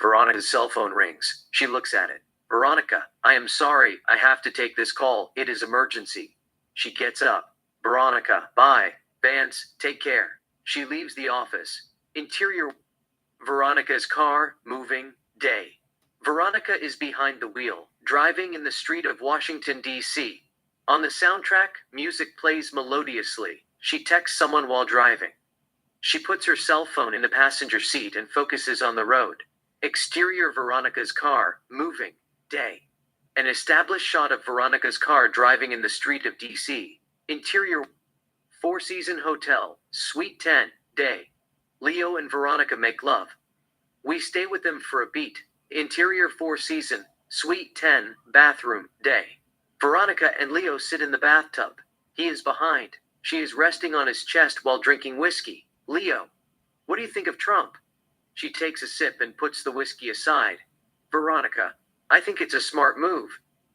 Veronica's cell phone rings. She looks at it. Veronica, I am sorry. I have to take this call. It is emergency. She gets up. Veronica, bye. Vance, take care. She leaves the office. Interior. Veronica's car, moving, day. Veronica is behind the wheel, driving in the street of Washington, D.C. On the soundtrack, music plays melodiously. She texts someone while driving. She puts her cell phone in the passenger seat and focuses on the road. Exterior Veronica's car, moving, day. An established shot of Veronica's car driving in the street of D.C. Interior. Four Season Hotel, Suite 10, day. Leo and Veronica make love. We stay with them for a beat. Interior 4 season, Suite 10, bathroom, day. Veronica and Leo sit in the bathtub. He is behind. She is resting on his chest while drinking whiskey. Leo, what do you think of Trump? She takes a sip and puts the whiskey aside. Veronica, I think it's a smart move.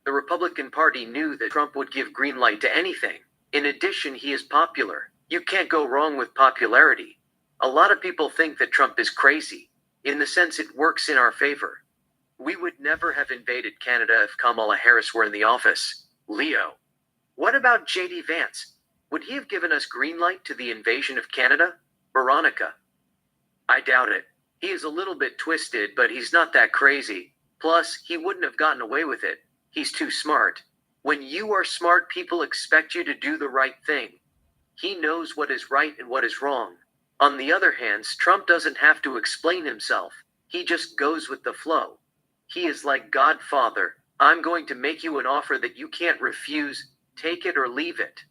The Republican Party knew that Trump would give green light to anything. In addition, he is popular. You can't go wrong with popularity. A lot of people think that Trump is crazy. In the sense it works in our favor. We would never have invaded Canada if Kamala Harris were in the office. Leo. What about J.D. Vance? Would he have given us green light to the invasion of Canada? Veronica. I doubt it. He is a little bit twisted, but he's not that crazy. Plus, he wouldn't have gotten away with it. He's too smart. When you are smart, people expect you to do the right thing. He knows what is right and what is wrong. On the other hand, Trump doesn't have to explain himself. He just goes with the flow. He is like Godfather. I'm going to make you an offer that you can't refuse. Take it or leave it.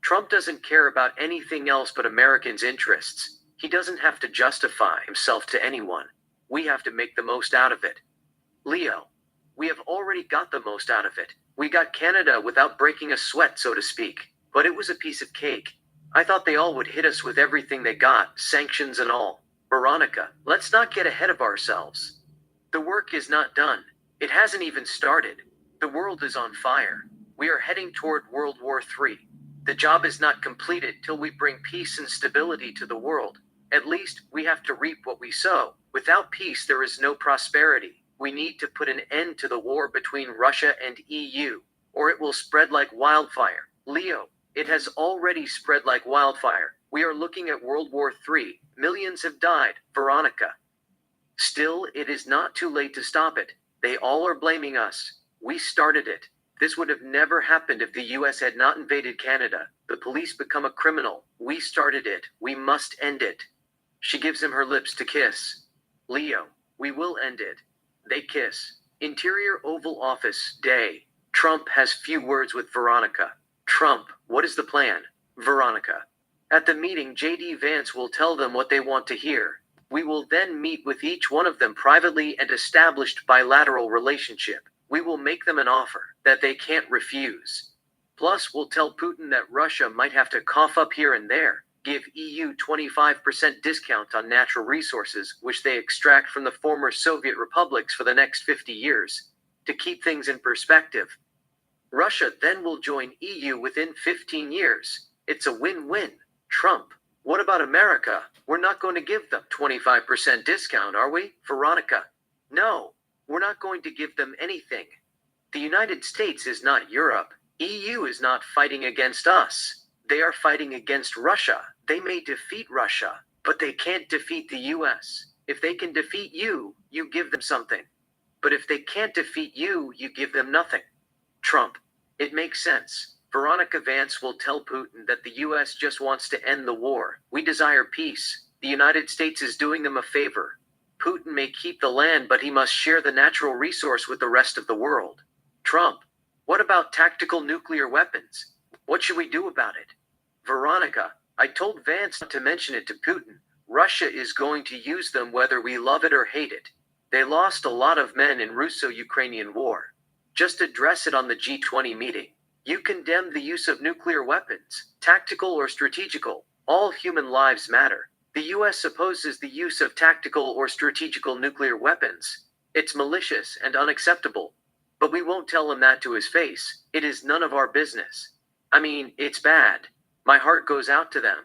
Trump doesn't care about anything else but Americans' interests. He doesn't have to justify himself to anyone. We have to make the most out of it. Leo, we have already got the most out of it. We got Canada without breaking a sweat, so to speak. But it was a piece of cake. I thought they all would hit us with everything they got, sanctions and all. Veronica, let's not get ahead of ourselves. The work is not done. It hasn't even started. The world is on fire. We are heading toward World War III. The job is not completed till we bring peace and stability to the world. At least, we have to reap what we sow. Without peace, there is no prosperity. We need to put an end to the war between Russia and EU, or it will spread like wildfire. Leo, it has already spread like wildfire. We are looking at World War III. Millions have died. Veronica. Still, it is not too late to stop it. They all are blaming us. We started it. This would have never happened if the US had not invaded Canada. The police become a criminal. We started it. We must end it. She gives him her lips to kiss. Leo, we will end it. They kiss. Interior Oval Office, day. Trump has few words with Veronica. Trump, what is the plan? Veronica. At the meeting, J.D. Vance will tell them what they want to hear. We will then meet with each one of them privately and establish bilateral relationship. We will make them an offer that they can't refuse. Plus, we'll tell Putin that Russia might have to cough up here and there, give EU 25% discount on natural resources which they extract from the former Soviet republics for the next 50 years. To keep things in perspective, Russia then will join EU within 15 years. It's a win-win. Trump, what about America? We're not going to give them 25% discount, are we? Veronica, no, we're not going to give them anything. The United States is not Europe. EU is not fighting against us. They are fighting against Russia. They may defeat Russia, but they can't defeat the US. If they can defeat you, you give them something. But if they can't defeat you, you give them nothing. Trump, it makes sense. Veronica Vance will tell Putin that the US just wants to end the war. We desire peace. The United States is doing them a favor. Putin may keep the land, but he must share the natural resource with the rest of the world. Trump, what about tactical nuclear weapons? What should we do about it? Veronica, I told Vance not to mention it to Putin. Russia is going to use them whether we love it or hate it. They lost a lot of men in Russo-Ukrainian war. Just address it on the G20 meeting. You condemn the use of nuclear weapons, tactical or strategical. All human lives matter. The US opposes the use of tactical or strategical nuclear weapons. It's malicious and unacceptable. But we won't tell him that to his face. It is none of our business. I mean, it's bad. My heart goes out to them.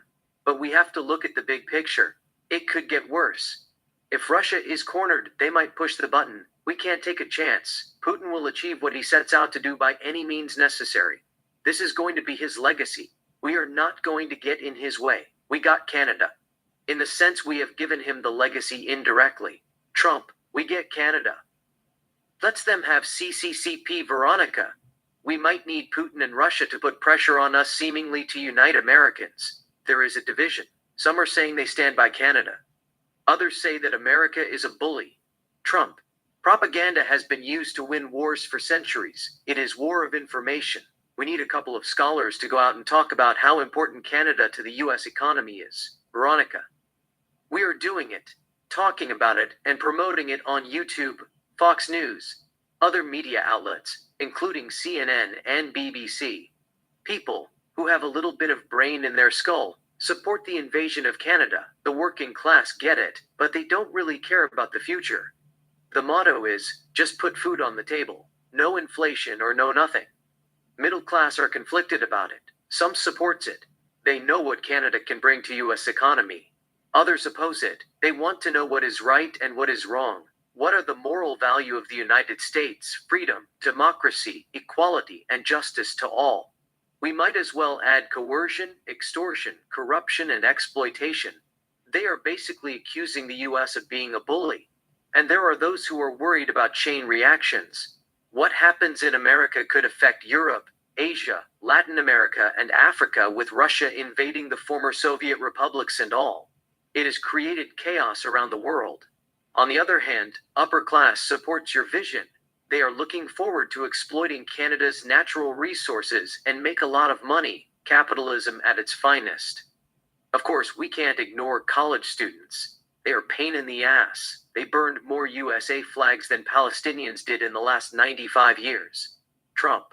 But we have to look at the big picture. It could get worse. If Russia is cornered, they might push the button. We can't take a chance. Putin will achieve what he sets out to do by any means necessary. This is going to be his legacy. We are not going to get in his way. We got Canada. In the sense we have given him the legacy indirectly. Trump, we get Canada. Let's them have CCCP. Veronica. We might need Putin and Russia to put pressure on us seemingly to unite Americans. There is a division. Some are saying they stand by Canada. Others say that America is a bully. Trump. Propaganda has been used to win wars for centuries. It is war of information. We need a couple of scholars to go out and talk about how important Canada to the US economy is. Veronica. We are doing it, talking about it, and promoting it on YouTube, Fox News, other media outlets, including CNN and BBC. People who have a little bit of brain in their skull support the invasion of Canada. The working class get it, but they don't really care about the future. The motto is just put food on the table, no inflation or no nothing. Middle class are conflicted about it. Some supports it. They know what Canada can bring to US economy. Others oppose it. They want to know what is right and what is wrong. What are the moral value of the United States, freedom, democracy, equality, and justice to all? We might as well add coercion, extortion, corruption, and exploitation. They are basically accusing the US of being a bully. And there are those who are worried about chain reactions. What happens in America could affect Europe, Asia, Latin America, and Africa, with Russia invading the former Soviet republics and all. It has created chaos around the world. On the other hand, upper class supports your vision. They are looking forward to exploiting Canada's natural resources and make a lot of money, capitalism at its finest. Of course, we can't ignore college students. They are pain in the ass. They burned more USA flags than Palestinians did in the last 95 years. Trump.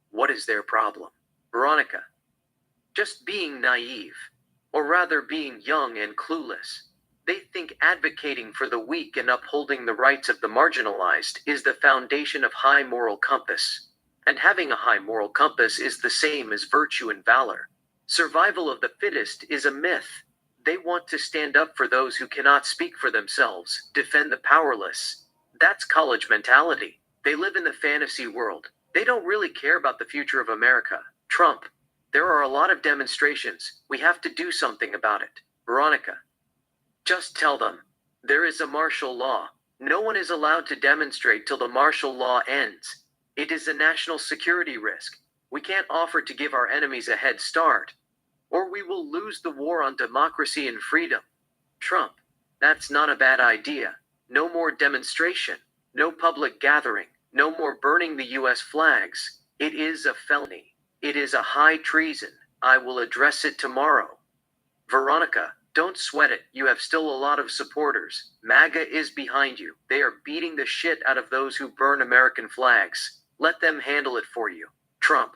What is their problem? Veronica. Just being naive. Or rather, being young and clueless. They think advocating for the weak and upholding the rights of the marginalized is the foundation of high moral compass. And having a high moral compass is the same as virtue and valor. Survival of the fittest is a myth. They want to stand up for those who cannot speak for themselves, defend the powerless. That's college mentality. They live in the fantasy world. They don't really care about the future of America. Trump. There are a lot of demonstrations. We have to do something about it. Veronica. Just tell them. There is a martial law. No one is allowed to demonstrate till the martial law ends. It is a national security risk. We can't offer to give our enemies a head start, or we will lose the war on democracy and freedom. Trump. That's not a bad idea. No more demonstration. No public gathering. No more burning the US flags. It is a felony. It is a high treason. I will address it tomorrow. Veronica, don't sweat it. You have still a lot of supporters. MAGA is behind you. They are beating the shit out of those who burn American flags. Let them handle it for you. Trump.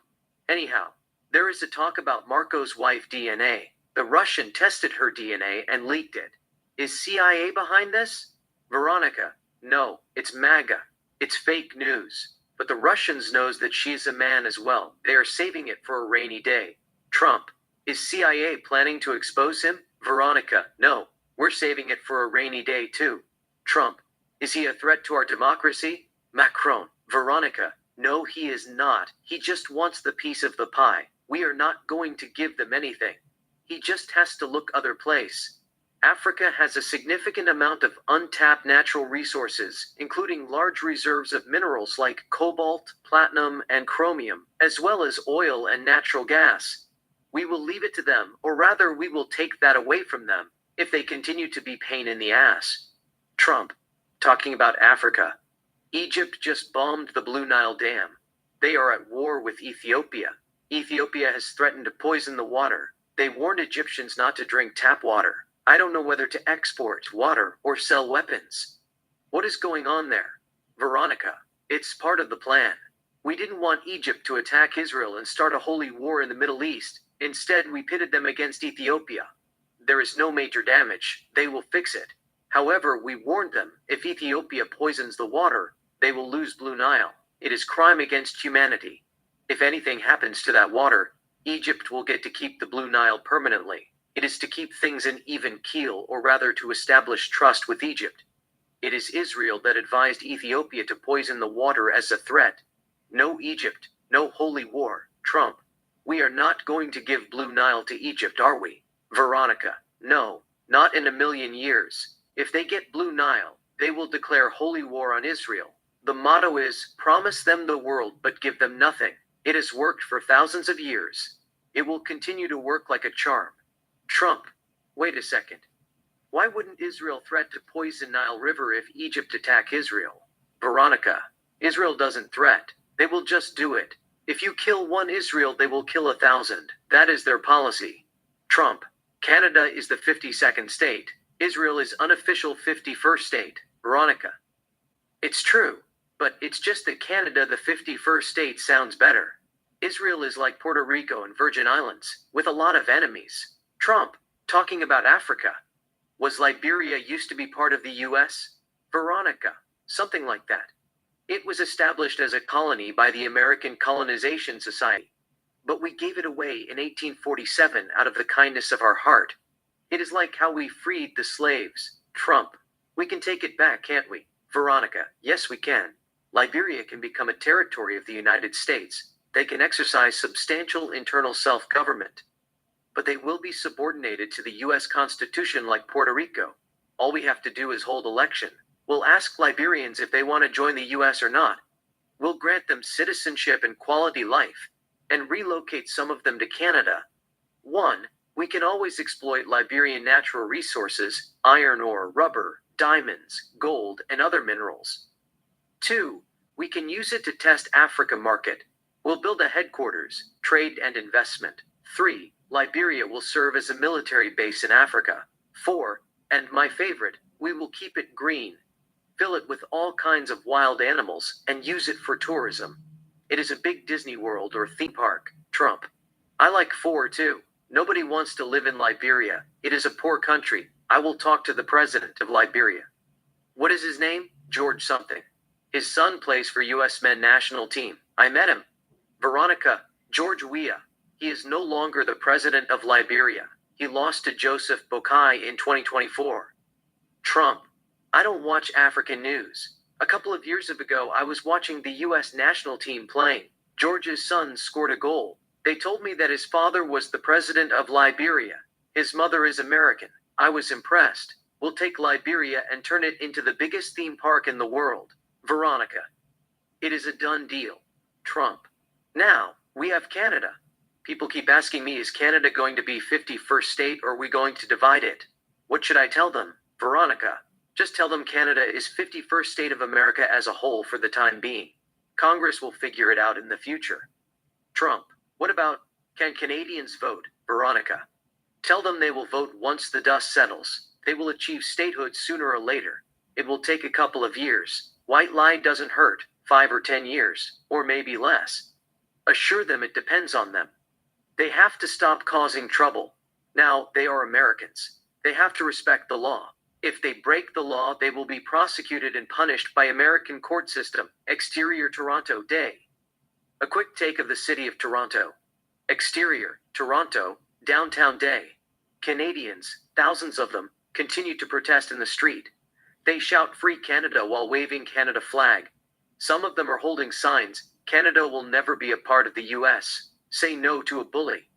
Anyhow, there is a talk about Marco's wife DNA. The Russian tested her DNA and leaked it. Is CIA behind this? Veronica. No, it's MAGA. It's fake news. But the Russians knows that she's a man as well. They are saving it for a rainy day. Trump. Is CIA planning to expose him? Veronica. No, we're saving it for a rainy day too. Trump. Is he a threat to our democracy? Macron. Veronica. No, he is not. He just wants the piece of the pie. We are not going to give them anything. He just has to look other place. Africa has a significant amount of untapped natural resources, including large reserves of minerals like cobalt, platinum, and chromium, as well as oil and natural gas. We will leave it to them, or rather we will take that away from them, if they continue to be pain in the ass. Trump. Talking about Africa. Egypt just bombed the Blue Nile Dam. They are at war with Ethiopia. Ethiopia has threatened to poison the water. They warned Egyptians not to drink tap water. I don't know whether to export water or sell weapons. What is going on there? Veronica. It's part of the plan. We didn't want Egypt to attack Israel and start a holy war in the Middle East. Instead, we pitted them against Ethiopia. There is no major damage. They will fix it. However, we warned them, if Ethiopia poisons the water, they will lose Blue Nile. It is crime against humanity. If anything happens to that water, Egypt will get to keep the Blue Nile permanently. It is to keep things in even keel, or rather to establish trust with Egypt. It is Israel that advised Ethiopia to poison the water as a threat. No Egypt, no holy war. Trump. We are not going to give Blue Nile to Egypt, are we? Veronica. No, not in a million years. If they get Blue Nile, they will declare holy war on Israel. The motto is, promise them the world but give them nothing. It has worked for thousands of years. It will continue to work like a charm. Trump. Wait a second. Why wouldn't Israel threat to poison Nile River if Egypt attack Israel? Veronica. Israel doesn't threat. They will just do it. If you kill one Israel, they will kill 1,000. That is their policy. Trump. Canada is the 52nd state. Israel is unofficial 51st state, Veronica. It's true, but it's just that Canada, the 51st state, sounds better. Israel is like Puerto Rico and Virgin Islands, with a lot of enemies. Trump, talking about Africa. Was Liberia used to be part of the US? Veronica, something like that. It was established as a colony by the American Colonization Society. But we gave it away in 1847 out of the kindness of our heart. It is like how we freed the slaves. Trump. We can take it back, can't we? Veronica. Yes, we can. Liberia can become a territory of the United States. They can exercise substantial internal self-government. But they will be subordinated to the US Constitution like Puerto Rico. All we have to do is hold election. We'll ask Liberians if they want to join the US or not. We'll grant them citizenship and quality life, and relocate some of them to Canada. 1. We can always exploit Liberian natural resources, iron ore, rubber, diamonds, gold, and other minerals. 2. We can use it to test Africa market. We'll build a headquarters, trade and investment. 3. Liberia will serve as a military base in Africa. 4. And my favorite, we will keep it green. Fill it with all kinds of wild animals and use it for tourism. It is a big Disney World or theme park. Trump. I like 4 too. Nobody wants to live in Liberia. It is a poor country. I will talk to the president of Liberia. What is his name? George something. His son plays for US men national team. I met him. Veronica, George Weah. He is no longer the president of Liberia. He lost to Joseph Boakai in 2024. Trump. I don't watch African news. A couple of years ago, I was watching the US national team playing. George's son scored a goal. They told me that his father was the president of Liberia. His mother is American. I was impressed. We'll take Liberia and turn it into the biggest theme park in the world. Veronica. It is a done deal. Trump. Now, we have Canada. People keep asking me, is Canada going to be 51st state or are we going to divide it? What should I tell them? Veronica. Just tell them Canada is 51st state of America as a whole for the time being. Congress will figure it out in the future. Trump. What about, can Canadians vote? Veronica. Tell them they will vote once the dust settles. They will achieve statehood sooner or later. It will take a couple of years. White lie doesn't hurt. 5 or 10 years, or maybe less. Assure them it depends on them. They have to stop causing trouble. Now, they are Americans. They have to respect the law. If they break the law, they will be prosecuted and punished by American court system. Exterior Toronto Day. A quick take of the city of Toronto. Exterior, Toronto, downtown day. Canadians, thousands of them, continue to protest in the street. They shout Free Canada while waving Canada flag. Some of them are holding signs, Canada will never be a part of the US. Say no to a bully.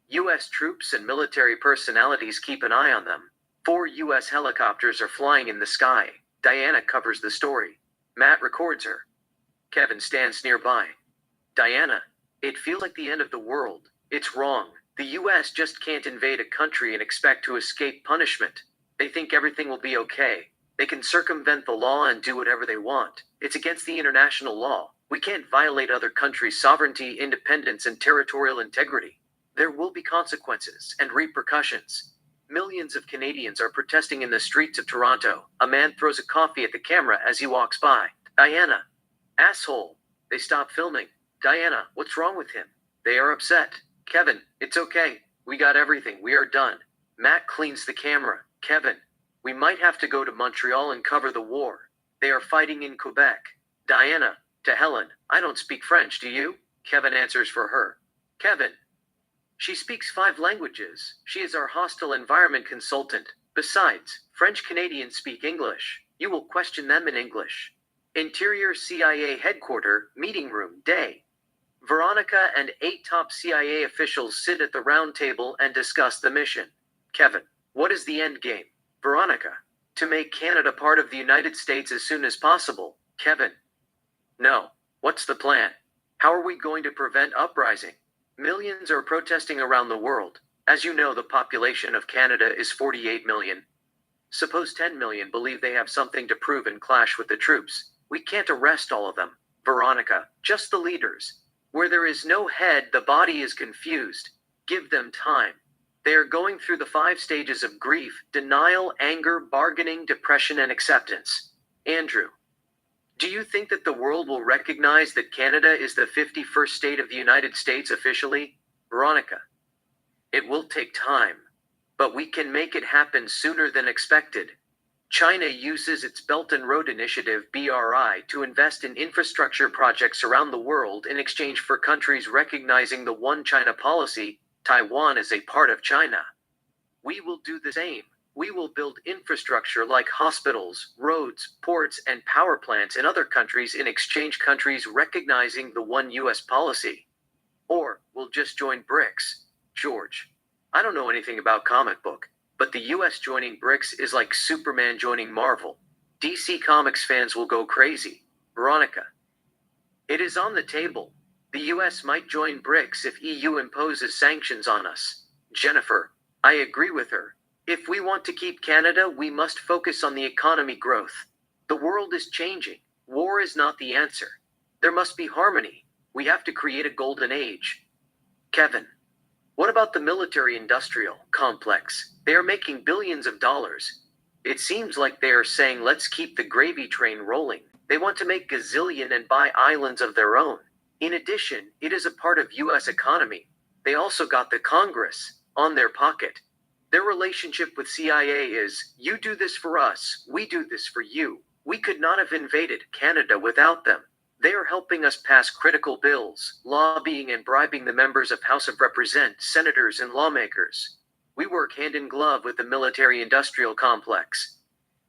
US troops and military personalities keep an eye on them. 4 US helicopters are flying in the sky. Diana covers the story. Matt records her. Kevin stands nearby. Diana, it feels like the end of the world. It's wrong. The US just can't invade a country and expect to escape punishment. They think everything will be okay. They can circumvent the law and do whatever they want. It's against the international law. We can't violate other countries' sovereignty, independence, and territorial integrity. There will be consequences and repercussions. Millions of Canadians are protesting in the streets of Toronto. A man throws a coffee at the camera as he walks by. Diana. Asshole. They stop filming. Diana, what's wrong with him? They are upset. Kevin, it's okay. We got everything. We are done. Matt cleans the camera. Kevin, we might have to go to Montreal and cover the war. They are fighting in Quebec. Diana, to Helen, I don't speak French, do you? Kevin answers for her. Kevin. She speaks 5 languages. She is our hostile environment consultant. Besides, French Canadians speak English. You will question them in English. Interior CIA headquarters, meeting room, day. Veronica and 8 top CIA officials sit at the round table and discuss the mission. Kevin, what is the end game? Veronica, to make Canada part of the United States as soon as possible. Kevin, no. What's the plan? How are we going to prevent uprising? Millions are protesting around the world. As you know, the population of Canada is 48 million. Suppose 10 million believe they have something to prove and clash with the troops. We can't arrest all of them. Veronica, just the leaders. Where there is no head, the body is confused. Give them time. They are going through the 5 stages of grief: denial, anger, bargaining, depression, and acceptance. Andrew, do you think that the world will recognize that Canada is the 51st state of the United States officially? Veronica, it will take time, but we can make it happen sooner than expected. China uses its Belt and Road Initiative (BRI) to invest in infrastructure projects around the world in exchange for countries recognizing the One China policy. Taiwan is a part of China. We will do the same. We will build infrastructure like hospitals, roads, ports, and power plants in other countries in exchange countries recognizing the One US policy. Or we'll just join BRICS. George, I don't know anything about comic book, but the US joining BRICS is like Superman joining Marvel. DC Comics fans will go crazy. Veronica, it is on the table. The US might join BRICS if EU imposes sanctions on us. Jennifer, I agree with her. If we want to keep Canada, we must focus on the economy growth. The world is changing. War is not the answer. There must be harmony. We have to create a golden age. Kevin, what about the military industrial complex? They are making billions of dollars. It seems like they are saying let's keep the gravy train rolling. They want to make gazillion and buy islands of their own. In addition, it is a part of US economy. They also got the Congress on their pocket. Their relationship with CIA is, you do this for us, we do this for you. We could not have invaded Canada without them. They are helping us pass critical bills, lobbying and bribing the members of House of Representatives, senators, and lawmakers. We work hand in glove with the military-industrial complex.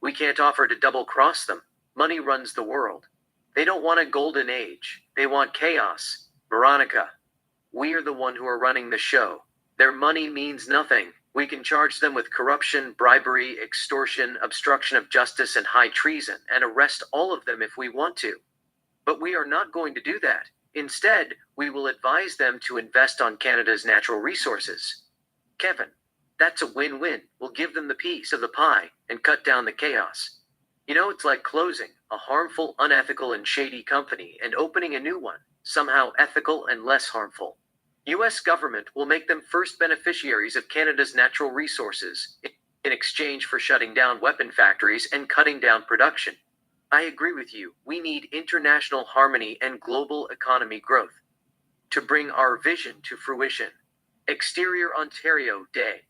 We can't offer to double-cross them. Money runs the world. They don't want a golden age. They want chaos. Veronica, we are the one who are running the show. Their money means nothing. We can charge them with corruption, bribery, extortion, obstruction of justice, and high treason, and arrest all of them if we want to. But we are not going to do that. Instead, we will advise them to invest on Canada's natural resources. Kevin, that's a win-win. We'll give them the piece of the pie and cut down the chaos. You know, it's like closing a harmful, unethical, and shady company and opening a new one, somehow ethical and less harmful. US government will make them first beneficiaries of Canada's natural resources in exchange for shutting down weapon factories and cutting down production. I agree with you. We need international harmony and global economy growth to bring our vision to fruition. Exterior Ontario Day.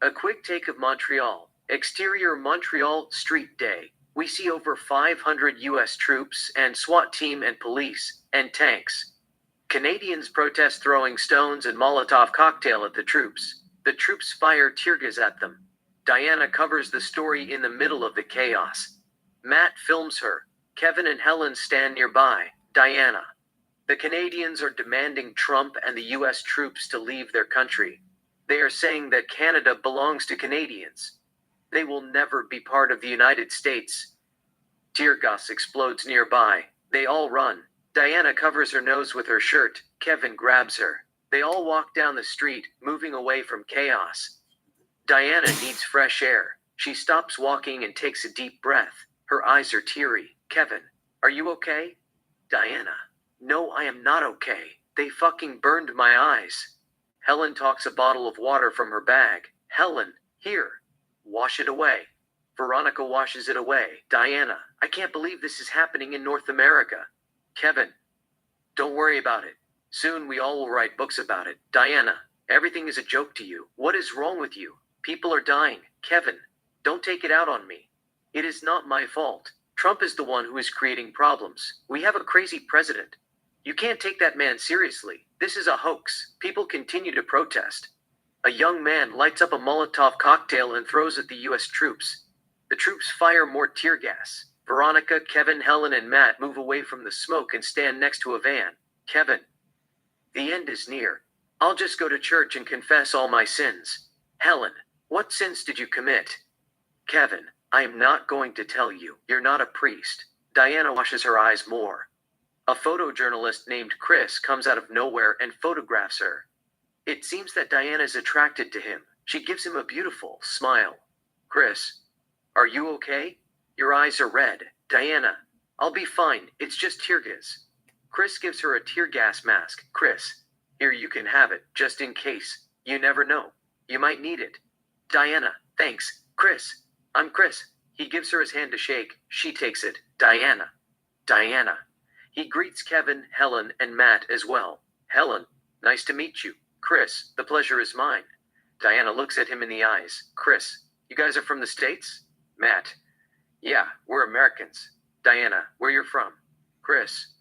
A quick take of Montreal. Exterior Montreal Street Day. We see over 500 US troops and SWAT team and police and tanks. Canadians protest throwing stones and Molotov cocktail at the troops. The troops fire tear gas at them. Diana covers the story in the middle of the chaos. Matt films her. Kevin and Helen stand nearby. Diana. The Canadians are demanding Trump and the US troops to leave their country. They are saying that Canada belongs to Canadians. They will never be part of the United States. Tear gas explodes nearby. They all run. Diana covers her nose with her shirt. Kevin grabs her. They all walk down the street, moving away from chaos. Diana needs fresh air. She stops walking and takes a deep breath. Her eyes are teary. Kevin, are you okay? Diana, no, I am not okay. They fucking burned my eyes. Helen talks a bottle of water from her bag. Helen, here. Wash it away. Veronica washes it away. Diana, I can't believe this is happening in North America. Kevin, don't worry about it. Soon we all will write books about it. Diana, everything is a joke to you. What is wrong with you? People are dying. Kevin, don't take it out on me. It is not my fault. Trump is the one who is creating problems. We have a crazy president. You can't take that man seriously. This is a hoax. People continue to protest. A young man lights up a Molotov cocktail and throws at the US troops. The troops fire more tear gas. Veronica, Kevin, Helen, and Matt move away from the smoke and stand next to a van. Kevin, the end is near. I'll just go to church and confess all my sins. Helen, what sins did you commit? Kevin, I am not going to tell you. You're not a priest. Diana washes her eyes more. A photojournalist named Chris comes out of nowhere and photographs her. It seems that Diana is attracted to him. She gives him a beautiful smile. Chris, are you okay? Your eyes are red. Diana, I'll be fine. It's just tear gas. Chris gives her a tear gas mask. Chris, here you can have it, just in case. You never know. You might need it. Diana, thanks. Chris. I'm Chris. He gives her his hand to shake. She takes it. Diana. Diana. He greets Kevin, Helen, and Matt as well. Helen, nice to meet you. Chris, the pleasure is mine. Diana looks at him in the eyes. Chris, you guys are from the States? Matt, yeah, we're Americans. Diana, where you're from? Chris,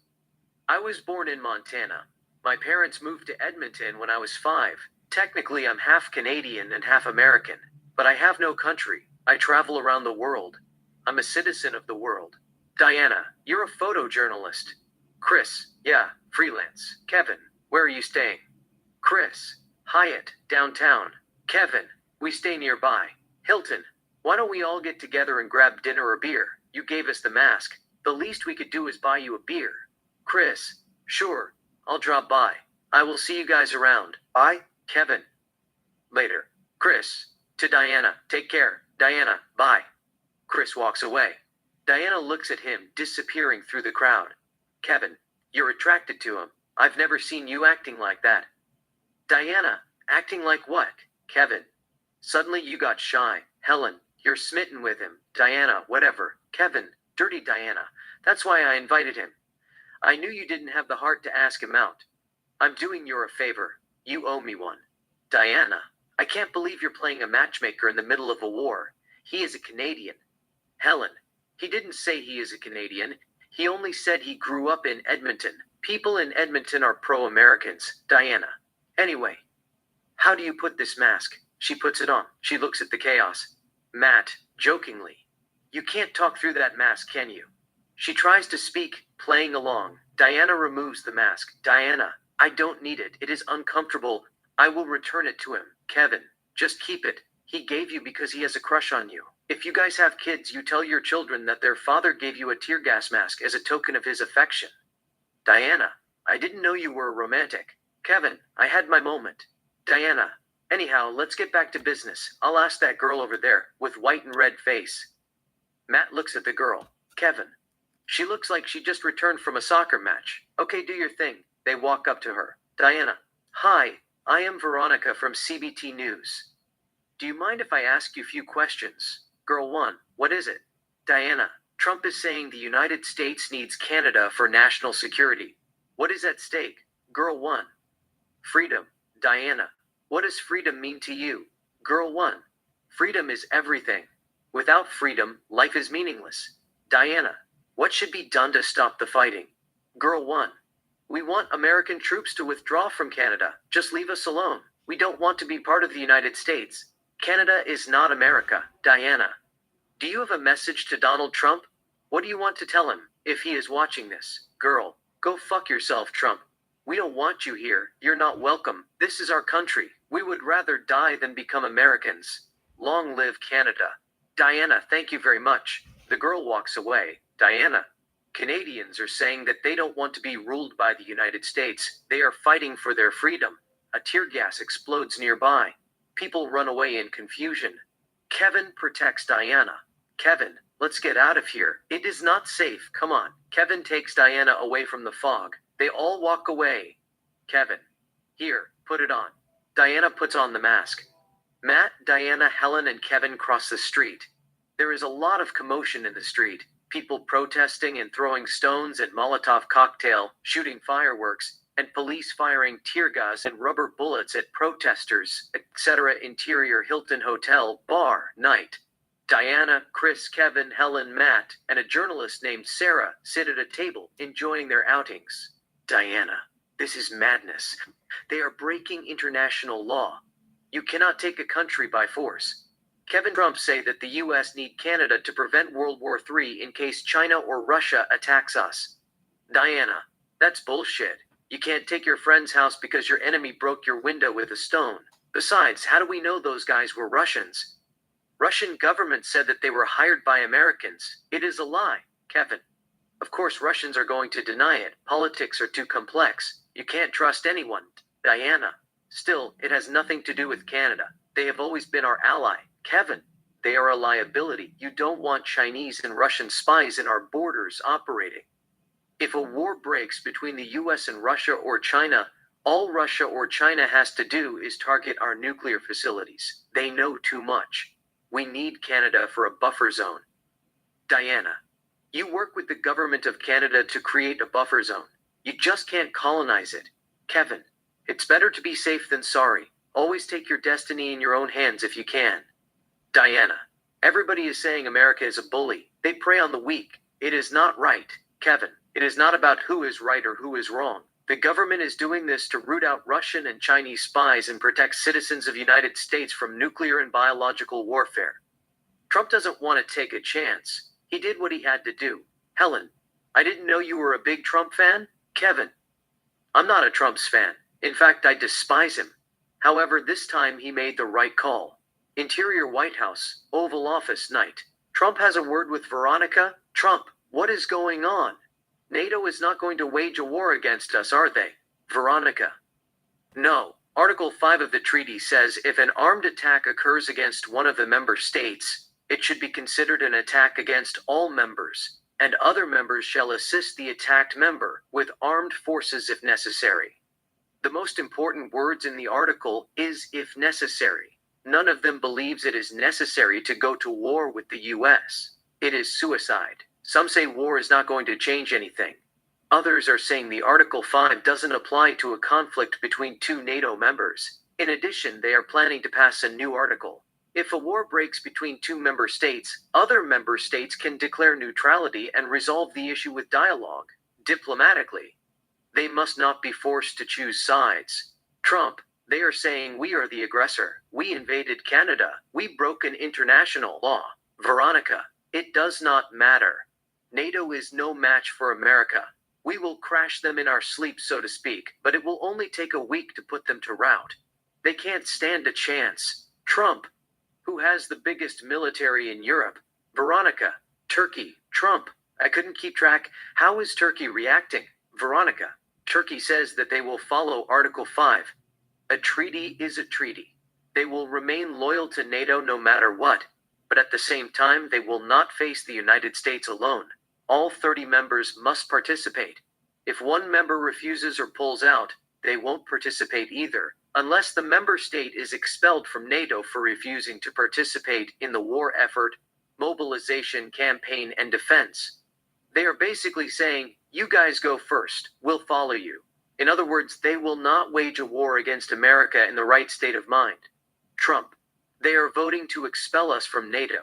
I was born in Montana. My parents moved to Edmonton when I was 5. Technically, I'm half Canadian and half American, but I have no country. I travel around the world. I'm a citizen of the world. Diana, you're a photojournalist. Chris, yeah, freelance. Kevin, where are you staying? Chris, Hyatt, downtown. Kevin, we stay nearby. Hilton, why don't we all get together and grab dinner or beer? You gave us the mask. The least we could do is buy you a beer. Chris, sure, I'll drop by. I will see you guys around. Bye, Kevin. Later. Chris, to Diana, take care. Diana, bye. Chris walks away. Diana looks at him, disappearing through the crowd. Kevin, you're attracted to him. I've never seen you acting like that. Diana, acting like what? Kevin, suddenly you got shy. Helen, you're smitten with him. Diana, whatever. Kevin, dirty Diana. That's why I invited him. I knew you didn't have the heart to ask him out. I'm doing you a favor. You owe me one. Diana, I can't believe you're playing a matchmaker in the middle of a war. He is a Canadian. Helen, he didn't say he is a Canadian. He only said he grew up in Edmonton. People in Edmonton are pro-Americans. Diana. Anyway, how do you put this mask? She puts it on. She looks at the chaos. Matt, jokingly. You can't talk through that mask, can you? She tries to speak, playing along. Diana removes the mask. Diana, I don't need it. It is uncomfortable. I will return it to him. Kevin, just keep it. He gave you because he has a crush on you. If you guys have kids, you tell your children that their father gave you a tear gas mask as a token of his affection. Diana, I didn't know you were a romantic. Kevin, I had my moment. Diana, anyhow, let's get back to business. I'll ask that girl over there, with white and red face. Matt looks at the girl. Kevin, she looks like she just returned from a soccer match. Okay, do your thing. They walk up to her. Diana, hi, I am Veronica from CBT News. Do you mind if I ask you a few questions? Girl 1, what is it? Diana, Trump is saying the United States needs Canada for national security. What is at stake? Girl 1, freedom. Diana, what does freedom mean to you? Girl 1, freedom is everything. Without freedom, life is meaningless. Diana, what should be done to stop the fighting? Girl 1, we want American troops to withdraw from Canada. Just leave us alone. We don't want to be part of the United States. Canada is not America. Diana, do you have a message to Donald Trump? What do you want to tell him, if he is watching this? Girl, go fuck yourself, Trump. We don't want you here. You're not welcome. This is our country. We would rather die than become Americans. Long live Canada. Diana, thank you very much. The girl walks away. Diana, Canadians are saying that they don't want to be ruled by the United States. They are fighting for their freedom. A tear gas explodes nearby. People run away in confusion. Kevin protects Diana. Kevin, let's get out of here. It is not safe. Come on. Kevin takes Diana away from the fog. They all walk away. Kevin, here, put it on. Diana puts on the mask. Matt, Diana, Helen, and Kevin cross the street. There is a lot of commotion in the street. People protesting and throwing stones at Molotov cocktail, shooting fireworks, and police firing tear gas and rubber bullets at protesters, etc. Interior Hilton Hotel, bar, night. Diana, Chris, Kevin, Helen, Matt, and a journalist named Sarah sit at a table, enjoying their outings. Diana, this is madness. They are breaking international law. You cannot take a country by force. Kevin Trump say that the US need Canada to prevent World War III in case China or Russia attacks us. Diana, that's bullshit. You can't take your friend's house because your enemy broke your window with a stone. Besides, how do we know those guys were Russians? Russian government said that they were hired by Americans. It is a lie, Kevin. Of course Russians are going to deny it. Politics are too complex. You can't trust anyone. Diana, still, it has nothing to do with Canada. They have always been our ally. Kevin, they are a liability. You don't want Chinese and Russian spies in our borders operating. If a war breaks between the US and Russia or China, All Russia or China has to do is target our nuclear facilities. They know too much. We need Canada for a buffer zone. Diana, you work with the government of Canada to create a buffer zone. You just can't colonize it. Kevin, it's better to be safe than sorry. Always take your destiny in your own hands if you can. Diana, everybody is saying America is a bully. They prey on the weak. It is not right. Kevin, it is not about who is right or who is wrong. The government is doing this to root out Russian and Chinese spies and protect citizens of the United States from nuclear and biological warfare. Trump doesn't want to take a chance. He did what he had to do. Helen, I didn't know you were a big Trump fan. Kevin, I'm not a Trump's fan. In fact, I despise him. However, this time he made the right call. Interior White House, Oval Office night. Trump has a word with Veronica. Trump, what is going on? NATO is not going to wage a war against us, are they? Veronica. No. Article 5 of the treaty says if an armed attack occurs against one of the member states, it should be considered an attack against all members, and other members shall assist the attacked member with armed forces if necessary. The most important words in the article is if necessary. None of them believes it is necessary to go to war with the US. It is suicide. Some say war is not going to change anything. Others are saying the Article 5 doesn't apply to a conflict between two NATO members. In addition, they are planning to pass a new article. If a war breaks between two member states, other member states can declare neutrality and resolve the issue with dialogue, diplomatically. They must not be forced to choose sides. Trump, they are saying we are the aggressor. We invaded Canada. We broke an international law. Veronica, it does not matter. NATO is no match for America. We will crash them in our sleep, so to speak, but it will only take a week to put them to rout. They can't stand a chance. Trump, who has the biggest military in Europe? Veronica, Turkey, Trump, I couldn't keep track. How is Turkey reacting? Veronica, Turkey says that they will follow Article 5. A treaty is a treaty. They will remain loyal to NATO no matter what, but at the same time they will not face the United States alone. All 30 members must participate. If one member refuses or pulls out, they won't participate either, unless the member state is expelled from NATO for refusing to participate in the war effort, mobilization campaign, and defense. They are basically saying, you guys go first, we'll follow you. In other words, they will not wage a war against America in the right state of mind. Trump, they are voting to expel us from NATO.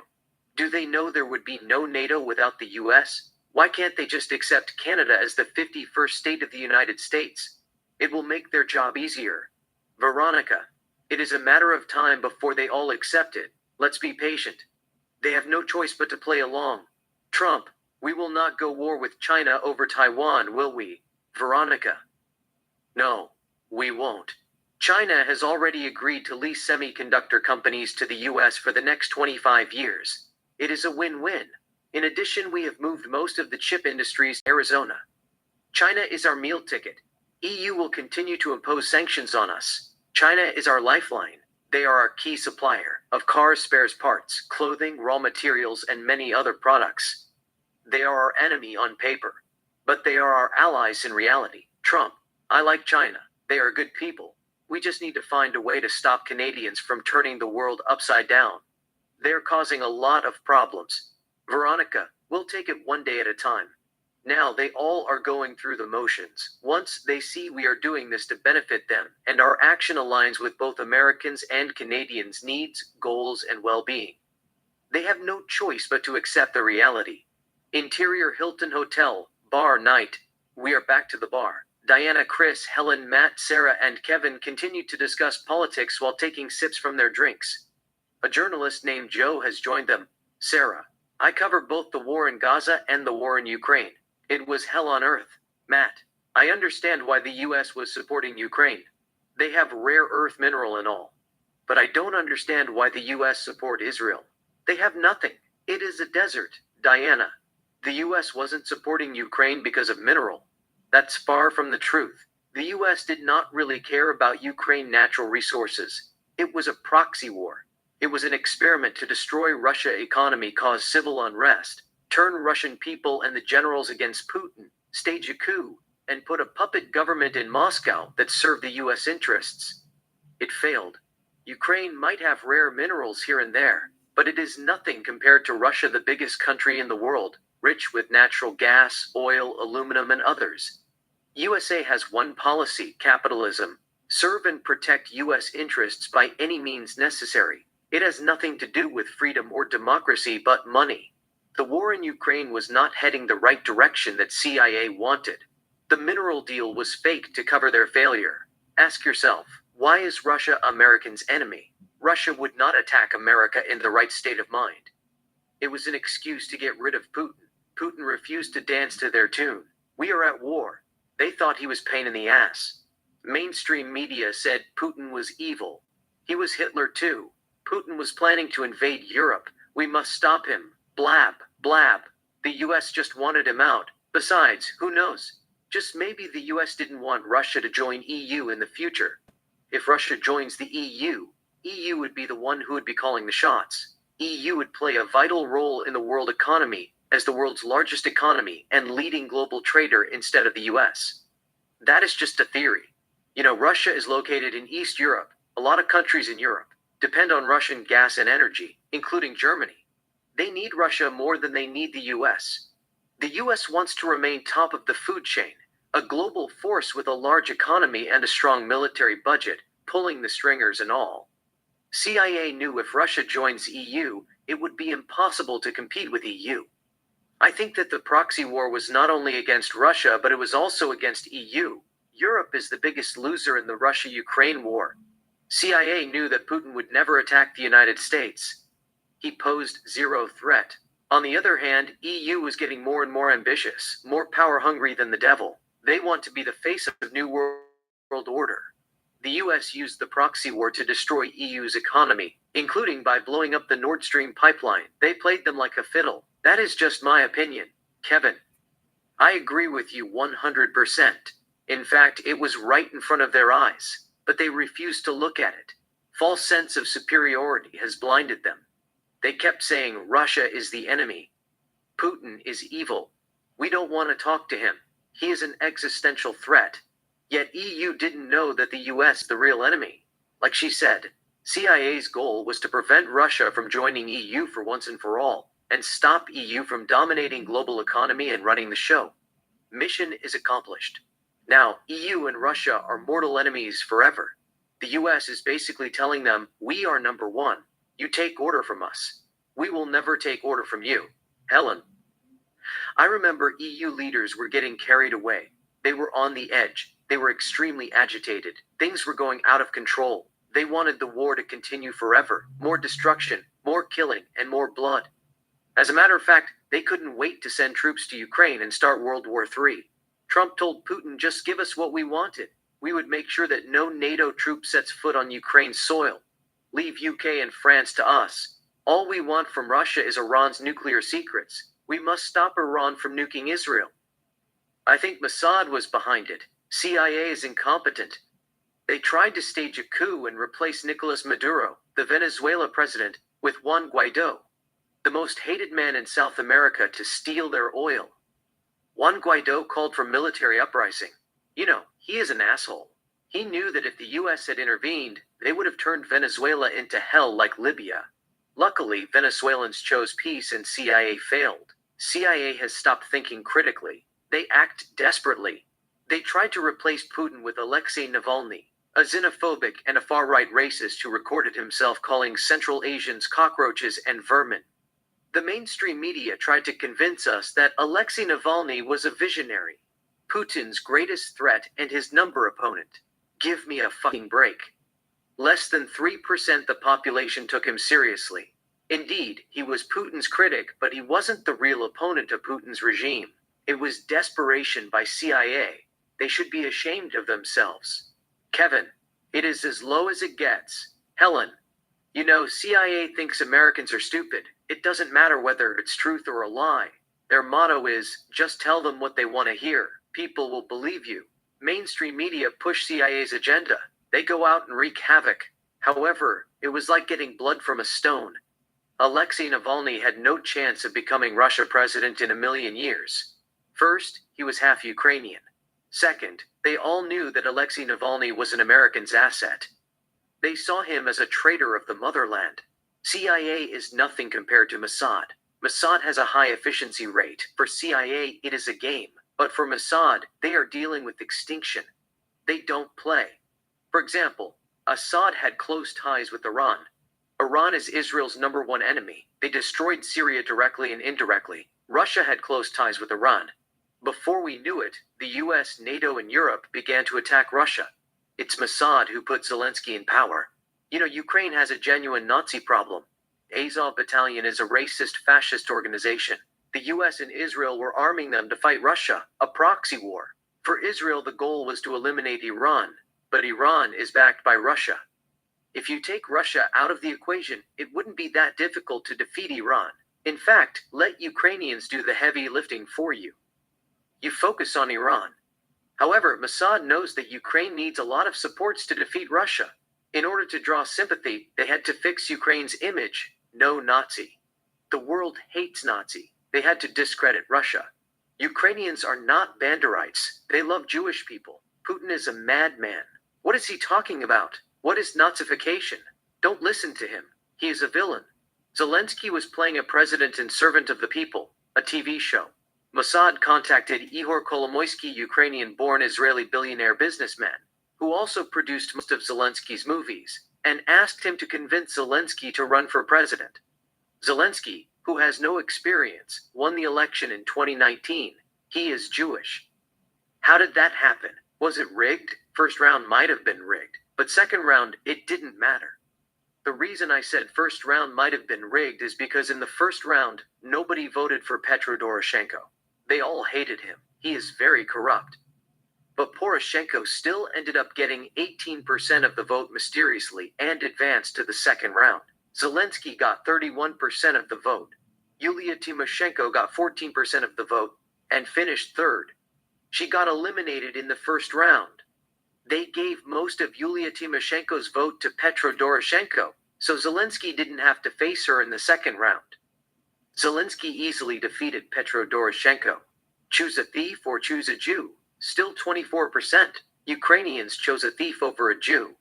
Do they know there would be no NATO without the US? Why can't they just accept Canada as the 51st state of the United States? It will make their job easier. Veronica, it is a matter of time before they all accept it. Let's be patient. They have no choice but to play along. Trump, we will not go war with China over Taiwan, will we? Veronica. No, we won't. China has already agreed to lease semiconductor companies to the US for the next 25 years. It is a win-win. In addition, we have moved most of the chip industries to Arizona. China is our meal ticket. EU will continue to impose sanctions on us. China is our lifeline. They are our key supplier of cars, spares parts, clothing, raw materials, and many other products. They are our enemy on paper, but they are our allies in reality. Trump, I like China. They are good people. We just need to find a way to stop Canadians from turning the world upside down. They're causing a lot of problems. Veronica, we'll take it one day at a time. Now they all are going through the motions. Once they see we are doing this to benefit them, and our action aligns with both Americans and Canadians' needs, goals, and well-being, they have no choice but to accept the reality. Interior Hilton Hotel, bar night. We are back to the bar. Diana, Chris, Helen, Matt, Sarah, and Kevin continue to discuss politics while taking sips from their drinks. A journalist named Joe has joined them. Sarah, I cover both the war in Gaza and the war in Ukraine. It was hell on earth. Matt, I understand why the US was supporting Ukraine. They have rare earth mineral and all. But I don't understand why the US support Israel. They have nothing. It is a desert. Diana, the US wasn't supporting Ukraine because of mineral. That's far from the truth. The US did not really care about Ukraine natural resources. It was a proxy war. It was an experiment to destroy Russia's economy, cause civil unrest, turn Russian people and the generals against Putin, stage a coup, and put a puppet government in Moscow that served the US interests. It failed. Ukraine might have rare minerals here and there, but it is nothing compared to Russia, the biggest country in the world, rich with natural gas, oil, aluminum, and others. USA has one policy: capitalism. Serve and protect US interests by any means necessary. It has nothing to do with freedom or democracy but money. The war in Ukraine was not heading the right direction that CIA wanted. The mineral deal was fake to cover their failure. Ask yourself, why is Russia America's enemy? Russia would not attack America in the right state of mind. It was an excuse to get rid of Putin. Putin refused to dance to their tune. We are at war. They thought he was pain in the ass. Mainstream media said Putin was evil. He was Hitler too. Putin was planning to invade Europe. We must stop him. Blab, blab. The US just wanted him out. Besides, who knows? Just maybe the US didn't want Russia to join EU in the future. If Russia joins the EU would be the one who would be calling the shots. EU would play a vital role in the world economy as the world's largest economy and leading global trader instead of the US. That is just a theory. Russia is located in East Europe. A lot of countries in Europe depend on Russian gas and energy, including Germany. They need Russia more than they need the US. The US wants to remain top of the food chain, a global force with a large economy and a strong military budget, pulling the stringers and all. CIA knew if Russia joins EU, it would be impossible to compete with EU. I think that the proxy war was not only against Russia, but it was also against EU. Europe is the biggest loser in the Russia-Ukraine war. CIA knew that Putin would never attack the United States. He posed zero threat. On the other hand, EU was getting more and more ambitious, more power-hungry than the devil. They want to be the face of the new world order. The US used the proxy war to destroy EU's economy, including by blowing up the Nord Stream pipeline. They played them like a fiddle. That is just my opinion, Kevin. I agree with you 100%. In fact, it was right in front of their eyes, but they refused to look at it. False sense of superiority has blinded them. They kept saying Russia is the enemy. Putin is evil. We don't want to talk to him. He is an existential threat. Yet EU didn't know that the US is the real enemy. Like she said, CIA's goal was to prevent Russia from joining EU for once and for all, and stop EU from dominating global economy and running the show. Mission is accomplished. Now, EU and Russia are mortal enemies forever. The US is basically telling them, we are number one. You take order from us. We will never take order from you. Helen. I remember EU leaders were getting carried away. They were on the edge. They were extremely agitated. Things were going out of control. They wanted the war to continue forever. More destruction, more killing, and more blood. As a matter of fact, they couldn't wait to send troops to Ukraine and start World War III. Trump told Putin, just give us what we wanted. We would make sure that no NATO troop sets foot on Ukraine's soil. Leave UK and France to us. All we want from Russia is Iran's nuclear secrets. We must stop Iran from nuking Israel. I think Mossad was behind it. CIA is incompetent. They tried to stage a coup and replace Nicolas Maduro, the Venezuela president, with Juan Guaido, the most hated man in South America, to steal their oil. Juan Guaido called for military uprising. He is an asshole. He knew that if the US had intervened, they would have turned Venezuela into hell like Libya. Luckily, Venezuelans chose peace and CIA failed. CIA has stopped thinking critically. They act desperately. They tried to replace Putin with Alexei Navalny, a xenophobic and a far-right racist who recorded himself calling Central Asians cockroaches and vermin. The mainstream media tried to convince us that Alexei Navalny was a visionary, Putin's greatest threat and his number opponent. Give me a fucking break. Less than 3% the population took him seriously. Indeed, he was Putin's critic, but he wasn't the real opponent of Putin's regime. It was desperation by CIA. They should be ashamed of themselves. Kevin, it is as low as it gets. Helen, CIA thinks Americans are stupid. It doesn't matter whether it's truth or a lie. Their motto is, just tell them what they want to hear. People will believe you. Mainstream media push CIA's agenda. They go out and wreak havoc. However, it was like getting blood from a stone. Alexei Navalny had no chance of becoming Russia president in a million years. First, he was half Ukrainian. Second, they all knew that Alexei Navalny was an American's asset. They saw him as a traitor of the motherland. CIA is nothing compared to Mossad. Mossad has a high efficiency rate. For CIA, it is a game. But for Mossad, they are dealing with extinction. They don't play. For example, Assad had close ties with Iran. Iran is Israel's #1 enemy. They destroyed Syria directly and indirectly. Russia had close ties with Iran. Before we knew it, the US, NATO, and Europe began to attack Russia. It's Mossad who put Zelensky in power. Ukraine has a genuine Nazi problem. Azov Battalion is a racist, fascist organization. The US and Israel were arming them to fight Russia, a proxy war. For Israel, the goal was to eliminate Iran, but Iran is backed by Russia. If you take Russia out of the equation, it wouldn't be that difficult to defeat Iran. In fact, let Ukrainians do the heavy lifting for you. You focus on Iran. However, Mossad knows that Ukraine needs a lot of supports to defeat Russia. In order to draw sympathy, they had to fix Ukraine's image. No Nazi. The world hates Nazi. They had to discredit Russia. Ukrainians are not Banderites. They love Jewish people. Putin is a madman. What is he talking about? What is Nazification? Don't listen to him. He is a villain. Zelensky was playing a president and servant of the people, a TV show. Mossad contacted Ihor Kolomoisky, Ukrainian-born Israeli billionaire businessman, who also produced most of Zelensky's movies, and asked him to convince Zelensky to run for president. Zelensky, who has no experience, won the election in 2019. He is Jewish. How did that happen? Was it rigged? First round might have been rigged, but second round, it didn't matter. The reason I said first round might have been rigged is because in the first round, nobody voted for Petro Doroshenko. They all hated him. He is very corrupt. But Poroshenko still ended up getting 18% of the vote mysteriously and advanced to the second round. Zelensky got 31% of the vote. Yulia Tymoshenko got 14% of the vote and finished third. She got eliminated in the first round. They gave most of Yulia Tymoshenko's vote to Petro Doroshenko, so Zelensky didn't have to face her in the second round. Zelensky easily defeated Petro Doroshenko. Choose a thief or choose a Jew? Still 24%. Ukrainians chose a thief over a Jew.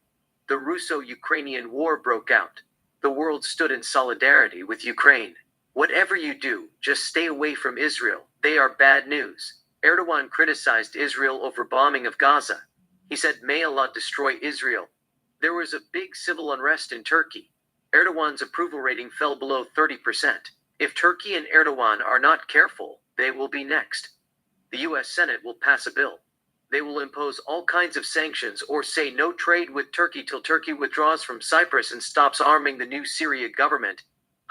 The Russo-Ukrainian War broke out. The world stood in solidarity with Ukraine. Whatever you do, just stay away from Israel. They are bad news. Erdogan criticized Israel over bombing of Gaza. He said, "May Allah destroy Israel." There was a big civil unrest in Turkey. Erdogan's approval rating fell below 30%. If Turkey and Erdogan are not careful, they will be next. The US Senate will pass a bill. They will impose all kinds of sanctions or say no trade with Turkey till Turkey withdraws from Cyprus and stops arming the new Syria government.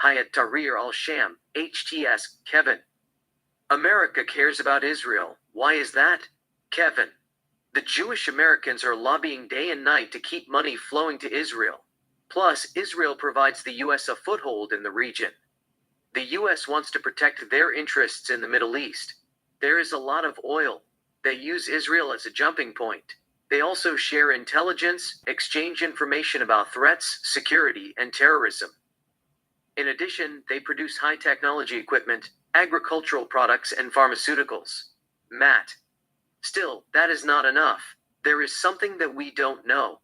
Hayat Tahrir al-Sham, HTS, Kevin. America cares about Israel. Why is that? Kevin. The Jewish Americans are lobbying day and night to keep money flowing to Israel. Plus, Israel provides the US a foothold in the region. The US wants to protect their interests in the Middle East. There is a lot of oil. They use Israel as a jumping point. They also share intelligence, exchange information about threats, security, and terrorism. In addition, they produce high technology equipment, agricultural products, and pharmaceuticals. Matt. Still, that is not enough. There is something that we don't know.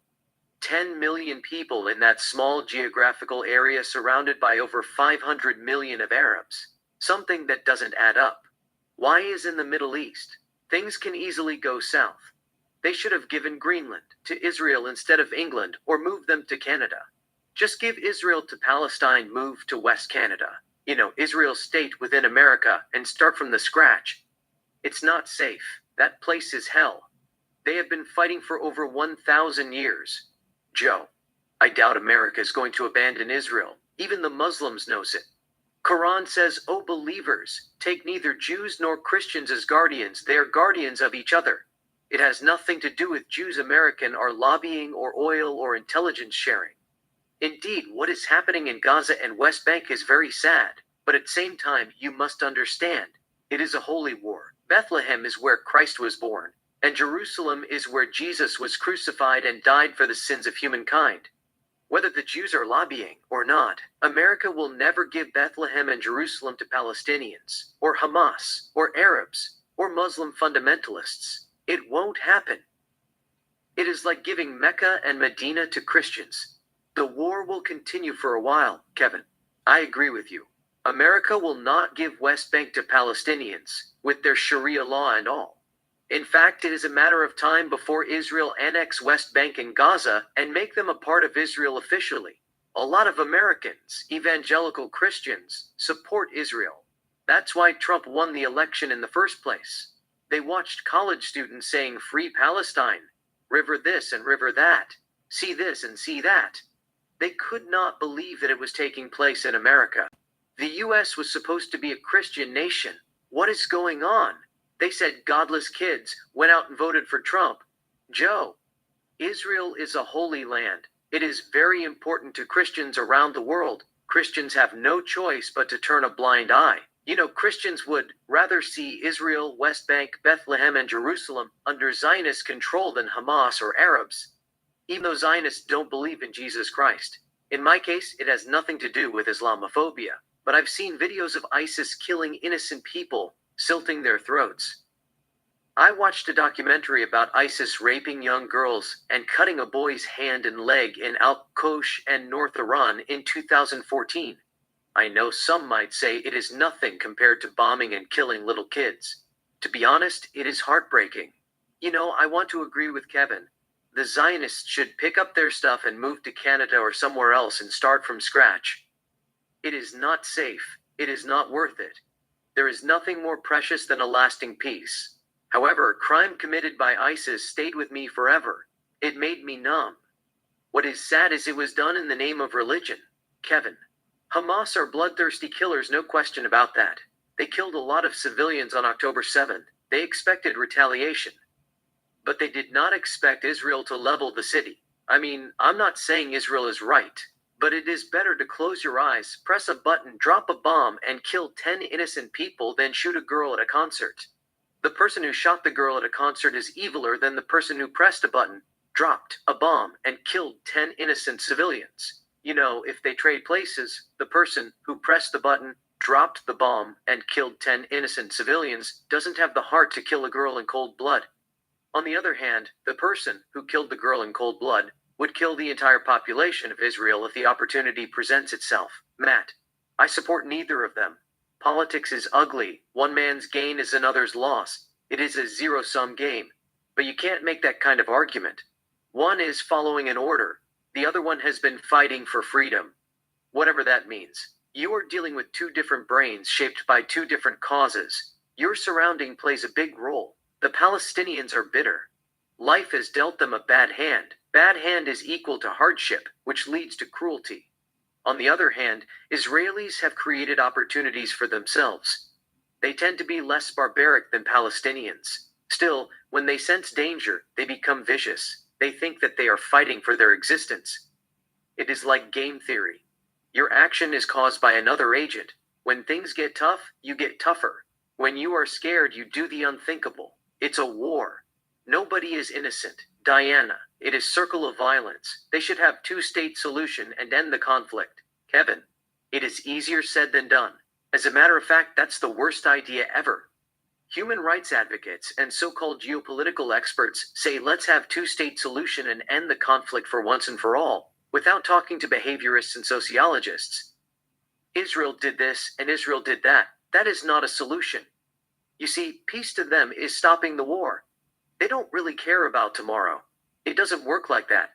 10 million people in that small geographical area surrounded by over 500 million of Arabs. Something that doesn't add up. Why is in the Middle East? Things can easily go south. They should have given Greenland to Israel instead of England or moved them to Canada. Just give Israel to Palestine, move to West Canada. Israel's state within America and start from the scratch. It's not safe. That place is hell. They have been fighting for over 1,000 years. Joe. I doubt America is going to abandon Israel. Even the Muslims knows it. Quran says, "O believers, take neither Jews nor Christians as guardians. They are guardians of each other." It has nothing to do with Jews American or lobbying or oil or intelligence sharing. Indeed, what is happening in Gaza and West Bank is very sad, but at the same time, you must understand, it is a holy war. Bethlehem is where Christ was born, and Jerusalem is where Jesus was crucified and died for the sins of humankind. Whether the Jews are lobbying or not, America will never give Bethlehem and Jerusalem to Palestinians, or Hamas, or Arabs, or Muslim fundamentalists. It won't happen. It is like giving Mecca and Medina to Christians. The war will continue for a while, Kevin. I agree with you. America will not give West Bank to Palestinians, with their Sharia law and all. In fact, it is a matter of time before Israel annex West Bank and Gaza and make them a part of Israel officially. A lot of Americans, evangelical Christians, support Israel. That's why Trump won the election in the first place. They watched college students saying Free Palestine, river this and river that, see this and see that. They could not believe that it was taking place in America. The US was supposed to be a Christian nation. What is going on? They said godless kids went out and voted for Trump. Joe, Israel is a holy land. It is very important to Christians around the world. Christians have no choice but to turn a blind eye. You know, Christians would rather see Israel, West Bank, Bethlehem, and Jerusalem under Zionist control than Hamas or Arabs, even though Zionists don't believe in Jesus Christ. In my case, it has nothing to do with Islamophobia, but I've seen videos of ISIS killing innocent people, slitting their throats. I watched a documentary about ISIS raping young girls and cutting a boy's hand and leg in Al-Kosh and North Iran in 2014. I know some might say it is nothing compared to bombing and killing little kids. To be honest, it is heartbreaking. You know, I want to agree with Kevin. The Zionists should pick up their stuff and move to Canada or somewhere else and start from scratch. It is not safe. It is not worth it. There is nothing more precious than a lasting peace. However, crime committed by ISIS stayed with me forever. It made me numb. What is sad is it was done in the name of religion. Kevin, Hamas are bloodthirsty killers, no question about that. They killed a lot of civilians on October 7th. They expected retaliation. But they did not expect Israel to level the city. I mean, I'm not saying Israel is right, but it is better to close your eyes, press a button, drop a bomb, and kill 10 innocent people than shoot a girl at a concert. The person who shot the girl at a concert is eviler than the person who pressed a button, dropped a bomb, and killed 10 innocent civilians. You know, if they trade places, the person who pressed the button, dropped the bomb, and killed 10 innocent civilians doesn't have the heart to kill a girl in cold blood. On the other hand, the person who killed the girl in cold blood would kill the entire population of Israel if the opportunity presents itself. Matt, I support neither of them. Politics is ugly. One man's gain is another's loss. It is a zero-sum game. But you can't make that kind of argument. One is following an order. The other one has been fighting for freedom. Whatever that means. You are dealing with two different brains shaped by two different causes. Your surrounding plays a big role. The Palestinians are bitter. Life has dealt them a bad hand. Bad hand is equal to hardship, which leads to cruelty. On the other hand, Israelis have created opportunities for themselves. They tend to be less barbaric than Palestinians. Still, when they sense danger, they become vicious. They think that they are fighting for their existence. It is like game theory. Your action is caused by another agent. When things get tough, you get tougher. When you are scared, you do the unthinkable. It's a war. Nobody is innocent. Diana, it is circle of violence. They should have two-state solution and end the conflict. Kevin, it is easier said than done. As a matter of fact, that's the worst idea ever. Human rights advocates and so-called geopolitical experts say let's have two-state solution and end the conflict for once and for all, without talking to behaviorists and sociologists. Israel did this and Israel did that. That is not a solution. You see, peace to them is stopping the war. They don't really care about tomorrow. It doesn't work like that.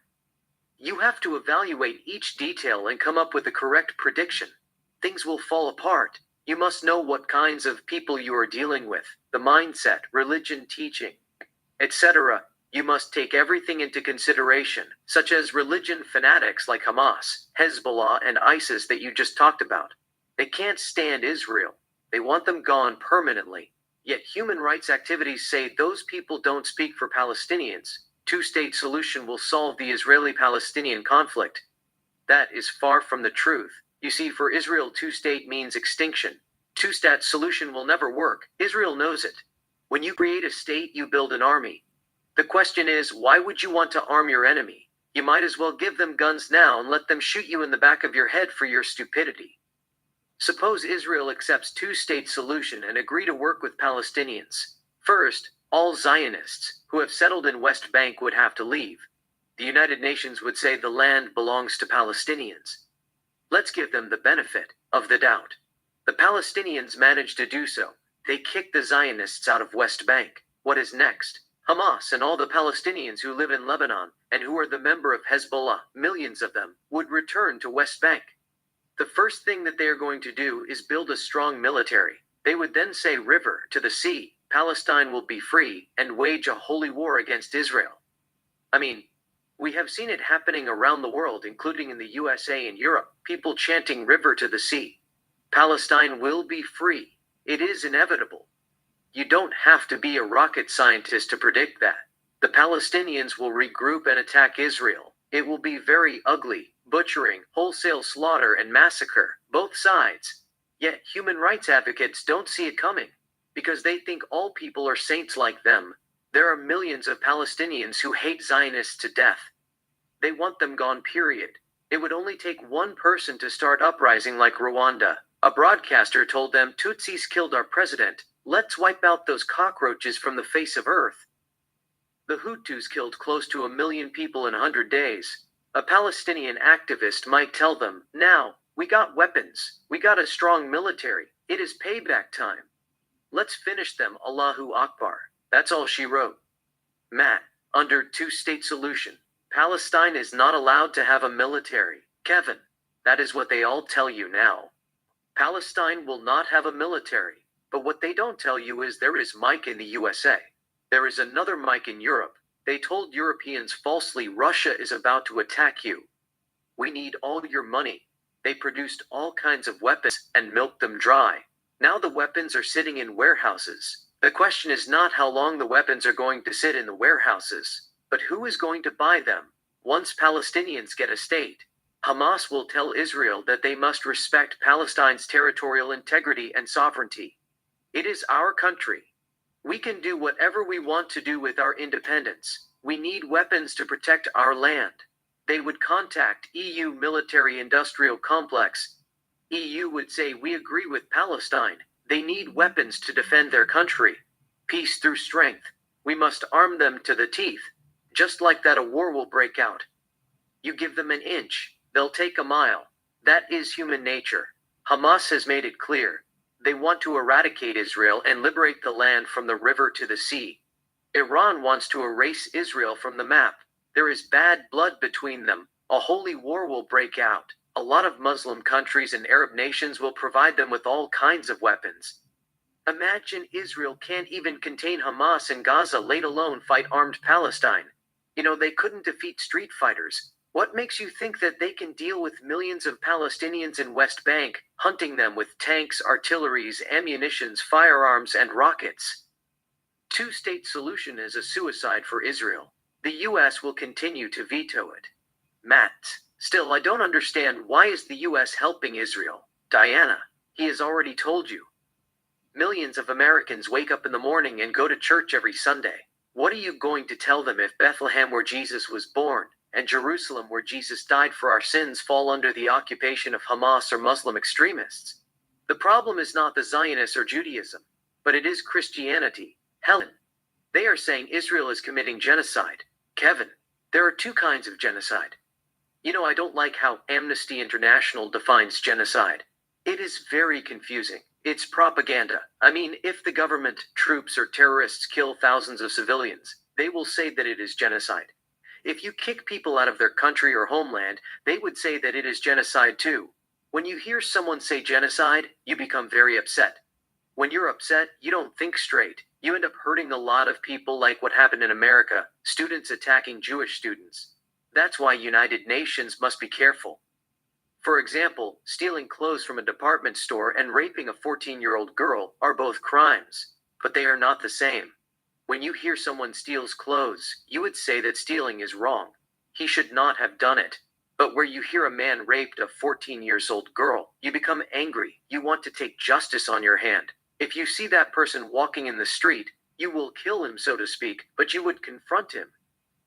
You have to evaluate each detail and come up with the correct prediction. Things will fall apart. You must know what kinds of people you are dealing with, the mindset, religion, teaching, etc. You must take everything into consideration, such as religion fanatics like Hamas, Hezbollah, and ISIS that you just talked about. They can't stand Israel. They want them gone permanently. Yet human rights activities say those people don't speak for Palestinians. Two-state solution will solve the Israeli-Palestinian conflict. That is far from the truth. You see, for Israel, two-state means extinction. Two-state solution will never work. Israel knows it. When you create a state, you build an army. The question is, why would you want to arm your enemy? You might as well give them guns now and let them shoot you in the back of your head for your stupidity. Suppose Israel accepts two-state solution and agree to work with Palestinians. First, All Zionists who have settled in West Bank would have to leave. The United Nations would say the land belongs to Palestinians. Let's give them the benefit of the doubt. The Palestinians managed to do so. They kicked the Zionists out of West Bank. What is next? Hamas and all the Palestinians who live in Lebanon and who are the member of Hezbollah, millions of them, would return to West Bank. The first thing that they are going to do is build a strong military. They would then say river to the sea, Palestine will be free, and wage a holy war against Israel. I mean, we have seen it happening around the world, including in the USA and Europe, people chanting river to the sea. Palestine will be free. It is inevitable. You don't have to be a rocket scientist to predict that. The Palestinians will regroup and attack Israel. It will be very ugly, butchering, wholesale slaughter and massacre, both sides. Yet human rights advocates don't see it coming, because they think all people are saints like them. There are millions of Palestinians who hate Zionists to death. They want them gone, period. It would only take one person to start uprising like Rwanda. A broadcaster told them Tutsis killed our president. Let's wipe out those cockroaches from the face of earth. The Hutus killed close to 1 million people in 100 days. A Palestinian activist might tell them, now, we got weapons. We got a strong military. It is payback time. Let's finish them, Allahu Akbar. That's all she wrote. Matt, under two-state solution, Palestine is not allowed to have a military. Kevin, that is what they all tell you now. Palestine will not have a military, but what they don't tell you is there is Mike in the USA. There is another Mike in Europe. They told Europeans falsely Russia is about to attack you. We need all your money. They produced all kinds of weapons and milked them dry. Now the weapons are sitting in warehouses. The question is not how long the weapons are going to sit in the warehouses, but who is going to buy them. Once Palestinians get a state, Hamas will tell Israel that they must respect Palestine's territorial integrity and sovereignty. It is our country. We can do whatever we want to do with our independence. We need weapons to protect our land. They would contact EU military-industrial complex. EU would say we agree with Palestine. They need weapons to defend their country. Peace through strength. We must arm them to the teeth. Just like that, a war will break out. You give them an inch, they'll take a mile. That is human nature. Hamas has made it clear. They want to eradicate Israel and liberate the land from the river to the sea. Iran wants to erase Israel from the map. There is bad blood between them. A holy war will break out. A lot of Muslim countries and Arab nations will provide them with all kinds of weapons. Imagine Israel can't even contain Hamas in Gaza, let alone fight armed Palestine. You know, they couldn't defeat street fighters. What makes you think that they can deal with millions of Palestinians in West Bank, hunting them with tanks, artilleries, ammunitions, firearms, and rockets? Two-state solution is a suicide for Israel. The US will continue to veto it. Matt, still I don't understand, why is the US helping Israel? Diana, he has already told you. Millions of Americans wake up in the morning and go to church every Sunday. What are you going to tell them if Bethlehem, where Jesus was born, and Jerusalem, where Jesus died for our sins, fall under the occupation of Hamas or Muslim extremists? The problem is not the Zionists or Judaism, but it is Christianity. Helen, they are saying Israel is committing genocide. Kevin, there are two kinds of genocide. You know, I don't like how Amnesty International defines genocide. It is very confusing. It's propaganda. I mean, if the government, troops, or terrorists kill thousands of civilians, they will say that it is genocide. If you kick people out of their country or homeland, they would say that it is genocide too. When you hear someone say genocide, you become very upset. When you're upset, you don't think straight. You end up hurting a lot of people, like what happened in America, students attacking Jewish students. That's why United Nations must be careful. For example, stealing clothes from a department store and raping a 14-year-old girl are both crimes, but they are not the same. When you hear someone steals clothes, you would say that stealing is wrong. He should not have done it. But where you hear a man raped a 14-year-old girl, you become angry. You want to take justice on your hand. If you see that person walking in the street, you will kill him, so to speak, but you would confront him.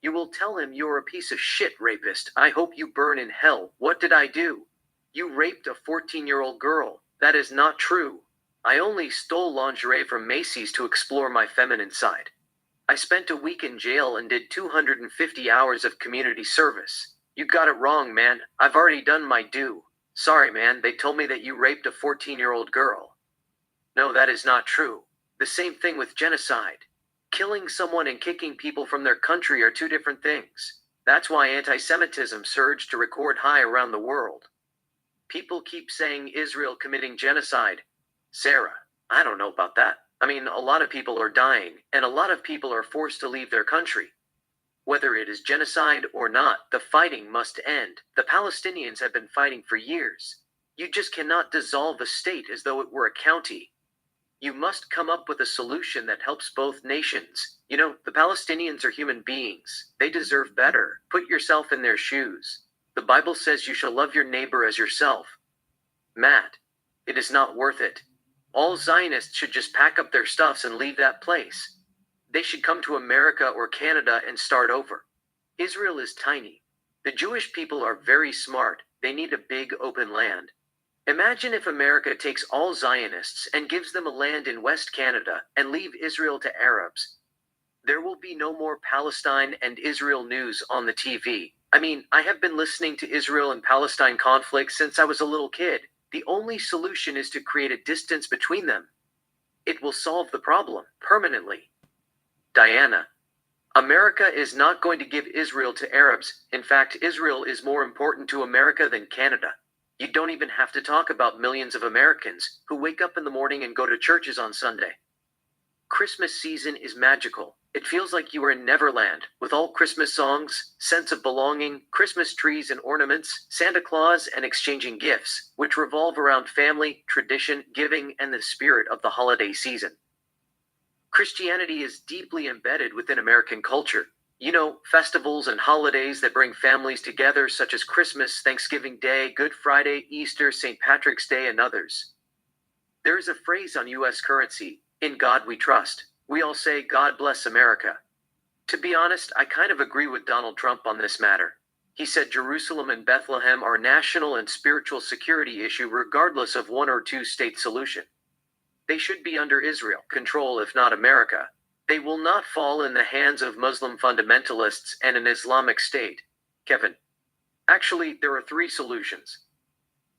You will tell him, you're a piece of shit rapist. I hope you burn in hell. What did I do? You raped a 14-year-old girl. That is not true. I only stole lingerie from Macy's to explore my feminine side. I spent a week in jail and did 250 hours of community service. You got it wrong, man. I've already done my due. Sorry, man, they told me that you raped a 14-year-old girl. No, that is not true. The same thing with genocide. Killing someone and kicking people from their country are two different things. That's why anti-Semitism surged to record high around the world. People keep saying Israel committing genocide. Sarah, I don't know about that. I mean, a lot of people are dying, and a lot of people are forced to leave their country. Whether it is genocide or not, the fighting must end. The Palestinians have been fighting for years. You just cannot dissolve a state as though it were a county. You must come up with a solution that helps both nations. You know, the Palestinians are human beings. They deserve better. Put yourself in their shoes. The Bible says you shall love your neighbor as yourself. Matt, it is not worth it. All Zionists should just pack up their stuffs and leave that place. They should come to America or Canada and start over. Israel is tiny. The Jewish people are very smart. They need a big open land. Imagine if America takes all Zionists and gives them a land in West Canada and leave Israel to Arabs. There will be no more Palestine and Israel news on the TV. I mean, I have been listening to Israel and Palestine conflict since I was a little kid. The only solution is to create a distance between them. It will solve the problem permanently. Diana, America is not going to give Israel to Arabs. In fact, Israel is more important to America than Canada. You don't even have to talk about millions of Americans who wake up in the morning and go to churches on Sunday. Christmas season is magical. It feels like you are in Neverland, with all Christmas songs, sense of belonging, Christmas trees and ornaments, Santa Claus, and exchanging gifts, which revolve around family, tradition, giving, and the spirit of the holiday season. Christianity is deeply embedded within American culture. You know, festivals and holidays that bring families together, such as Christmas, Thanksgiving Day, Good Friday, Easter, St. Patrick's Day, and others. There is a phrase on US currency, "In God we trust." We all say, "God bless America." To be honest, I kind of agree with Donald Trump on this matter. He said Jerusalem and Bethlehem are national and spiritual security issue regardless of one or two state solution. They should be under Israel control if not America. They will not fall in the hands of Muslim fundamentalists and an Islamic state. Kevin. Actually, there are three solutions.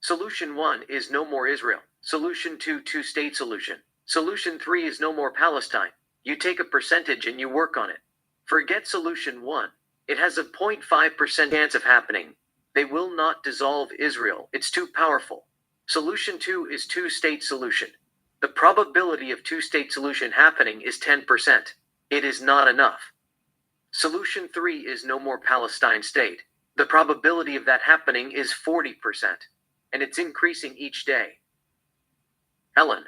Solution 1 is no more Israel. Solution 2, two-state solution. Solution 3 is no more Palestine. You take a percentage and you work on it. Forget solution 1. It has a 0.5% chance of happening. They will not dissolve Israel. It's too powerful. Solution 2 is two-state solution. The probability of two-state solution happening is 10%. It is not enough. Solution 3 is no more Palestine state. The probability of that happening is 40%, and it's increasing each day. Helen,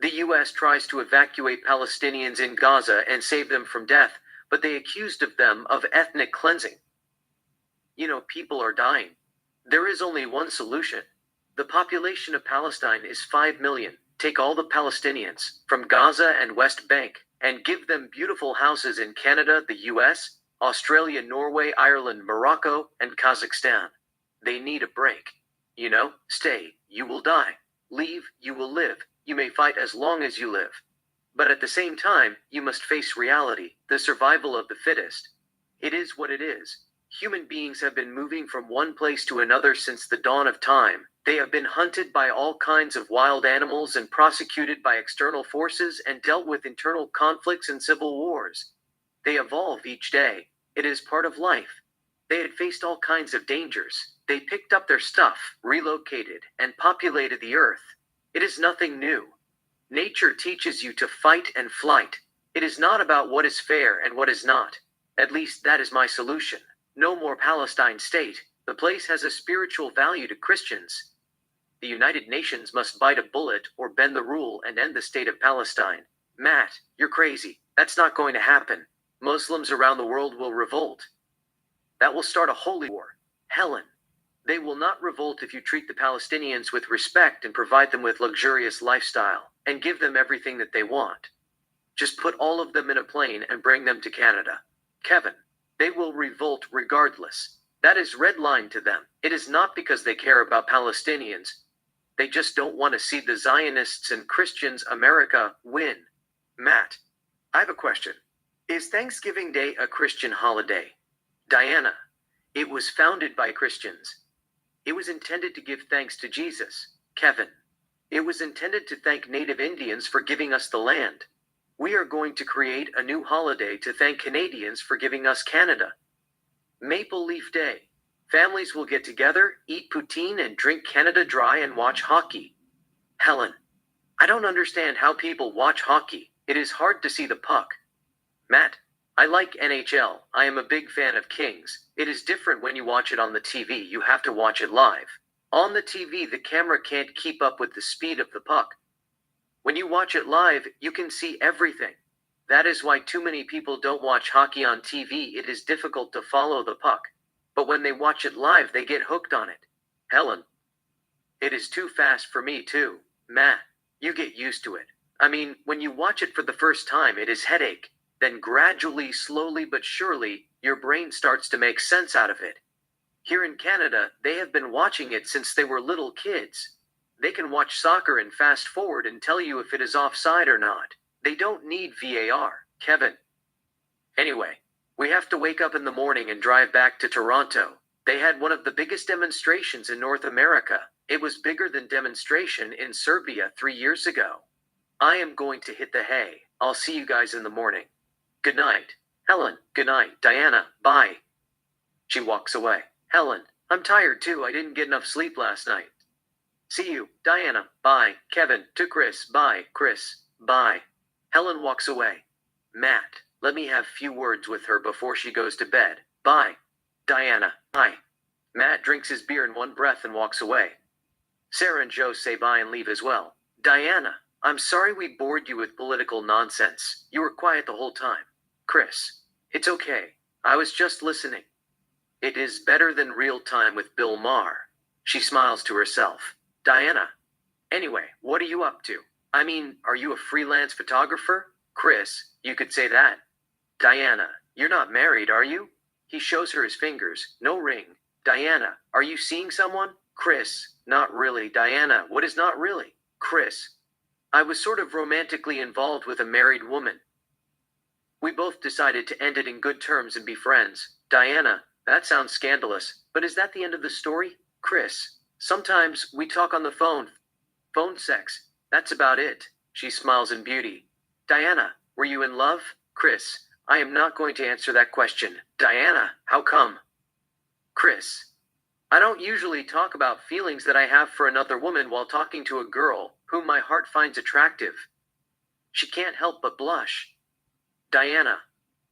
the US tries to evacuate Palestinians in Gaza and save them from death, but they accused of them of ethnic cleansing. You know, people are dying. There is only one solution. The population of Palestine is 5 million. Take all the Palestinians from Gaza and West Bank and give them beautiful houses in Canada, the US, Australia, Norway, Ireland, Morocco, and Kazakhstan. They need a break. You know, stay, you will die. Leave, you will live. You may fight as long as you live. But at the same time, you must face reality, the survival of the fittest. It is what it is. Human beings have been moving from one place to another since the dawn of time. They have been hunted by all kinds of wild animals and prosecuted by external forces and dealt with internal conflicts and civil wars. They evolve each day. It is part of life. They had faced all kinds of dangers. They picked up their stuff, relocated, and populated the earth. It is nothing new. Nature teaches you to fight and flight. It is not about what is fair and what is not. At least that is my solution. No more Palestine state. The place has a spiritual value to Christians. The United Nations must bite a bullet or bend the rule and end the state of Palestine. Matt, you're crazy. That's not going to happen. Muslims around the world will revolt. That will start a holy war. Helen, they will not revolt if you treat the Palestinians with respect and provide them with luxurious lifestyle and give them everything that they want. Just put all of them in a plane and bring them to Canada. Kevin, they will revolt regardless. That is red line to them. It is not because they care about Palestinians. They just don't want to see the Zionists and Christians America win. Matt, I have a question. Is Thanksgiving Day a Christian holiday? Diana. It was founded by Christians. It was intended to give thanks to Jesus. Kevin. It was intended to thank Native Indians for giving us the land. We are going to create a new holiday to thank Canadians for giving us Canada. Maple Leaf Day. Families will get together, eat poutine, and drink Canada Dry and watch hockey. Helen. I don't understand how people watch hockey. It is hard to see the puck. Matt. I like NHL. I am a big fan of Kings. It is different when you watch it on the TV. You have to watch it live. On the TV, the camera can't keep up with the speed of the puck. When you watch it live, you can see everything. That is why too many people don't watch hockey on TV. It is difficult to follow the puck. But when they watch it live, they get hooked on it. Helen. It is too fast for me too. Matt. You get used to it. I mean, when you watch it for the first time, it is headache. Then gradually, slowly but surely, your brain starts to make sense out of it. Here in Canada, they have been watching it since they were little kids. They can watch soccer and fast forward and tell you if it is offside or not. They don't need VAR, Kevin. Anyway, we have to wake up in the morning and drive back to Toronto. They had one of the biggest demonstrations in North America. It was bigger than demonstration in Serbia 3 years ago. I am going to hit the hay. I'll see you guys in the morning. Good night. Helen. Good night, Diana. Bye. She walks away. Helen. I'm tired too. I didn't get enough sleep last night. See you, Diana. Bye. Kevin. To Chris. Bye. Chris. Bye. Helen walks away. Matt. Let me have few words with her before she goes to bed. Bye. Diana. Bye. Matt drinks his beer in one breath and walks away. Sarah and Joe say bye and leave as well. Diana. I'm sorry we bored you with political nonsense. You were quiet the whole time. Chris. It's okay. I was just listening. It is better than real time with Bill Maher. She smiles to herself. Diana. Anyway, what are you up to? I mean, are you a freelance photographer? Chris. You could say that. Diana. You're not married, are you? He shows her his fingers. No ring. Diana. Are you seeing someone? Chris. Not really. Diana. What is not really? Chris. I was sort of romantically involved with a married woman. We both decided to end it in good terms and be friends. Diana. That sounds scandalous, but is that the end of the story? Chris. Sometimes we talk on the phone. Phone sex. That's about it. She smiles in beauty. Diana. Were you in love? Chris. I am not going to answer that question. Diana. How come? Chris. I don't usually talk about feelings that I have for another woman while talking to a girl whom my heart finds attractive. She can't help but blush. Diana.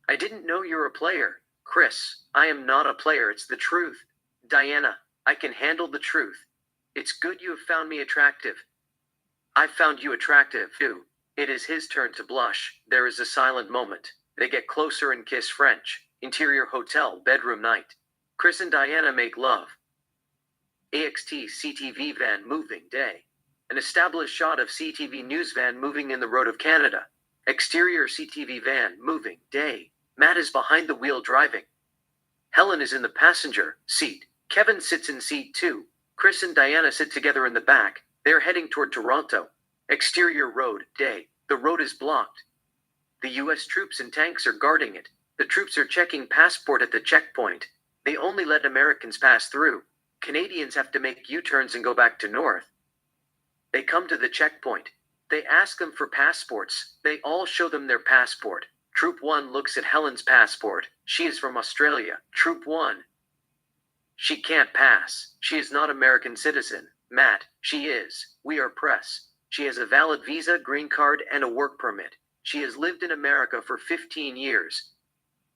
I didn't know you're a player. Chris. I am not a player, it's the truth. Diana. I can handle the truth. It's good you have found me attractive. I found you attractive, too. It is his turn to blush. There is a silent moment. They get closer and kiss French. Interior hotel, bedroom night. Chris and Diana make love. AXT CTV van moving day. An established shot of CTV news van moving in the road of Canada. Exterior CTV van moving day. Matt is behind the wheel driving. Helen is in the passenger seat. Kevin sits in seat 2. Chris and Diana sit together in the back. They are heading toward Toronto. Exterior road day. The road is blocked. The US troops and tanks are guarding it. The troops are checking passport at the checkpoint. They only let Americans pass through. Canadians have to make U-turns and go back to north. They come to the checkpoint. They ask them for passports. They all show them their passport. Troop 1 looks at Helen's passport. She is from Australia. Troop 1. She can't pass. She is not American citizen. Matt, she is. We are press. She has a valid visa, green card, and a work permit. She has lived in America for 15 years.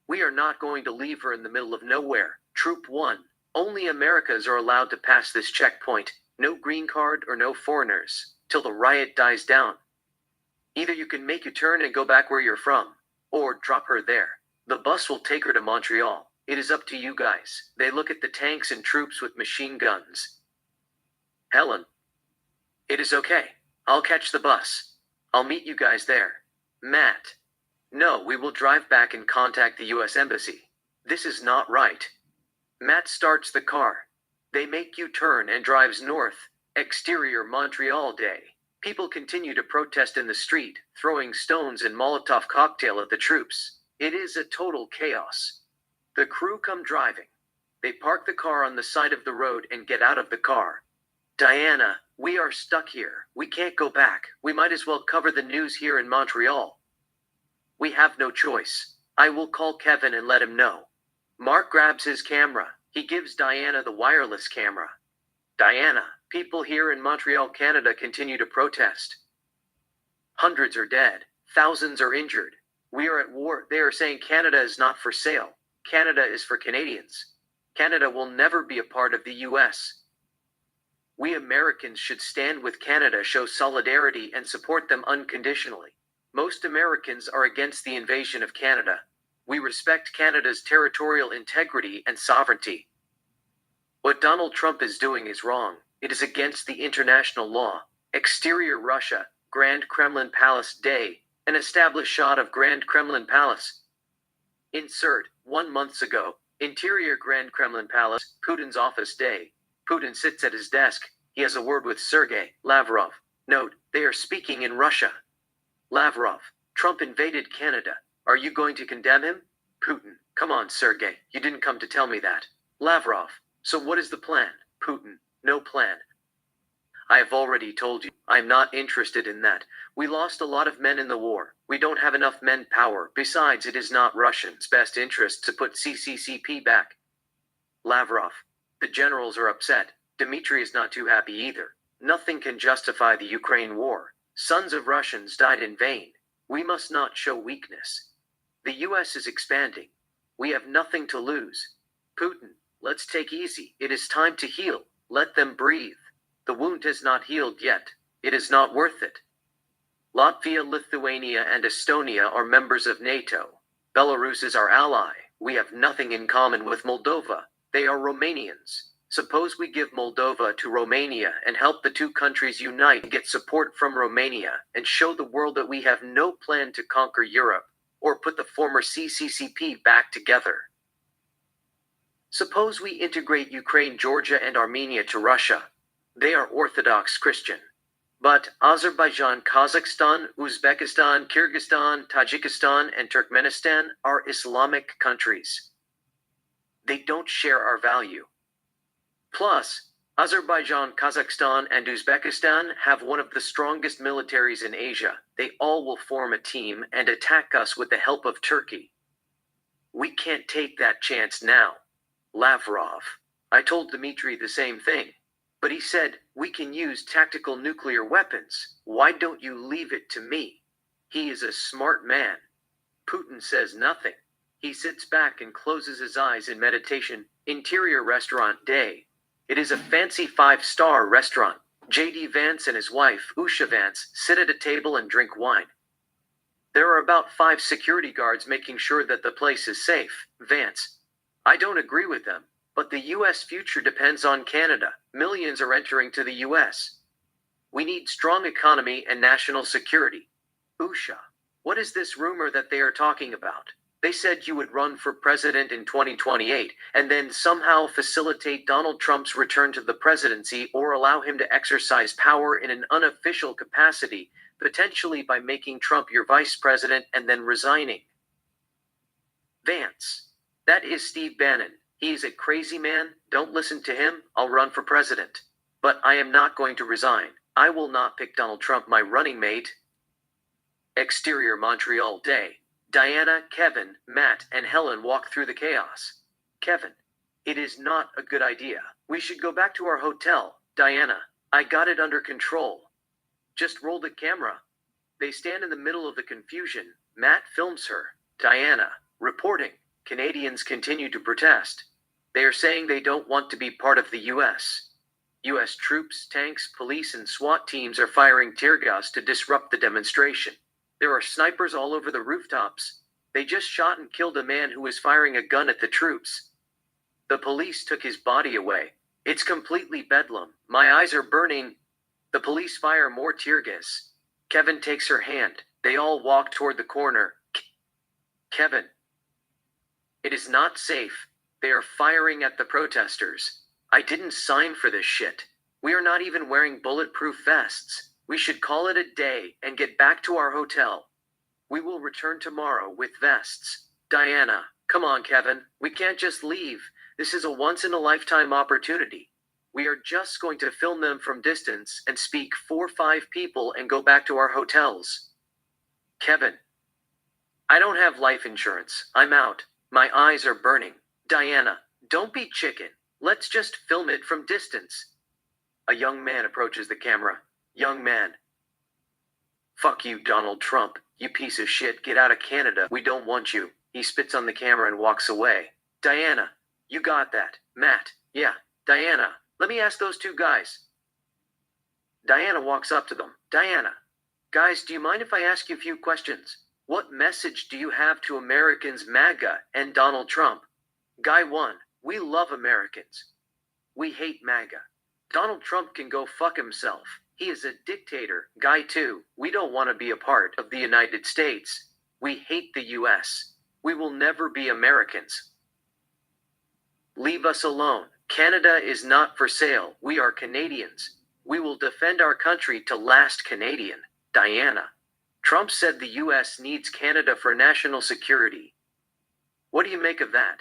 We are not going to leave her in the middle of nowhere. Troop 1. Only Americans are allowed to pass this checkpoint. No green card or no foreigners. Till the riot dies down. Either you can make a turn and go back where you're from, or drop her there. The bus will take her to Montreal. It is up to you guys. They look at the tanks and troops with machine guns. Helen. It is okay. I'll catch the bus. I'll meet you guys there. Matt. No, we will drive back and contact the US Embassy. This is not right. Matt starts the car. They make U-turn and drives north. Exterior Montreal day. People continue to protest in the street, throwing stones and Molotov cocktail at the troops. It is a total chaos. The crew come driving. They park the car on the side of the road and get out of the car. Diana, we are stuck here. We can't go back. We might as well cover the news here in Montreal. We have no choice. I will call Kevin and let him know. Mark grabs his camera. He gives Diana the wireless camera. Diana, people here in Montreal, Canada continue to protest. Hundreds are dead. Thousands are injured. We are at war. They are saying Canada is not for sale. Canada is for Canadians. Canada will never be a part of the US. We Americans should stand with Canada, show solidarity, and support them unconditionally. Most Americans are against the invasion of Canada. We respect Canada's territorial integrity and sovereignty. What Donald Trump is doing is wrong. It is against the international law. Exterior Russia, Grand Kremlin Palace Day, an established shot of Grand Kremlin Palace. Insert, 1 month ago, Interior Grand Kremlin Palace, Putin's office day. Putin sits at his desk. He has a word with Sergei Lavrov. Note, they are speaking in Russia. Lavrov, Trump invaded Canada. Are you going to condemn him? Putin, come on, Sergei. You didn't come to tell me that. Lavrov, so what is the plan? Putin, no plan. I have already told you, I'm not interested in that. We lost a lot of men in the war. We don't have enough manpower. Besides, it is not Russians' best interest to put CCCP back. Lavrov, the generals are upset. Dmitry is not too happy either. Nothing can justify the Ukraine war. Sons of Russians died in vain. We must not show weakness. The US is expanding. We have nothing to lose. Putin, let's take easy. It is time to heal. Let them breathe. The wound has not healed yet. It is not worth it. Latvia, Lithuania, and Estonia are members of NATO. Belarus is our ally. We have nothing in common with Moldova. They are Romanians. Suppose we give Moldova to Romania and help the two countries unite, get support from Romania, and show the world that we have no plan to conquer Europe or put the former CCCP back together. Suppose we integrate Ukraine, Georgia, and Armenia to Russia. They are Orthodox Christian. But Azerbaijan, Kazakhstan, Uzbekistan, Kyrgyzstan, Tajikistan, and Turkmenistan are Islamic countries. They don't share our value. Plus, Azerbaijan, Kazakhstan, and Uzbekistan have one of the strongest militaries in Asia. They all will form a team and attack us with the help of Turkey. We can't take that chance now. Lavrov. I told Dmitry the same thing. But he said, we can use tactical nuclear weapons. Why don't you leave it to me? He is a smart man. Putin says nothing. He sits back and closes his eyes in meditation. Interior Restaurant Day. It is a fancy 5-star restaurant. J.D. Vance and his wife, Usha Vance, sit at a table and drink wine. There are about 5 security guards making sure that the place is safe. Vance. I don't agree with them. But the U.S. future depends on Canada. Millions are entering to the U.S. We need strong economy and national security. Usha, what is this rumor that they are talking about? They said you would run for president in 2028 and then somehow facilitate Donald Trump's return to the presidency or allow him to exercise power in an unofficial capacity, potentially by making Trump your vice president and then resigning. Vance, that is Steve Bannon. He is a crazy man. Don't listen to him. I'll run for president. But I am not going to resign. I will not pick Donald Trump my running mate. Exterior Montreal Day. Diana, Kevin, Matt, and Helen walk through the chaos. Kevin. It is not a good idea. We should go back to our hotel. Diana. I got it under control. Just roll the camera. They stand in the middle of the confusion. Matt films her. Diana. Reporting. Canadians continue to protest. They are saying they don't want to be part of the U.S. U.S. troops, tanks, police, and SWAT teams are firing tear gas to disrupt the demonstration. There are snipers all over the rooftops. They just shot and killed a man who was firing a gun at the troops. The police took his body away. It's completely bedlam. My eyes are burning. The police fire more tear gas. Kevin takes her hand. They all walk toward the corner. Kevin. It is not safe. They are firing at the protesters. I didn't sign for this shit. We are not even wearing bulletproof vests. We should call it a day and get back to our hotel. We will return tomorrow with vests. Diana, come on, Kevin. We can't just leave. This is a once-in-a-lifetime opportunity. We are just going to film them from distance and speak 4 or 5 people and go back to our hotels. Kevin, I don't have life insurance. I'm out. My eyes are burning. Diana, don't be chicken. Let's just film it from distance. A young man approaches the camera. Young man. Fuck you, Donald Trump. You piece of shit. Get out of Canada. We don't want you. He spits on the camera and walks away. Diana, you got that. Matt, yeah. Diana, let me ask those 2 guys. Diana walks up to them. Diana, guys, do you mind if I ask you a few questions? What message do you have to Americans, MAGA, and Donald Trump? Guy 1, we love Americans. We hate MAGA. Donald Trump can go fuck himself. He is a dictator. Guy 2, we don't want to be a part of the United States. We hate the US. We will never be Americans. Leave us alone. Canada is not for sale. We are Canadians. We will defend our country to last Canadian. Diana. Trump said the US needs Canada for national security. What do you make of that?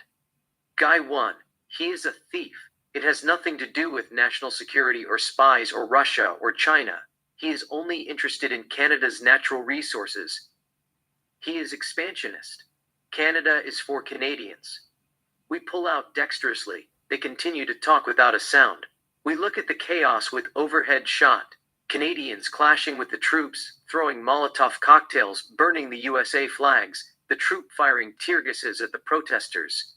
Guy 1, he is a thief. It has nothing to do with national security or spies or Russia or China. He is only interested in Canada's natural resources. He is expansionist. Canada is for Canadians. We pull out dexterously. They continue to talk without a sound. We look at the chaos with overhead shot. Canadians clashing with the troops, throwing Molotov cocktails, burning the USA flags, the troop firing tear gases at the protesters,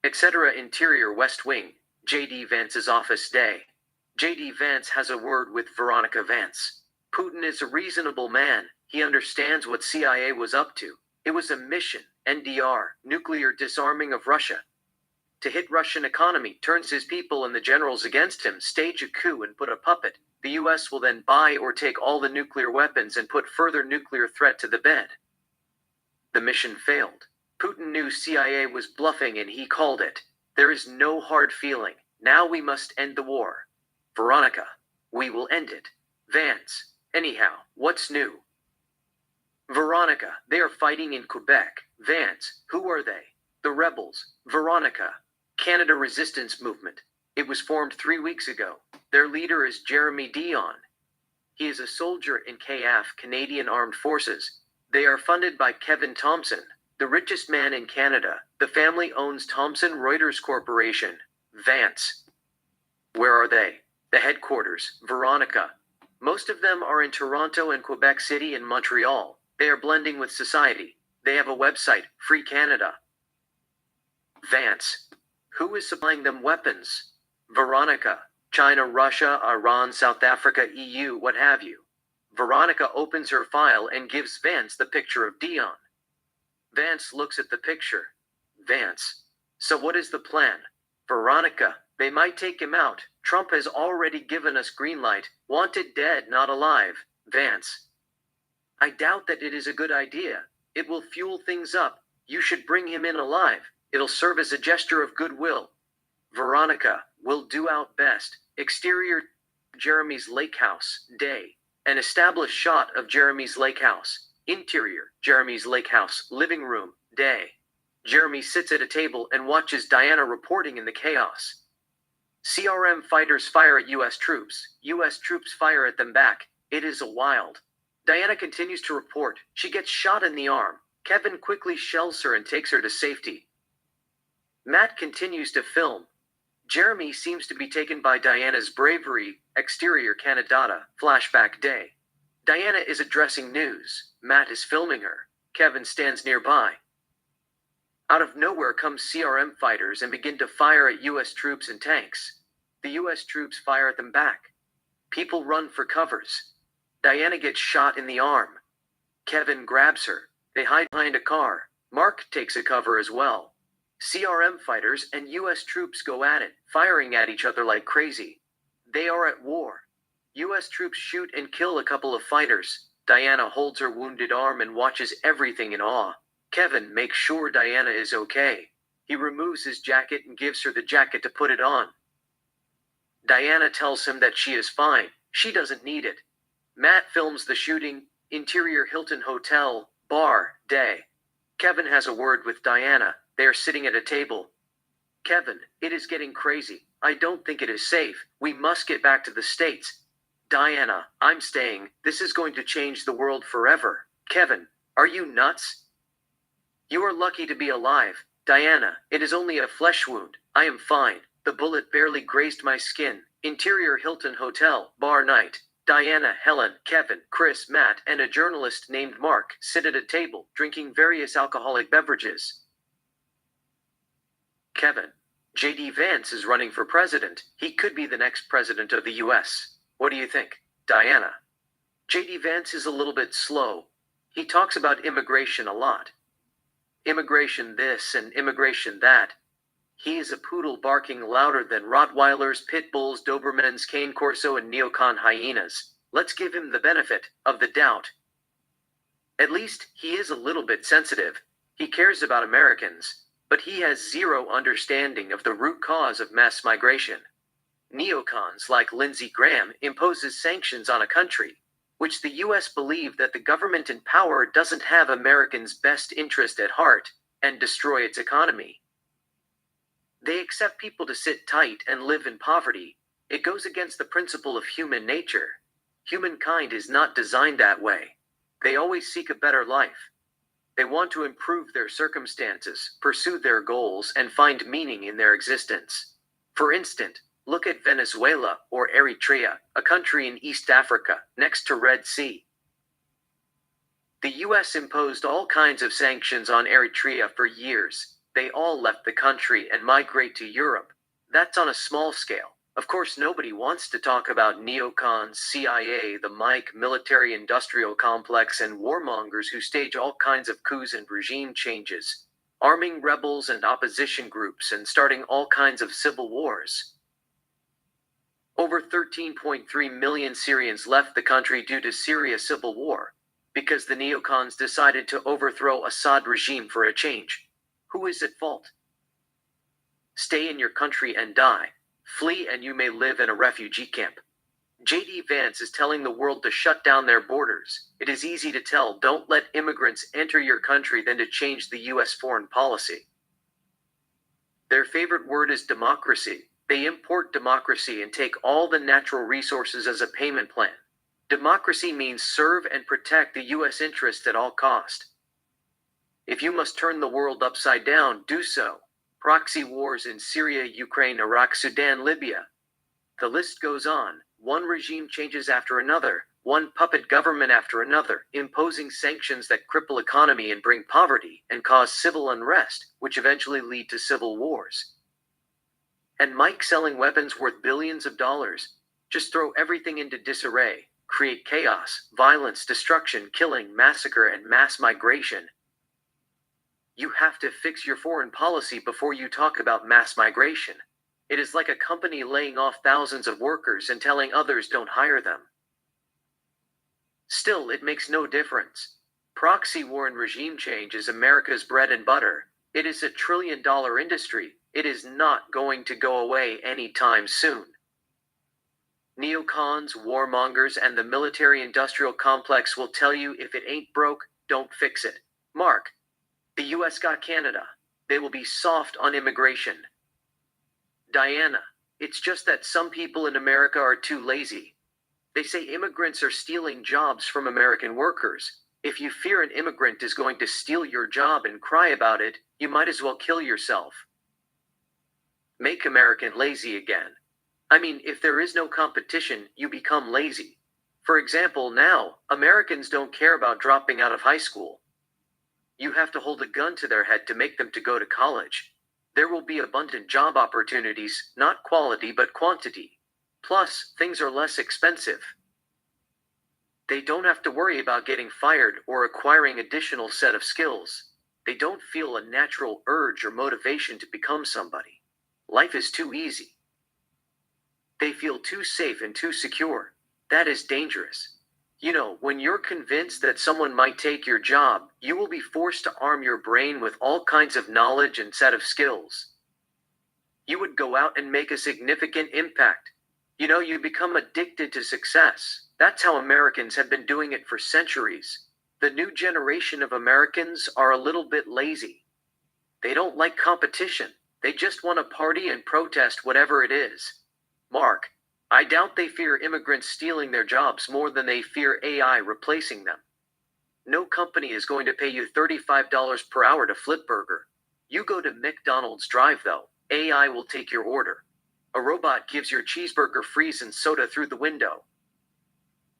etc. Interior West Wing, J.D. Vance's office day. J.D. Vance has a word with Veronica Vance. Putin is a reasonable man. He understands what CIA was up to. It was a mission, NDR, nuclear disarming of Russia. To hit Russian economy, turns his people and the generals against him, stage a coup and put a puppet. The US will then buy or take all the nuclear weapons and put further nuclear threat to the bed. The mission failed. Putin knew CIA was bluffing and he called it. There is no hard feeling. Now we must end the war. Veronica, we will end it. Vance, anyhow, what's new? Veronica, they are fighting in Quebec. Vance, who are they? The rebels. Veronica, Canada Resistance Movement. It was formed 3 weeks ago. Their leader is Jeremy Dion. He is a soldier in KF, Canadian Armed Forces. They are funded by Kevin Thompson, the richest man in Canada. The family owns Thomson Reuters Corporation. Vance. Where are they? The headquarters, Veronica. Most of them are in Toronto and Quebec City and Montreal. They are blending with society. They have a website, Free Canada. Vance. Who is supplying them weapons? Veronica. China, Russia, Iran, South Africa, EU, what have you. Veronica opens her file and gives Vance the picture of Dion. Vance looks at the picture. Vance. So what is the plan? Veronica, they might take him out. Trump has already given us green light. Wanted dead, not alive. Vance. I doubt that it is a good idea. It will fuel things up. You should bring him in alive. It'll serve as a gesture of goodwill. Veronica, will do out best. Exterior, Jeremy's lake house, day. An established shot of Jeremy's lake house. Interior, Jeremy's lake house, living room, day. Jeremy sits at a table and watches Diana reporting in the chaos. CRM fighters fire at US troops. US troops fire at them back. It is a wild. Diana continues to report. She gets shot in the arm. Kevin quickly shells her and takes her to safety. Matt continues to film. Jeremy seems to be taken by Diana's bravery. Exterior Canada, flashback day. Diana is addressing news. Matt is filming her. Kevin stands nearby. Out of nowhere come CRM fighters and begin to fire at US troops and tanks. The US troops fire at them back. People run for covers. Diana gets shot in the arm. Kevin grabs her. They hide behind a car. Mark takes a cover as well. CRM fighters and US troops go at it, firing at each other like crazy. They are at war. US troops shoot and kill a couple of fighters. Diana holds her wounded arm and watches everything in awe. Kevin makes sure Diana is okay. He removes his jacket and gives her the jacket to put it on. Diana tells him that she is fine. She doesn't need it. Matt films the shooting. Interior Hilton Hotel, bar, day. Kevin has a word with Diana. They are sitting at a table. Kevin, it is getting crazy. I don't think it is safe. We must get back to the States. Diana, I'm staying. This is going to change the world forever. Kevin, are you nuts? You are lucky to be alive. Diana, it is only a flesh wound. I am fine. The bullet barely grazed my skin. Interior Hilton Hotel, bar night. Diana, Helen, Kevin, Chris, Matt, and a journalist named Mark sit at a table, drinking various alcoholic beverages. Kevin, J.D. Vance is running for president. He could be the next president of the U.S. What do you think? Diana. J.D. Vance is a little bit slow. He talks about immigration a lot. Immigration this and immigration that. He is a poodle barking louder than Rottweilers, pit bulls, Dobermans, Cane Corso, and neocon hyenas. Let's give him the benefit of the doubt. At least, he is a little bit sensitive. He cares about Americans, but he has zero understanding of the root cause of mass migration. Neocons like Lindsey Graham imposes sanctions on a country, which the US believe that the government in power doesn't have Americans' best interest at heart, and destroy its economy. They accept people to sit tight and live in poverty. It goes against the principle of human nature. Humankind is not designed that way. They always seek a better life. They want to improve their circumstances, pursue their goals, and find meaning in their existence. For instance, look at Venezuela or Eritrea, a country in East Africa, next to Red Sea. The US imposed all kinds of sanctions on Eritrea for years. They all left the country and migrate to Europe. That's on a small scale. Of course, nobody wants to talk about neocons, CIA, the Mike military-industrial complex, and warmongers who stage all kinds of coups and regime changes, arming rebels and opposition groups and starting all kinds of civil wars. Over 13.3 million Syrians left the country due to Syria civil war, because the neocons decided to overthrow Assad regime for a change. Who is at fault? Stay in your country and die. Flee and you may live in a refugee camp. J.D. Vance is telling the world to shut down their borders. It is easy to tell, don't let immigrants enter your country than to change the U.S. foreign policy. Their favorite word is democracy. They import democracy and take all the natural resources as a payment plan. Democracy means serve and protect the U.S. interest at all cost. If you must turn the world upside down, do so. Proxy wars in Syria, Ukraine, Iraq, Sudan, Libya. The list goes on. One regime changes after another, one puppet government after another, imposing sanctions that cripple economy and bring poverty and cause civil unrest, which eventually lead to civil wars. And Mike selling weapons worth billions of dollars. Just throw everything into disarray, create chaos, violence, destruction, killing, massacre, and mass migration. You have to fix your foreign policy before you talk about mass migration. It is like a company laying off thousands of workers and telling others don't hire them. Still, it makes no difference. Proxy war and regime change is America's bread and butter. It is a trillion-dollar industry. It is not going to go away anytime soon. Neocons, warmongers, and the military-industrial complex will tell you if it ain't broke, don't fix it. Mark. The US got Canada. They will be soft on immigration. Diana, it's just that some people in America are too lazy. They say immigrants are stealing jobs from American workers. If you fear an immigrant is going to steal your job and cry about it, you might as well kill yourself. Make American lazy again. I mean, if there is no competition, you become lazy. For example, now, Americans don't care about dropping out of high school. You have to hold a gun to their head to make them to go to college. There will be abundant job opportunities, not quality but quantity. Plus, things are less expensive. They don't have to worry about getting fired or acquiring additional set of skills. They don't feel a natural urge or motivation to become somebody. Life is too easy. They feel too safe and too secure. That is dangerous. You know, when you're convinced that someone might take your job, you will be forced to arm your brain with all kinds of knowledge and set of skills. You would go out and make a significant impact. You know, you become addicted to success. That's how Americans have been doing it for centuries. The new generation of Americans are a little bit lazy. They don't like competition. They just want to party and protest whatever it is. Mark, I doubt they fear immigrants stealing their jobs more than they fear AI replacing them. No company is going to pay you $35 per hour to flip burger. You go to McDonald's drive though, AI will take your order. A robot gives your cheeseburger freeze and soda through the window.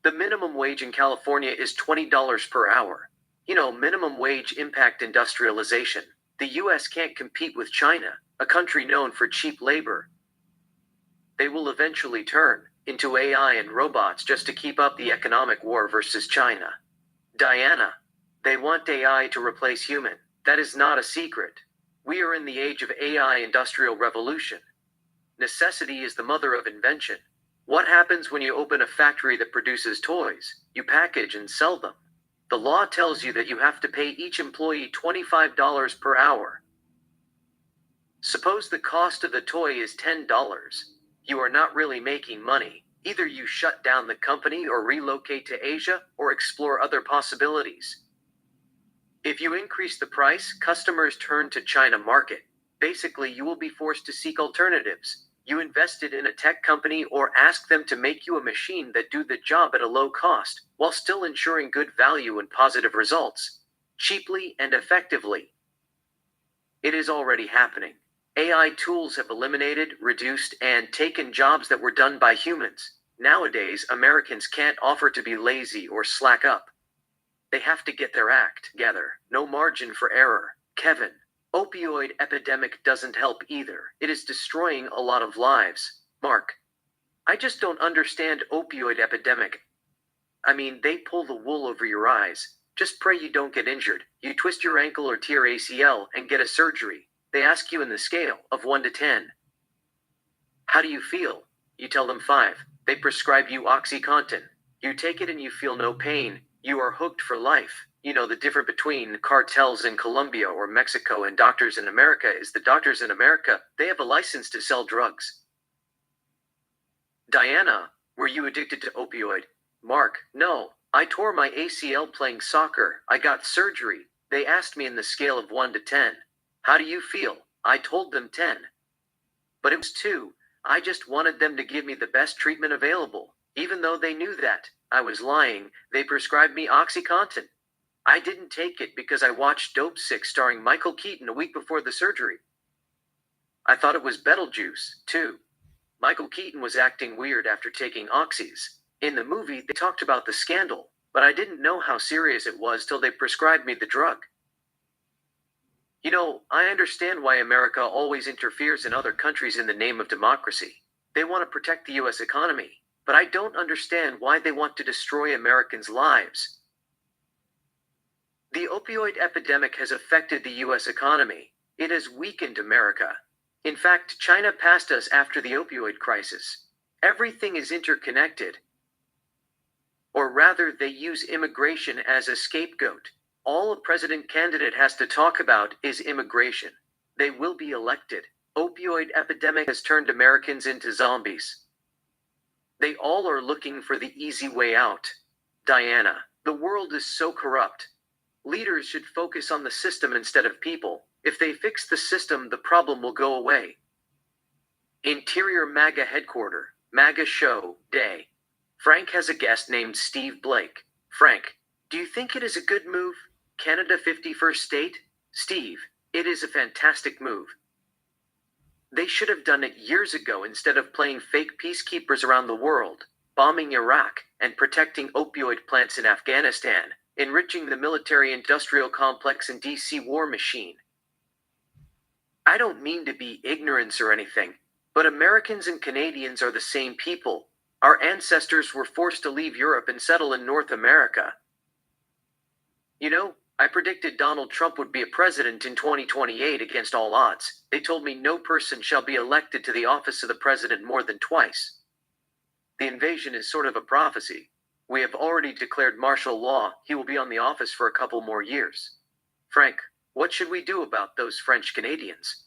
The minimum wage in California is $20 per hour. Minimum wage impact industrialization. The US can't compete with China, a country known for cheap labor. They will eventually turn into AI and robots just to keep up the economic war versus China. Diana, they want AI to replace human. That is not a secret. We are in the age of AI industrial revolution. Necessity is the mother of invention. What happens when you open a factory that produces toys? You package and sell them. The law tells you that you have to pay each employee $25 per hour. Suppose the cost of the toy is $10. You are not really making money. Either you shut down the company or relocate to Asia or explore other possibilities. If you increase the price, customers turn to China market. Basically, you will be forced to seek alternatives. You invested in a tech company or ask them to make you a machine that do the job at a low cost, while still ensuring good value and positive results, cheaply and effectively. It is already happening. AI tools have eliminated, reduced, and taken jobs that were done by humans. Nowadays, Americans can't offer to be lazy or slack up. They have to get their act together. No margin for error. Kevin, opioid epidemic doesn't help either. It is destroying a lot of lives. Mark, I just don't understand opioid epidemic. I mean, they pull the wool over your eyes. Just pray you don't get injured. You twist your ankle or tear ACL and get a surgery. They ask you in the scale of 1 to 10. How do you feel? You tell them 5. They prescribe you OxyContin. You take it and you feel no pain. You are hooked for life. The difference between cartels in Colombia or Mexico and doctors in America is the doctors in America, they have a license to sell drugs. Diana, were you addicted to opioid? Mark, no. I tore my ACL playing soccer. I got surgery. They asked me in the scale of 1 to 10. How do you feel? I told them 10. But it was 2. I just wanted them to give me the best treatment available. Even though they knew that I was lying, they prescribed me OxyContin. I didn't take it because I watched Dope Sick starring Michael Keaton a week before the surgery. I thought it was Beetlejuice, too. Michael Keaton was acting weird after taking oxys. In the movie, they talked about the scandal, but I didn't know how serious it was till they prescribed me the drug. I understand why America always interferes in other countries in the name of democracy. They want to protect the US economy, but I don't understand why they want to destroy Americans' lives. The opioid epidemic has affected the US economy. It has weakened America. In fact, China passed us after the opioid crisis. Everything is interconnected. Or rather, they use immigration as a scapegoat. All a president candidate has to talk about is immigration. They will be elected. Opioid epidemic has turned Americans into zombies. They all are looking for the easy way out. Diana, the world is so corrupt. Leaders should focus on the system instead of people. If they fix the system, the problem will go away. Interior MAGA headquarters, MAGA show, day. Frank has a guest named Steve Blake. Frank, do you think it is a good move? Canada 51st state? Steve, it is a fantastic move. They should have done it years ago instead of playing fake peacekeepers around the world, bombing Iraq, and protecting opioid plants in Afghanistan, enriching the military-industrial complex and DC war machine. I don't mean to be ignorant or anything, but Americans and Canadians are the same people. Our ancestors were forced to leave Europe and settle in North America. I predicted Donald Trump would be a president in 2028 against all odds. They told me no person shall be elected to the office of the president more than twice. The invasion is sort of a prophecy. We have already declared martial law. He will be on the office for a couple more years. Frank, what should we do about those French Canadians?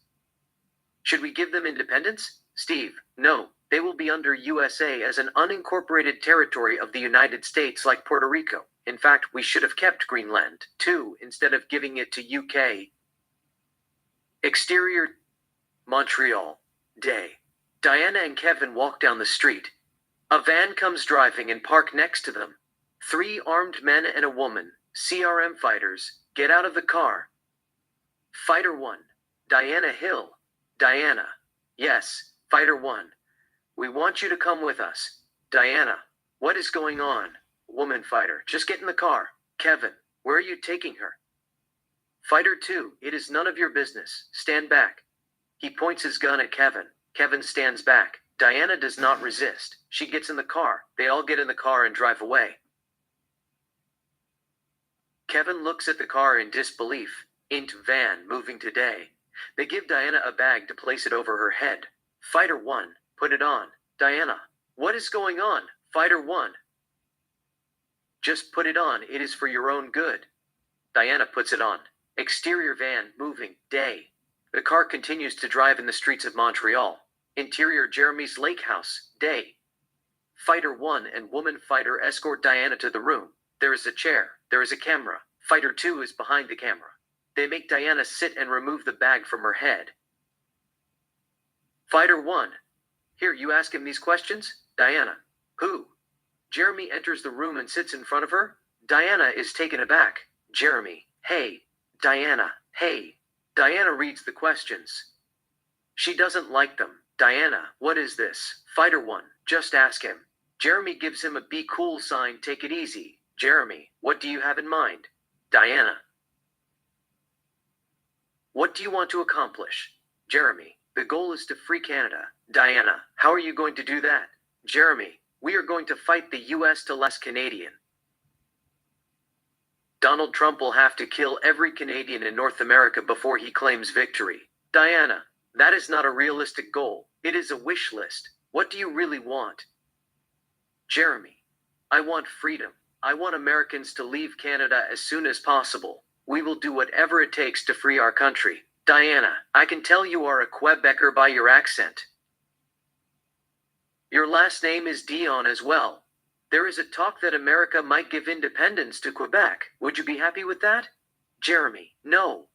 Should we give them independence? Steve, no. They will be under USA as an unincorporated territory of the United States like Puerto Rico. In fact, we should have kept Greenland, too, instead of giving it to UK. Exterior Montreal. Day. Diana and Kevin walk down the street. A van comes driving and park next to them. 3 armed men and a woman, CRM fighters, get out of the car. Fighter 1. Diana Hill. Diana. Yes, Fighter 1. We want you to come with us. Diana. What is going on? Woman fighter. Just get in the car. Kevin. Where are you taking her? Fighter 2. It is none of your business. Stand back. He points his gun at Kevin. Kevin stands back. Diana does not resist. She gets in the car. They all get in the car and drive away. Kevin looks at the car in disbelief. Int van moving today. They give Diana a bag to place it over her head. Fighter 1, put it on. Diana, what is going on? Fighter 1. Just put it on, it is for your own good. Diana puts it on. Exterior van moving, day. The car continues to drive in the streets of Montreal. Interior Jeremy's lake house, day. Fighter 1 and woman fighter escort Diana to the room. There is a chair, there is a camera. Fighter 2 is behind the camera. They make Diana sit and remove the bag from her head. Fighter 1. Here, you ask him these questions? Diana. Who? Jeremy enters the room and sits in front of her. Diana is taken aback. Jeremy. Hey. Diana. Hey. Diana reads the questions. She doesn't like them. Diana, what is this? Fighter 1. Just ask him. Jeremy gives him a be cool sign. Take it easy. Jeremy, what do you have in mind? Diana. What do you want to accomplish? Jeremy, the goal is to free Canada. Diana, how are you going to do that? Jeremy, we are going to fight the US to less Canadian. Donald Trump will have to kill every Canadian in North America before he claims victory. Diana, that is not a realistic goal. It is a wish list. What do you really want? Jeremy, I want freedom. I want Americans to leave Canada as soon as possible. We will do whatever it takes to free our country. Diana, I can tell you are a Quebecer by your accent. Your last name is Dion as well. There is a talk that America might give independence to Quebec. Would you be happy with that? Jeremy, no.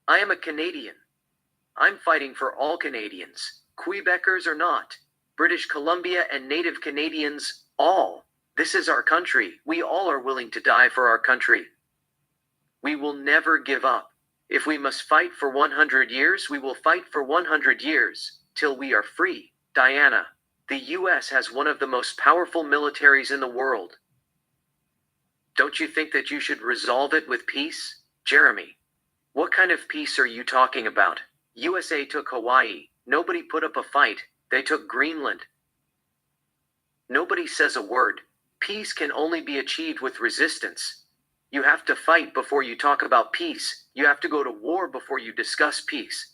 I am a Canadian. I'm fighting for all Canadians. Quebecers or not. British Columbia and Native Canadians, all. This is our country. We all are willing to die for our country. We will never give up. If we must fight for 100 years, we will fight for 100 years, till we are free. Diana, the US has one of the most powerful militaries in the world. Don't you think that you should resolve it with peace? Jeremy, what kind of peace are you talking about? USA took Hawaii. Nobody put up a fight. They took Greenland. Nobody says a word. Peace can only be achieved with resistance. You have to fight before you talk about peace. You have to go to war before you discuss peace.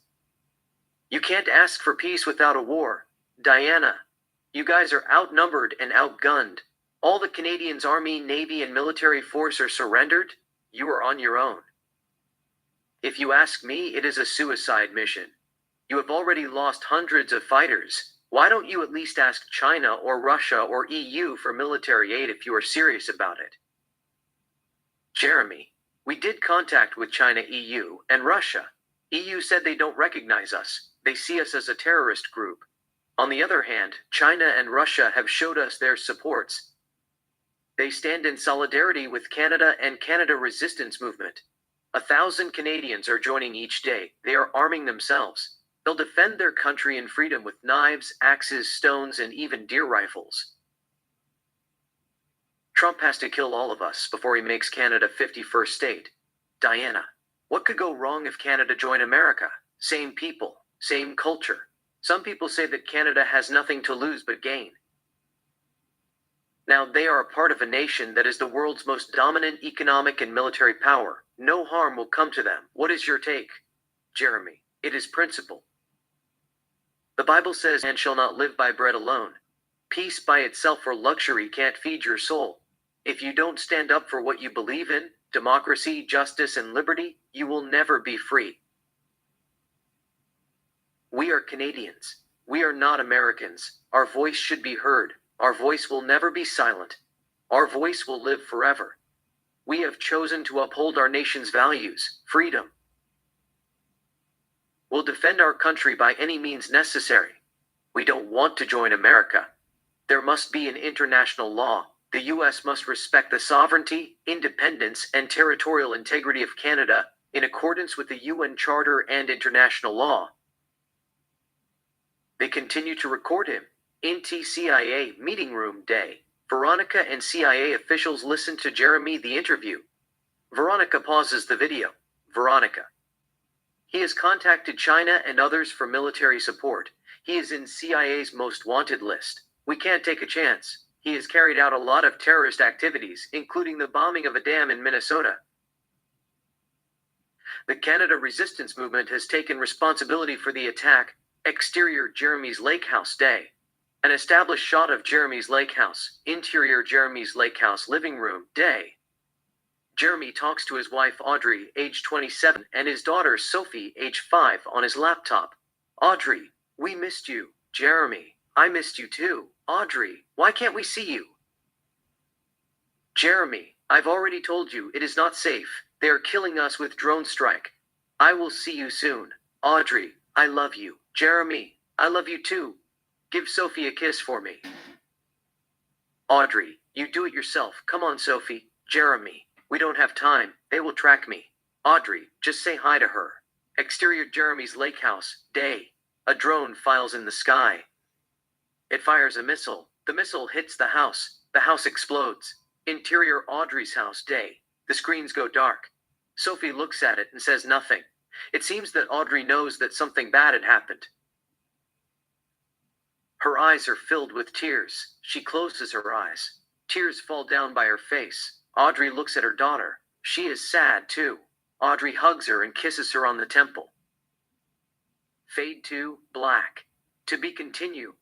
You can't ask for peace without a war. Diana, you guys are outnumbered and outgunned. All the Canadians' army, navy, and military force are surrendered. You are on your own. If you ask me, it is a suicide mission. You have already lost hundreds of fighters. Why don't you at least ask China or Russia or EU for military aid if you are serious about it? Jeremy, we did contact with China, EU, and Russia. EU said they don't recognize us. They see us as a terrorist group. On the other hand, China and Russia have showed us their supports. They stand in solidarity with Canada and Canada Resistance Movement. 1,000 Canadians are joining each day. They are arming themselves. They'll defend their country and freedom with knives, axes, stones, and even deer rifles. Trump has to kill all of us before he makes Canada 51st state. Diana, what could go wrong if Canada joined America? Same people, same culture. Some people say that Canada has nothing to lose but gain. Now they are a part of a nation that is the world's most dominant economic and military power. No harm will come to them. What is your take? Jeremy, it is principle. The Bible says man shall not live by bread alone. Peace by itself or luxury can't feed your soul. If you don't stand up for what you believe in, democracy, justice, and liberty, you will never be free. We are Canadians. We are not Americans. Our voice should be heard. Our voice will never be silent. Our voice will live forever. We have chosen to uphold our nation's values, freedom. We'll defend our country by any means necessary. We don't want to join America. There must be an international law. The U.S. must respect the sovereignty, independence, and territorial integrity of Canada in accordance with the UN Charter and international law. They continue to record him. In CIA meeting room day, Veronica and CIA officials listen to Jeremy the interview. Veronica pauses the video. Veronica. He has contacted China and others for military support. He is in CIA's most wanted list. We can't take a chance. He has carried out a lot of terrorist activities, including the bombing of a dam in Minnesota. The Canada Resistance Movement has taken responsibility for the attack. Exterior Jeremy's Lake House day. An established shot of Jeremy's Lake House. Interior Jeremy's Lake House living room day. Jeremy talks to his wife Audrey, age 27, and his daughter Sophie, age 5, on his laptop. Audrey, we missed you. Jeremy, I missed you too. Audrey, why can't we see you? Jeremy, I've already told you it is not safe. They are killing us with drone strike. I will see you soon. Audrey, I love you. Jeremy, I love you too. Give Sophie a kiss for me. Audrey, you do it yourself. Come on, Sophie. Jeremy, we don't have time. They will track me. Audrey, just say hi to her. Exterior Jeremy's Lake House, day. A drone files in the sky. It fires a missile. The missile hits the house. The house explodes. Interior Audrey's house, day. The screens go dark. Sophie looks at it and says nothing. It seems that Audrey knows that something bad had happened. Her eyes are filled with tears. She closes her eyes. Tears fall down by her face. Audrey looks at her daughter. She is sad too. Audrey hugs her and kisses her on the temple. Fade to black. To be continued.